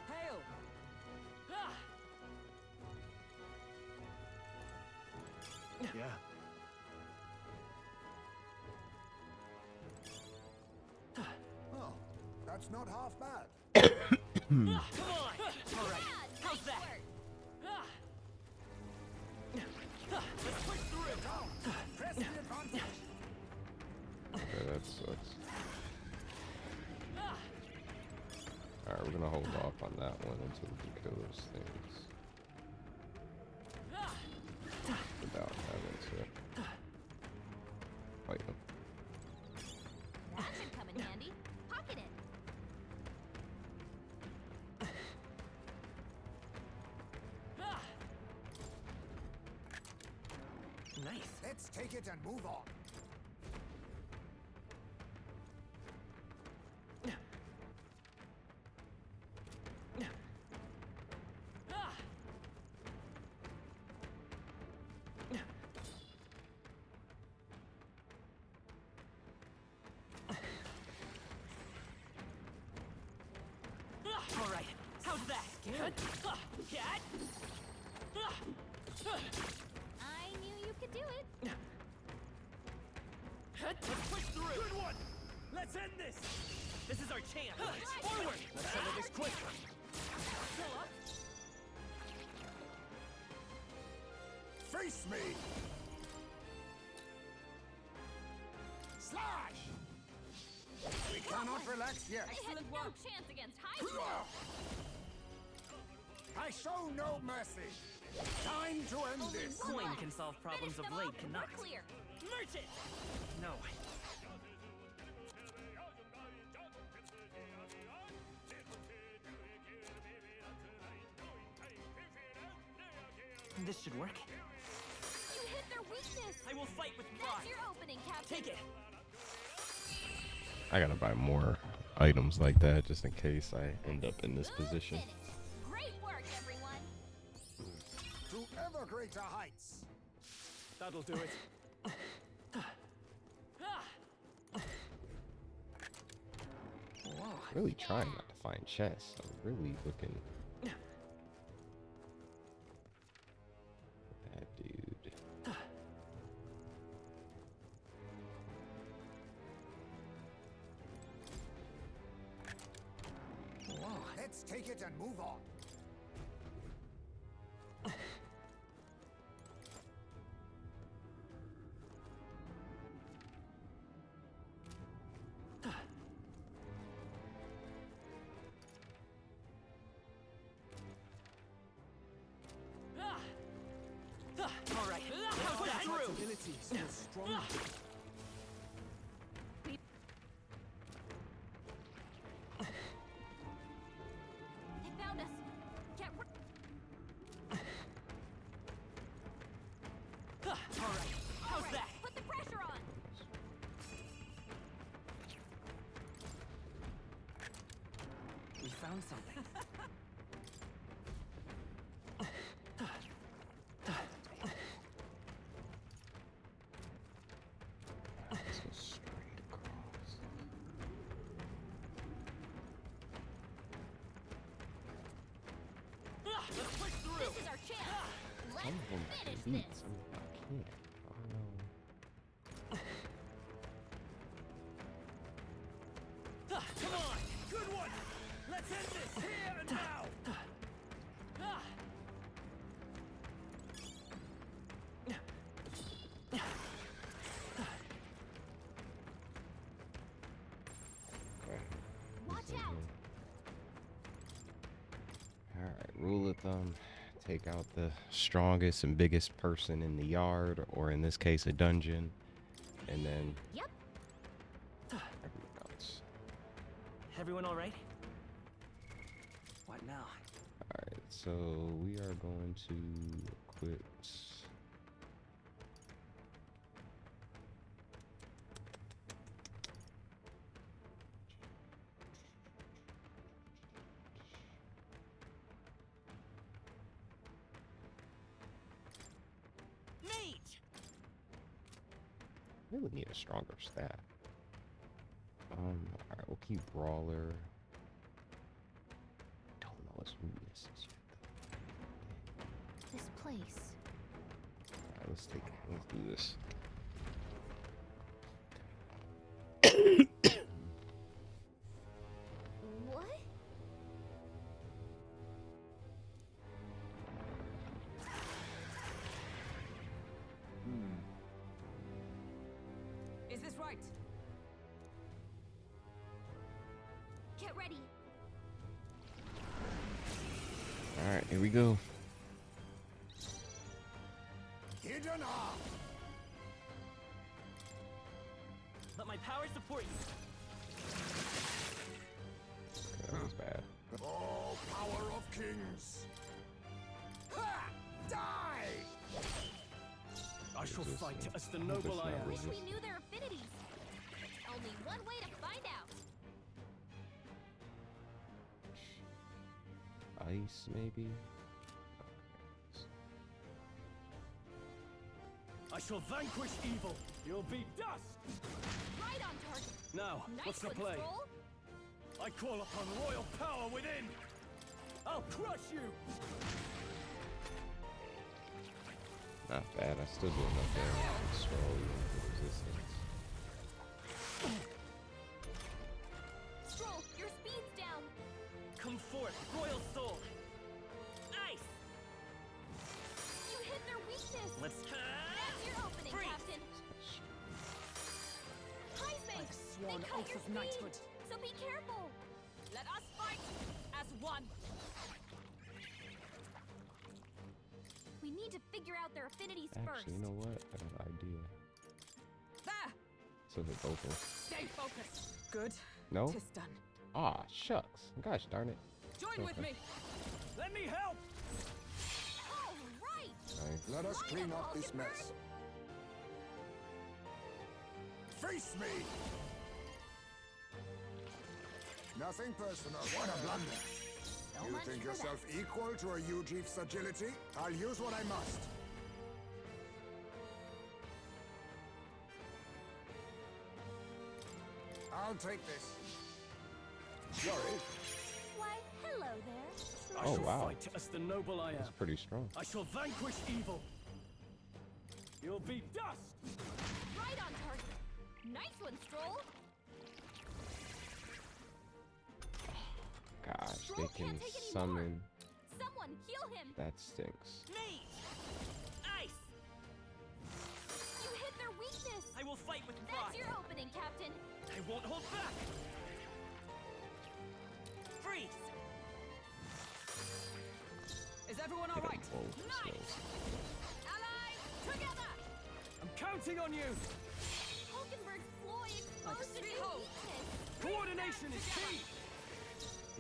Hail. Yeah. Oh, that's not half bad. Come on! All right. Yeah, How's nice that? work! Let's push through. Press the advantage. Okay, that sucks. Alright, we're gonna hold off on that one until we can kill those things. Without having to fight them. That should come in handy. Pocket it. Nice. Let's take it and move on. All right. How's that? I knew you could do it. Let's push through. Good one. Let's end this. This is our chance. Forward. Let's settle this quick. Face me! Slash! We cannot relax yet. I had no chance against Heismay. I show no mercy. Time to end Only this. one Coin life. can solve problems Finish of them late, off and cannot. we're clear. Merchant. No. This should work. You hit their weakness! I will fight with That's pride. your opening, Captain! Take it. I gotta buy more items like that just in case I end up in this Move position. finished. Great work, everyone! To ever greater heights. That'll do it. Really trying not to find chests. I'm really looking. That dude. Let's take it and move on. gravity is still strong. They found us. Get Alright, how's that? Put the pressure on. We found something. Let's go straight across. Let's push through. This is our chance. Let's Some of them finish can beat, this. some of them can't. Oh no. Come on! Good one! Let's end this here and now! Okay. Watch out. Alright, rule of thumb. Take out the strongest and biggest person in the yard, or in this case, a dungeon. And then Yep. everything else. Everyone alright? What now? Alright, so we are going to equip. Mage! Really need a stronger staff. Alright, we'll keep Brawler. Don't know his weaknesses yet though. This place. Alright, let's do this. What? Is this right? Get ready. Alright, here we go. Hidden arm! Let my power support you. Okay, that was bad. Oh, power of kings! Ha! Die! I shall Resist fight it. as the Hope noble it's I not am. Wish we resist. knew their affinities. Only one way to find out. Ice, maybe? I shall vanquish evil. You'll be dust. Right on target. Now, Nice what's the one, play? Stroll. I call upon royal power within. I'll crush you. Not bad, I still do enough damage to swallow you into resistance. Stroll, your speed's down. Come forth, royal soul. Ice! You hit their weakness. Let's That's your opening, Freeze. Captain. Heismay, I've sworn they cut oath your of speed, knighthood. so be careful. Let us fight as one. We need to figure out their affinities first. Actually, you know what? I got an idea. There. So they're both in. Stay focused. Good. No? Tis done. Ah, shucks. Gosh darn it. Join with me. Let me help. All right. Nice. Let us Line clean up, up this Hulkenberg. mess. Face me! Nothing personal. What a blunder. So You much think for yourself equal to a Ujief's agility? I'll use what I must. I'll take this. Sorry. Why, hello there. I Oh, shall wow. fight as the noble I am. That's pretty strong. I shall vanquish evil. You'll be dust. Right on target. Nice one, Stroll. Gosh, Stroll they can't can take any summon. Someone heal him. That stinks. Mage! Ice! You hit their weakness. I will fight with That's pride. your opening, Captain. I won't hold back. Freeze! Is everyone all Hit 'em right? both, so- Allies, together. I'm counting on you! Hulkenberg's ploy exposed a new weakness. Coordination is key!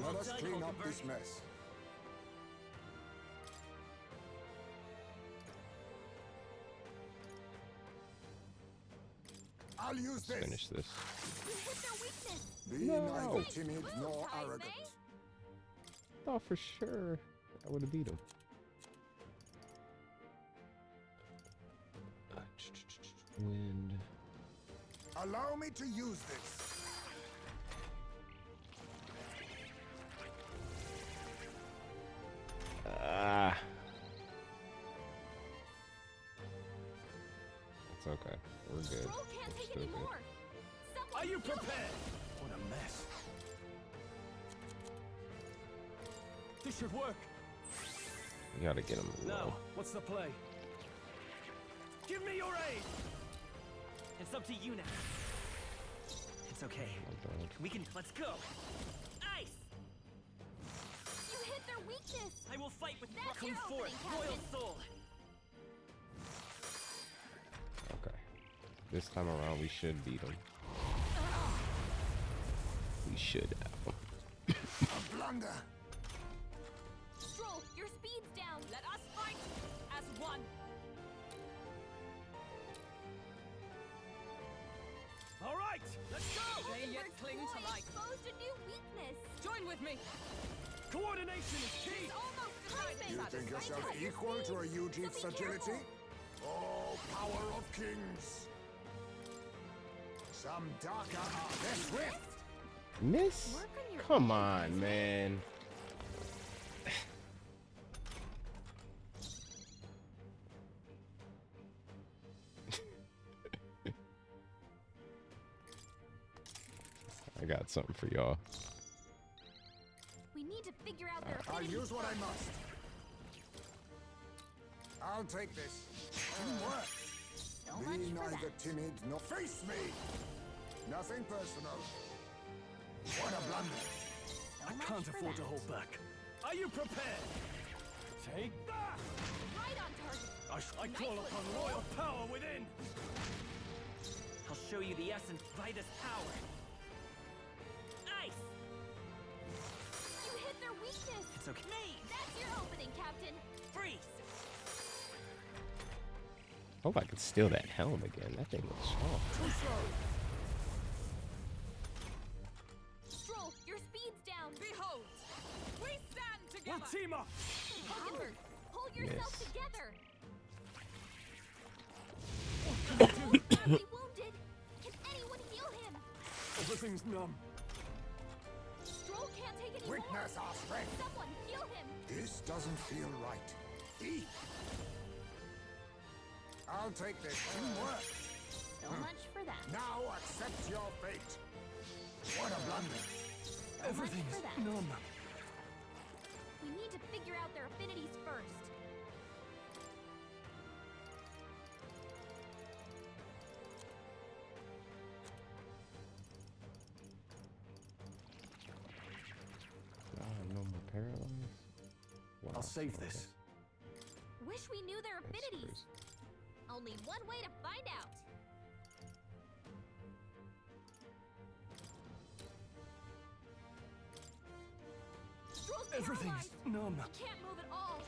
Let us clean up this mess. I'll use this. Finish this. You hit their weakness. Be neither timid nor arrogant. Thought for sure I would have beat him. Wind. Allow me to use this. It's okay. We're good. Stroll can't We're take still any good. more. Someone Are you kill him. prepared? What a mess. This should work. You gotta get him low. Now, what's the play? Give me your aid! It's up to you now. It's okay. We can. Let's go. Ice! You hit their weakness. I will fight with That's come your forth, opening, royal Captain. soul. Okay. This time around, we should beat him. We should have him. A blunder. Stroll, your speed's down. Let us fight as one. All right, let's go! They yet Hulkenberg's cling ploy to life. exposed a new weakness. Join with me. Coordination is key! It's almost decided. You think yourself equal to a Eugif's agility? Oh, power of kings! Some darker are less swift. Miss? Work on your Come on, man. I got something for y'all. We need to figure out their I'll affinities use what I first. must. I'll take this. Teamwork. So Be much for neither that. timid nor face me. Nothing personal. What a blunder. So I much can't for afford to that. hold back. Are you prepared? Take that! Right on target. I call Nice upon one, royal power within! I'll show you the essence by this power. Ice! You hit their weakness. It's okay. Me! That's your opening, Captain. Freeze! Hope I can steal that helm again. That thing looks strong. Too slow. Stroll, your speed's down. Behold, we stand We'll together. team up! Hulkenberg, pull yourself Miss. together. What can I do? Badly wounded. Can anyone heal him? Everything's numb. Stroll can't take any more. Witness our strength. Someone heal him. This doesn't feel right. Eat. I'll take this. Teamwork. So much for that. Now accept your fate. What a blunder. So Everything's much for that. numb. We need to figure out their affinities first. No more paralyzed. Wow. I'll save this. Wish we knew their That's affinities. crazy. Only one way to find out. Stroll's Everything's paralyzed. numb. He can't move at all.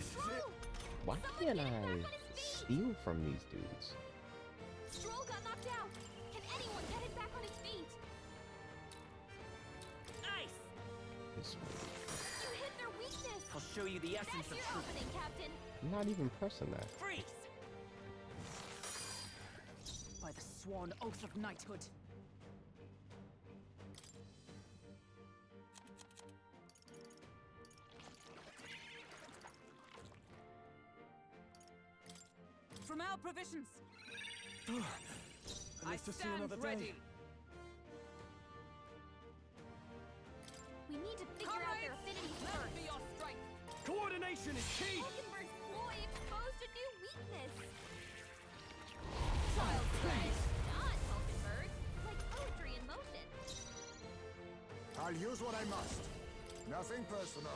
Stroll! Why can't I steal from these dudes? Stroll got knocked out. Can anyone get him back on his feet? Ice! This way. You hit their weakness. I'll show you the essence That's of your truth. opening, Captain. I'm not even pressing that. Freeze! By the sworn oath of knighthood. From our provisions, I I live to see stand another day. ready. We need to figure out their affinities Lend first. me your strength. Coordination is key! Hulkenberg's ploy exposed a new weakness. Child's play. Done, Hulkenberg. Like poetry in motion. I'll use what I must. Nothing personal.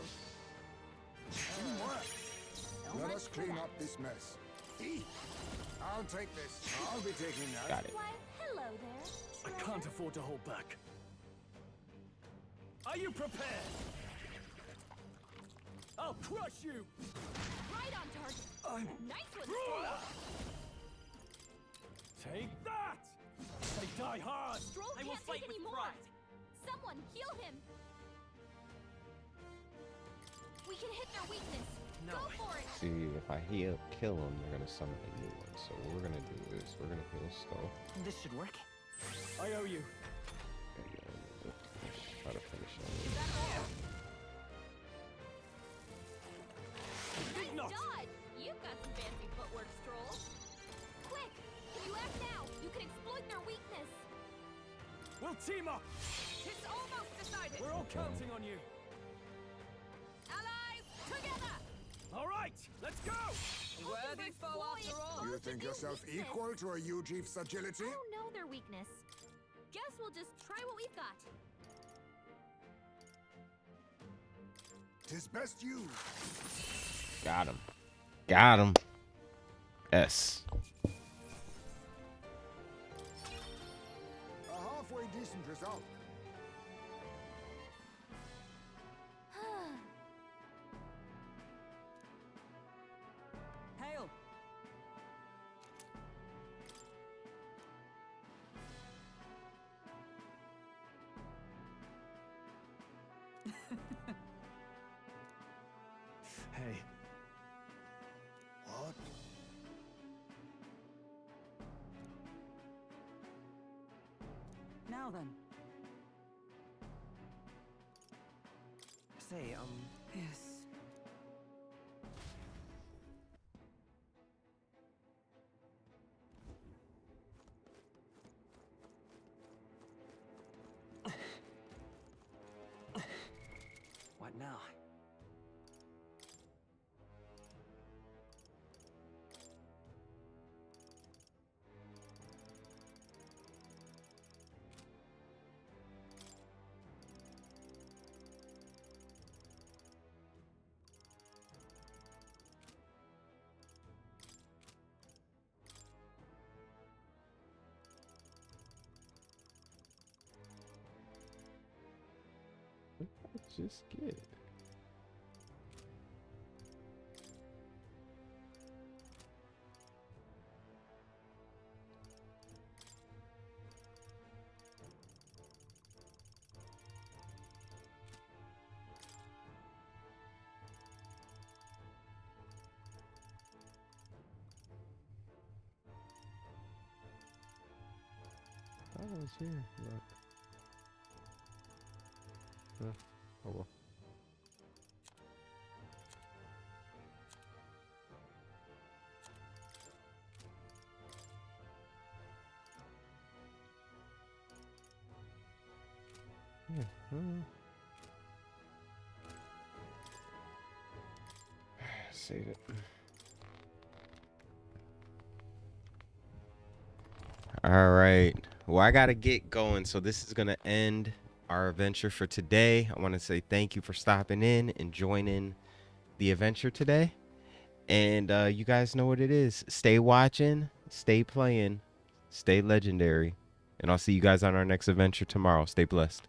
Teamwork. Let us clean up this mess. I'll take this. I'll be taking that. Got it. Why, hello there. I can't afford to hold back. Are you prepared? I'll crush you! Right on target. Nice one, Ruler! Stroll. Take that! They die hard! Stroll I will can't fight take with any more. pride. Someone heal him. We can hit their weakness. No. Go for it. See, if I kill them, they're gonna summon a new one. So what we're gonna do is we're gonna heal Skull. This should work. I owe you. And then let's try to finish Is it. that all? Big Nice knot! dodge. You've got some fancy footwork, Stroll. Quick, can you act now? You can exploit their weakness. We'll team up! It's almost decided. We're all counting on you. Allies, together! All right, let's go! Worthy foe after all. You think yourself equal to a Ujief's agility? I don't know their weakness. Guess we'll just try what we've got. Tis best you. Got him. Got him. S. A halfway decent result. Hail! Hey. What? Now then. Say, Yes. what now? Just get it. Oh, it's here. Look. Huh. Oh well. Yeah. Save it. All right. Well, I gotta get going, so this is gonna end our adventure for today. I want to say thank you for stopping in and joining the adventure today. And you guys know what it is. Stay watching, stay playing, stay legendary. And I'll see you guys on our next adventure tomorrow. Stay blessed.